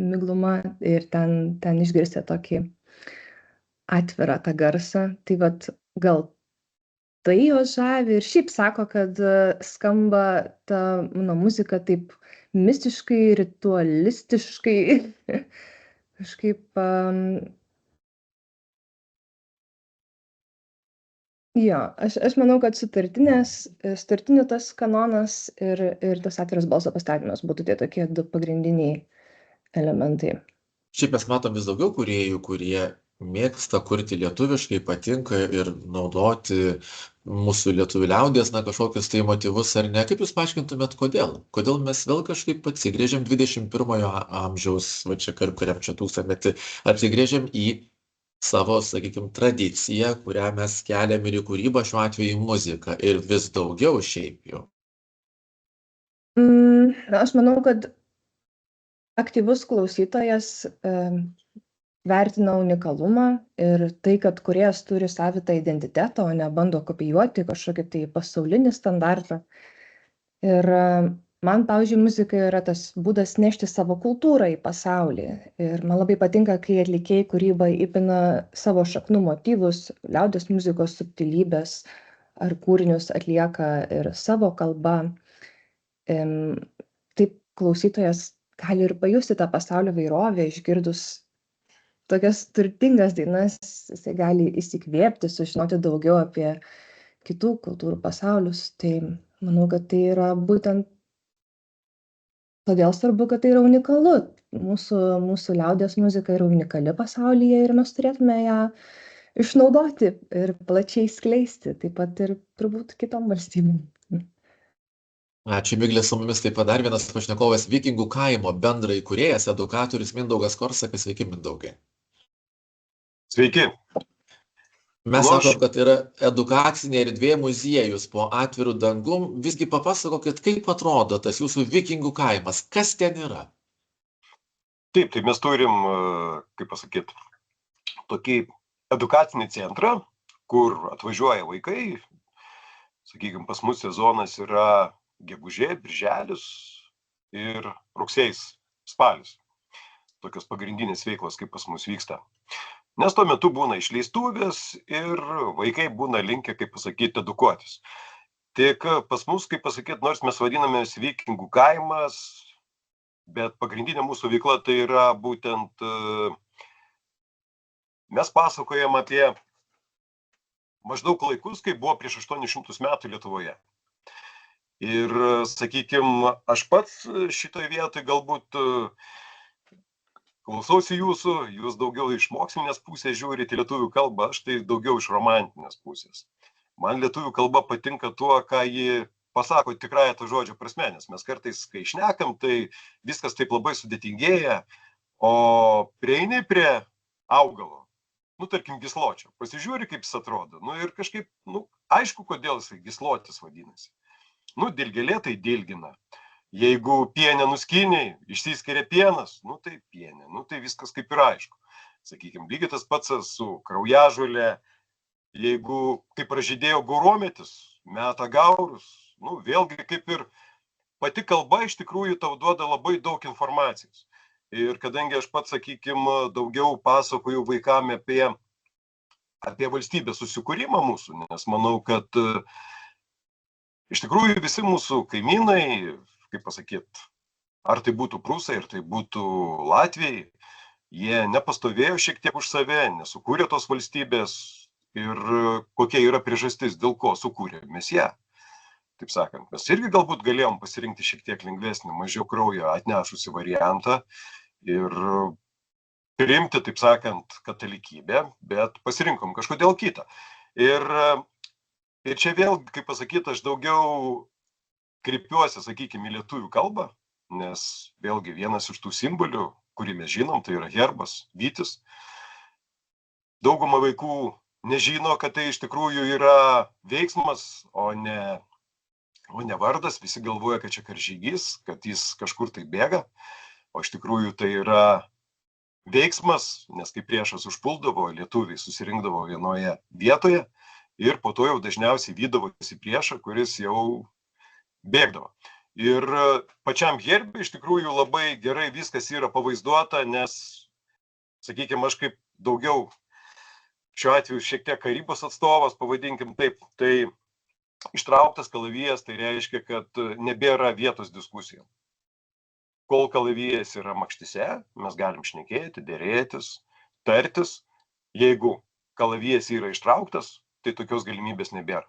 migluma, ir ten išgirsite tokį atvirą tą garsą. Tai gal tai jos žavi ir šiaip sako, kad skamba ta mano muzika taip mistiškai, ritualistiškai, kažkaip aš manau, kad sutartinių tas kanonas ir tas atviras balso pastatymas būtų tie tokie 2 pagrindiniai elementai. Šiaip mes matom vis daugiau kūrėjų, kurie mėgsta kurti lietuviškai, patinka ir naudoti mūsų lietuvių liaudies, kažkokius tai motyvus ar ne. Kaip jūs paaiškintumėt, kodėl? Kodėl mes vėl kažkaip atsigrėžiam 21-ojo amžiaus, čia kuriam čia tūkstantmetį, atsigrėžiam į savo, sakykime, tradiciją, kurią mes keliam ir į kūrybą, šiuo atveju į muziką, ir vis daugiau šiaip jau. Aš manau, kad aktyvus klausytojas vertina unikalumą ir tai, kad kūrėjas turi savitą identitetą, o ne bando kopijuoti kažkokį tai pasaulinį standartą. Ir man, pavyzdžiui, muzika yra tas būdas nešti savo kultūrą į pasaulį. Ir man labai patinka, kai atlikėjai kūrybą įpina savo šaknų motyvus, liaudies muzikos subtilybės ar kūrinius atlieka ir savo kalba. Taip klausytojas gali ir pajusti tą pasaulio įvairovę, išgirdus tokias turtingas dainas, jisai gali įsikvėpti, sužinoti daugiau apie kitų kultūrų pasaulius. Tai manau, kad tai yra būtent todėl svarbu, kad tai yra unikalu. Mūsų liaudies muzika yra unikali pasaulyje ir mes turėtume ją išnaudoti ir plačiai skleisti, taip pat ir turbūt kitom valstybėm. Ačiū, Miglė, su mumis taip pat dar vienas pašnekovas, Vikingų kaimo bendraįkūrėjas, edukatorius Mindaugas Korsakas. Sveiki, Mindaugai. Sveiki. Mes sakom, kad yra edukacinė erdvė, muziejus po atvirų dangum. Visgi papasakokit, kaip atrodo tas jūsų Vikingų kaimas, kas ten yra? Taip, tai mes turim, kaip pasakyti, tokį edukacinį centrą, kur atvažiuoja vaikai. Sakykime, pas mus sezonas yra gegužė, birželis ir rugsėjis, spalis. Tokios pagrindinės veiklos, kaip pas mus vyksta. Nes tuo metu būna išleistuvės ir vaikai būna linkę, kaip pasakyti, edukuotis. Tik pas mus, kaip pasakyti, nors mes vadinamės vikingų kaimas, bet pagrindinė mūsų veikla tai yra būtent, mes pasakojam apie maždaug laikus, kai buvo prieš 800 metų Lietuvoje. Ir, sakykime, aš pats šitoje vietoje galbūt klausausi jūsų, jūs daugiau iš mokslinės pusės žiūrite lietuvių kalbą, aš tai daugiau iš romantinės pusės. Man lietuvių kalba patinka tuo, ką ji pasako tikrąją to žodžio prasme, nes mes kartais, kai šnekam, tai viskas taip labai sudėtingėja, o prieini prie augalo, tarkim, gysločio, pasižiūri, kaip jis atrodo, ir kažkaip, aišku, kodėl jis gyslotis vadinasi. Dilgėlė tai dilgina. Jeigu pienę nuskiniai, išsiskiria pienas, tai pienė, tai viskas kaip ir aišku. Sakykime, lygiai tas pats su kraujažolė, jeigu kaip pražydėjo gaurometis, meta gaurus, vėlgi kaip ir pati kalba iš tikrųjų tau duoda labai daug informacijos. Ir kadangi aš pats, sakykime, daugiau pasakoju vaikam apie valstybės susikūrimą mūsų, nes manau, kad iš tikrųjų visi mūsų kaimynai, kaip pasakyti, ar tai būtų prūsai, ar tai būtų latviai, jie nepastovėjo šiek tiek už save, nesukūrė tos valstybės ir kokia yra priežastis, dėl ko sukūrė mes ją. Taip sakant, mes irgi galbūt galėjom pasirinkti šiek tiek lengvesnį, mažiau kraujo atnešusi variantą ir priimti, taip sakant, katalikybę, bet pasirinkom kažkodėl kitą. Ir čia vėl, kaip pasakyti, aš daugiau kreipiuosi, sakykime, į lietuvių kalbą, nes vėlgi vienas iš tų simbolių, kurį mes žinom, tai yra herbas, vytis. Dauguma vaikų nežino, kad tai iš tikrųjų yra veiksmas, o ne vardas. Visi galvoja, kad čia karžygys, kad jis kažkur tai bėga, o iš tikrųjų tai yra veiksmas, nes kai priešas užpuldavo, lietuviai susirinkdavo vienoje vietoje ir po to jau dažniausiai vydavosi priešą, kuris jau bėgdavo. Ir pačiam herbe iš tikrųjų labai gerai viskas yra pavaizduota, nes, sakykime, aš kaip daugiau šiuo atveju šiek tiek karybos atstovas, pavadinkim taip, tai ištrauktas kalavijas, tai reiškia, kad nebėra vietos diskusijom. Kol kalavijas yra makštise, mes galim šnekėti, dėrėtis, tartis. Jeigu kalavijas yra ištrauktas, tai tokios galimybės nebėra.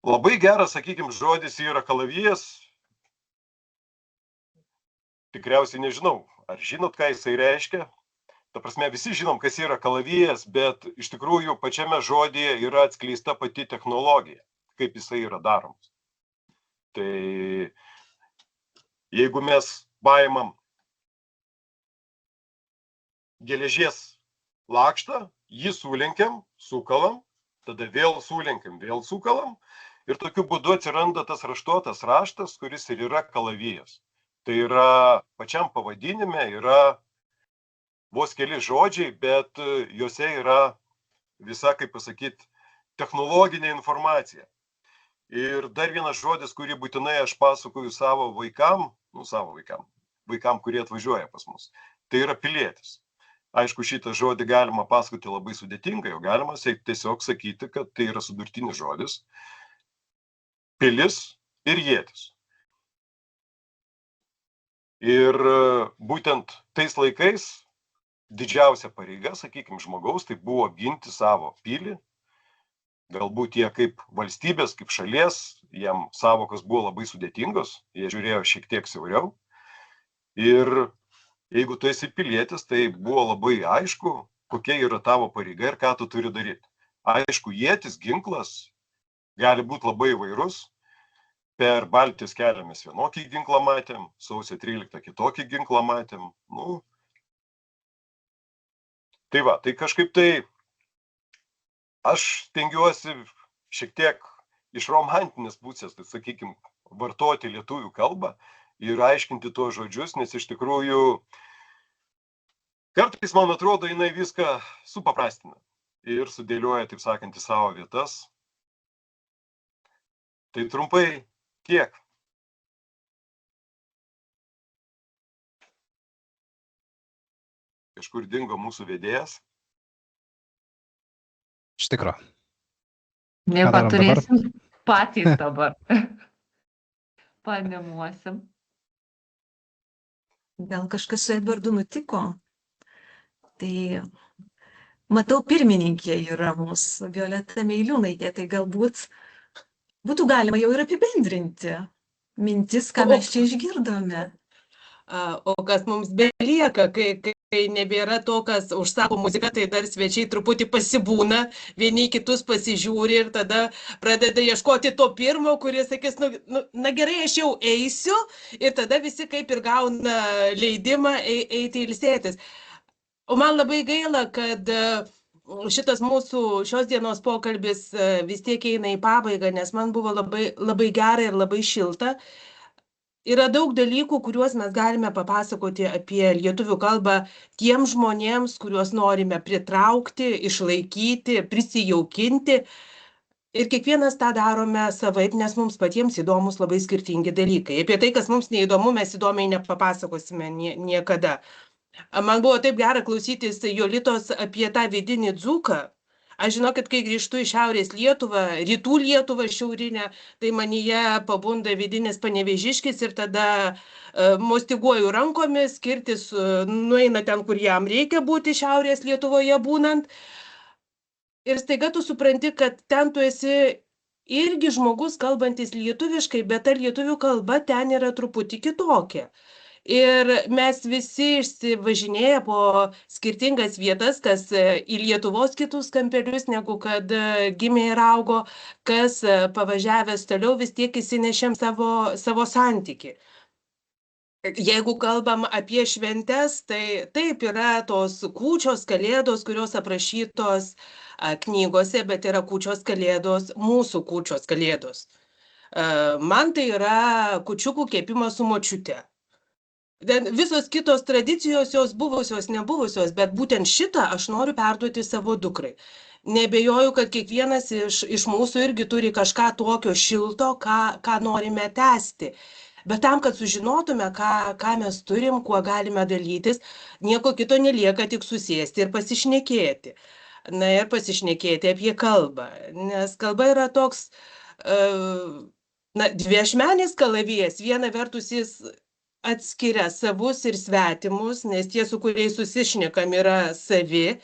Labai geras, sakykime, žodis yra kalavijas. Tikriausiai nežinau, ar žinot, ką jisai reiškia. Ta prasme, visi žinom, kas yra kalavijas, bet iš tikrųjų pačiame žodyje yra atskleista pati technologija, kaip jisai yra daromas. Tai jeigu mes paimam geležies lakštą, jį sulenkiam, sukalam, tada vėl sulenkiam, vėl sukalam ir tokiu būdu atsiranda tas raštuotas raštas, kuris ir yra kalavijas. Tai yra pačiam pavadinime, yra vos keli žodžiai, bet juose yra visa, kaip pasakyti, technologinė informacija. Ir dar vienas žodis, kurį būtinai aš pasakoju savo vaikam, kurie atvažiuoja pas mus, tai yra pilietis. Aišku, šitą žodį galima pasakoti labai sudėtingai, o galima tiesiog sakyti, kad tai yra sudurtinis žodis. Pilis ir ietis. Ir būtent tais laikais didžiausia pareiga, sakykime, žmogaus, tai buvo ginti savo pilį. Galbūt jie kaip valstybės, kaip šalies, jiem savokos buvo labai sudėtingos, jie žiūrėjo šiek tiek siauriau. Ir jeigu tu esi pilietis, tai buvo labai aišku, kokia yra tavo pareiga ir ką tu turi daryti. Aišku, ietis, ginklas gali būti labai įvairus. Per Baltijos kelią mes vienokį ginklą matėm, sausio 13 kitokį ginklą matėm. Tai va, tai kažkaip tai aš stengiuosi šiek tiek iš romantinės pusės, tai sakykime, vartoti lietuvių kalbą ir aiškinti tuos žodžius, nes iš tikrųjų kartais, man atrodo, jinai viską supaprastina ir sudėlioja, taip sakant, į savo vietas. Tai trumpai tiek. Kažkur dingo mūsų vedėjas. Iš tikro. Nieko, darom dabar? turėsim patys dabar. Paanimuosim. Gal kažkas su Edvardu nutiko? Tai matau, pirmininkė yra mūsų Violeta Meiliūnaitė, tai galbūt būtų galima jau ir apibendrinti mintis, ką mes čia išgirdome. O kas mums belieka, kai nebėra to, kas užsako muziką, tai dar svečiai truputį pasibūna, vieni kitus pasižiūri ir tada pradeda ieškoti to pirmo, kuris sakys, na gerai, aš jau eisiu, ir tada visi kaip ir gauna leidimą eiti ilsėtis. O man labai gaila, kad šitas mūsų šios dienos pokalbis vis tiek eina į pabaigą, nes man buvo labai gera ir labai šilta. Yra daug dalykų, kuriuos mes galime papasakoti apie lietuvių kalbą tiems žmonėms, kuriuos norime pritraukti, išlaikyti, prisijaukinti. Ir kiekvienas tą darome savaip, nes mums patiems įdomus labai skirtingi dalykai. Apie tai, kas mums neįdomu, mes įdomiai nepapasakosime niekada. Man buvo taip gera klausytis Jolitos apie tą vidinį dzūką. Aš žinau, kad kai grįžtu į Šiaurės Lietuvą, Rytų Lietuvą šiaurinę, tai manyje pabunda vidinis panevėžiškis ir tada mostiguoju rankomis, kirtis nueina ten, kur jam reikia būti Šiaurės Lietuvoje būnant. Ir staiga tu supranti, kad ten tu esi irgi žmogus kalbantis lietuviškai, bet ta lietuvių kalba ten yra truputį kitokia. Ir mes visi išsivažinėję po skirtingas vietas, kas į Lietuvos kitus kampelius, negu kad gimė ir augo, kas pavažiavęs toliau, vis tiek įsinešėm savo santykį. Jeigu kalbam apie šventes, tai taip yra tos kūčios kalėdos, kurios aprašytos knygose, bet yra kūčios kalėdos, mūsų kūčios kalėdos. Man tai yra kūčiukų kepimas su močiute. Visos kitos tradicijos, jos buvusios, nebuvusios, bet būtent šitą aš noriu perduoti savo dukrai. Nebejoju, kad kiekvienas iš mūsų irgi turi kažką tokio šilto, ką norime tęsti. Bet tam, kad sužinotume, ką mes turim, kuo galime dalytis, nieko kito nelieka, tik susėsti ir pasišnekėti. Na ir pasišnekėti apie kalbą, nes kalba yra toks, dviašmenis kalavijas. Viena vertus jis atskiria savus ir svetimus, nes tie, su kuriais susišnekam, yra savi,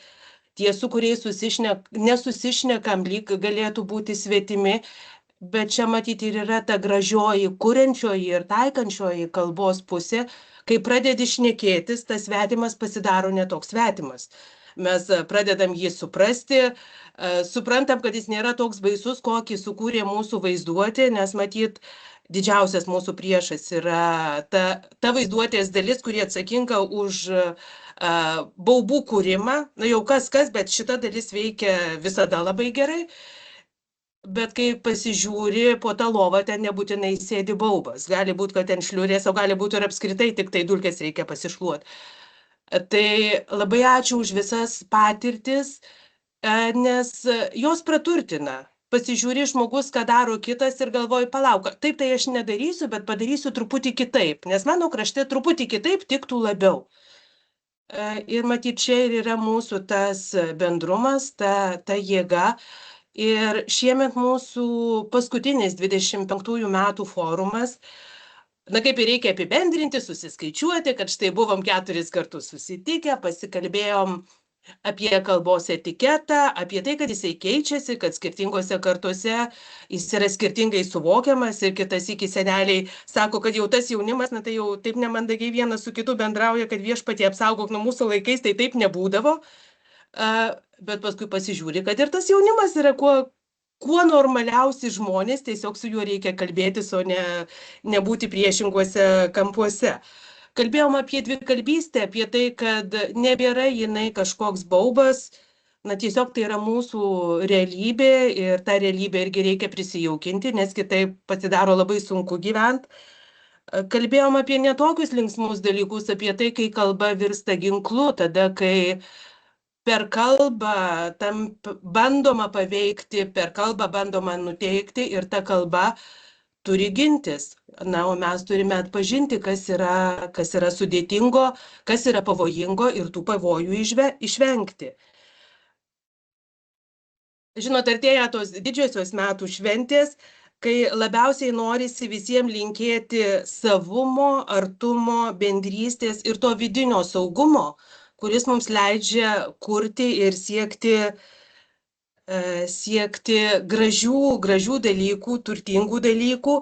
tie, su kuriais nesusišnekam, lyg galėtų būti svetimi, bet čia matyti ir yra ta gražioji, kuriančioji ir taikančioji kalbos pusė, kai pradedi šnekėtis, tas svetimas pasidaro netoks svetimas. Mes pradedam jį suprasti, suprantam, kad jis nėra toks baisus, kokį sukūrė mūsų vaizduotė, nes matyt, didžiausias mūsų priešas yra ta vaizduotės dalis, kuri atsakinga už baubų kūrimą. Na jau kas, bet šita dalis veikia visada labai gerai. Bet kai pasižiūri po tą lovą, ten nebūtinai sėdi baubas. Gali būti, kad ten šliurės, o gali būti ir apskritai tik tai dulkes reikia pasišluoti. Tai labai ačiū už visas patirtis, nes jos praturtina. Pasižiūri žmogus, ką daro kitas ir galvoju, palauk, taip tai aš nedarysiu, bet padarysiu truputį kitaip, nes mano krašte truputį kitaip tiktų labiau. Ir matyt, čia ir yra mūsų tas bendrumas, ta jėga. Ir šiemet mūsų paskutinis 25 metų forumas, kaip ir reikia apibendrinti, susiskaičiuoti, kad štai buvom 4 kartus susitikę, pasikalbėjom apie kalbos etiketą, apie tai, kad jisai keičiasi, kad skirtingose kartose jis yra skirtingai suvokiamas ir kitas iki seneliai sako, kad jau tas jaunimas, tai jau taip nemandagiai vienas su kitu bendrauja, kad viešpatie apsaugok, nuo mūsų laikais tai taip nebūdavo. Bet paskui pasižiūri, kad ir tas jaunimas yra kuo normaliausi žmonės, tiesiog su juo reikia kalbėtis, o nebūti priešinguose kampuose. Kalbėjom apie dvikalbystę, apie tai, kad nebėra jinai kažkoks baubas, tiesiog tai yra mūsų realybė ir tą realybę irgi reikia prisijaukinti, nes kitaip pasidaro labai sunku gyventi. Kalbėjom apie netokius linksmus dalykus, apie tai, kai kalba virsta ginklu, tada, kai per kalbą bandoma paveikti, per kalbą bandoma nuteikti ir ta kalba turi gintis. O mes turime atpažinti, kas yra sudėtingo, kas yra pavojingo ir tų pavojų išvengti. žinot, artėja tos didžiosios metų šventės, kai labiausiai norisi visiems linkėti savumo, artumo, bendrystės ir to vidinio saugumo, kuris mums leidžia kurti ir siekti gražių dalykų, turtingų dalykų.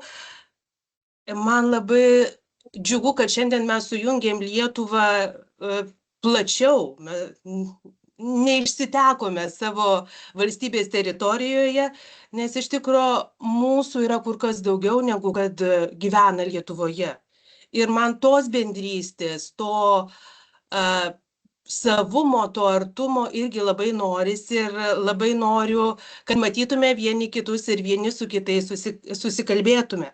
Man labai džiugu, kad šiandien mes sujungėm Lietuvą plačiau. Neišsitekome savo valstybės teritorijoje, nes iš tikrųjų mūsų yra kur kas daugiau negu kad gyvena Lietuvoje. Ir man tos bendrystės, to savumo, to artumo irgi labai norisi ir labai noriu, kad matytume vieni kitus ir vieni su kitais susikalbėtume.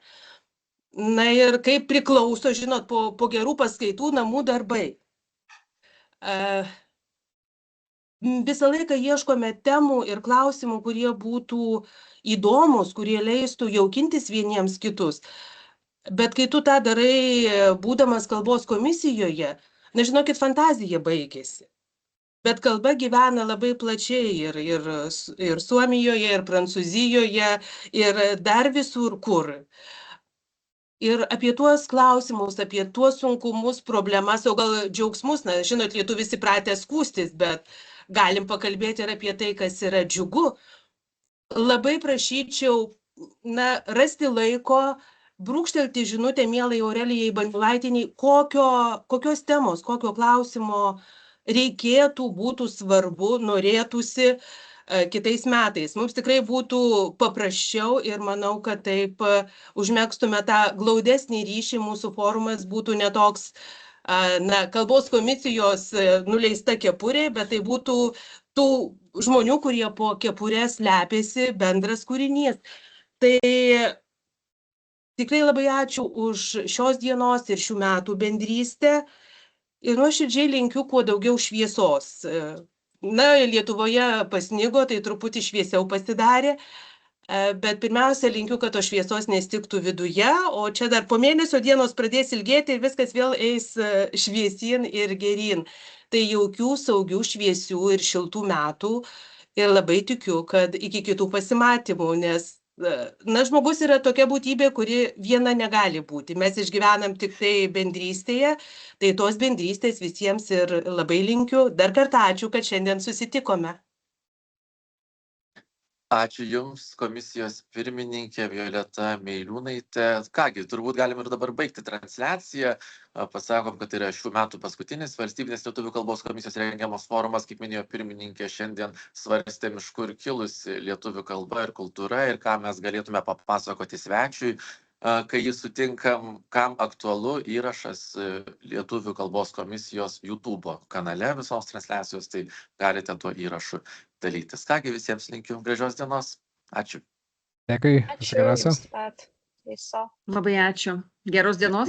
Na ir kaip priklauso, žinot, po gerų paskaitų namų darbai. Visą laiką ieškome temų ir klausimų, kurie būtų įdomus, kurie leistų jaukintis vieniems kitus. Bet kai tu tą darai, būdamas kalbos komisijoje, na žinokit, fantazija baigėsi. Bet kalba gyvena labai plačiai ir Suomijoje, ir Prancūzijoje, ir dar visur kur. Ir apie tuos klausimus, apie tuos sunkumus, problemas, o gal džiaugsmus, na žinot, lietuvis įpratę skųstis, bet galim pakalbėti ir apie tai, kas yra džiugu. Labai prašyčiau, rasti laiko, brūkštelti žinutę mielai Aurelijai Baniulaitienei, kokios temos, kokio klausimo reikėtų, būtų svarbu, norėtųsi kitais metais. Mums tikrai būtų paprasčiau ir manau, kad taip užmegztume tą glaudesnį ryšį, mūsų forumas būtų netoks kalbos komisijos nuleista kepurė, bet tai būtų tų žmonių, kurie po kepurė slepiasi bendras kūrinys. Tai tikrai labai ačiū už šios dienos ir šių metų bendrystę ir nuoširdžiai linkiu kuo daugiau šviesos. Lietuvoje pasnigo, tai truputį šviesiau pasidarė, bet pirmiausia linkiu, kad tos šviesos nestiktų viduje, o čia dar po mėnesio dienos pradės ilgėti ir viskas vėl eis šviesyn ir geryn. Tai jaukių, saugių, šviesių ir šiltų metų ir labai tikiu, kad iki kitų pasimatymų, nes žmogus yra tokia būtybė, kuri viena negali būti. Mes išgyvenam tik tai bendrystėje, tai tos bendrystės visiems ir labai linkiu. Dar kartą ačiū, kad šiandien susitikome. Ačiū Jums, komisijos pirmininkė Violeta Meiliūnaitė. Kągi, turbūt galim ir dabar baigti transliaciją. Pasakom, kad tai yra šių metų paskutinis valstybinės lietuvių kalbos komisijos rengiamas forumas, kaip minėjo pirmininkė, šiandien svarstėm, iš kur kilusi lietuvių kalba ir kultūra ir ką mes galėtume papasakoti svečiui, kai jį sutinkam, kam aktualu įrašas lietuvių kalbos komisijos YouTube kanale visos transliacijos, tai galite tuo įrašu dalytis. Kągi, visiems linkiu gražios dienos. Ačiū. Dėkui. Ačiū. Labai ačiū. Geros dienos.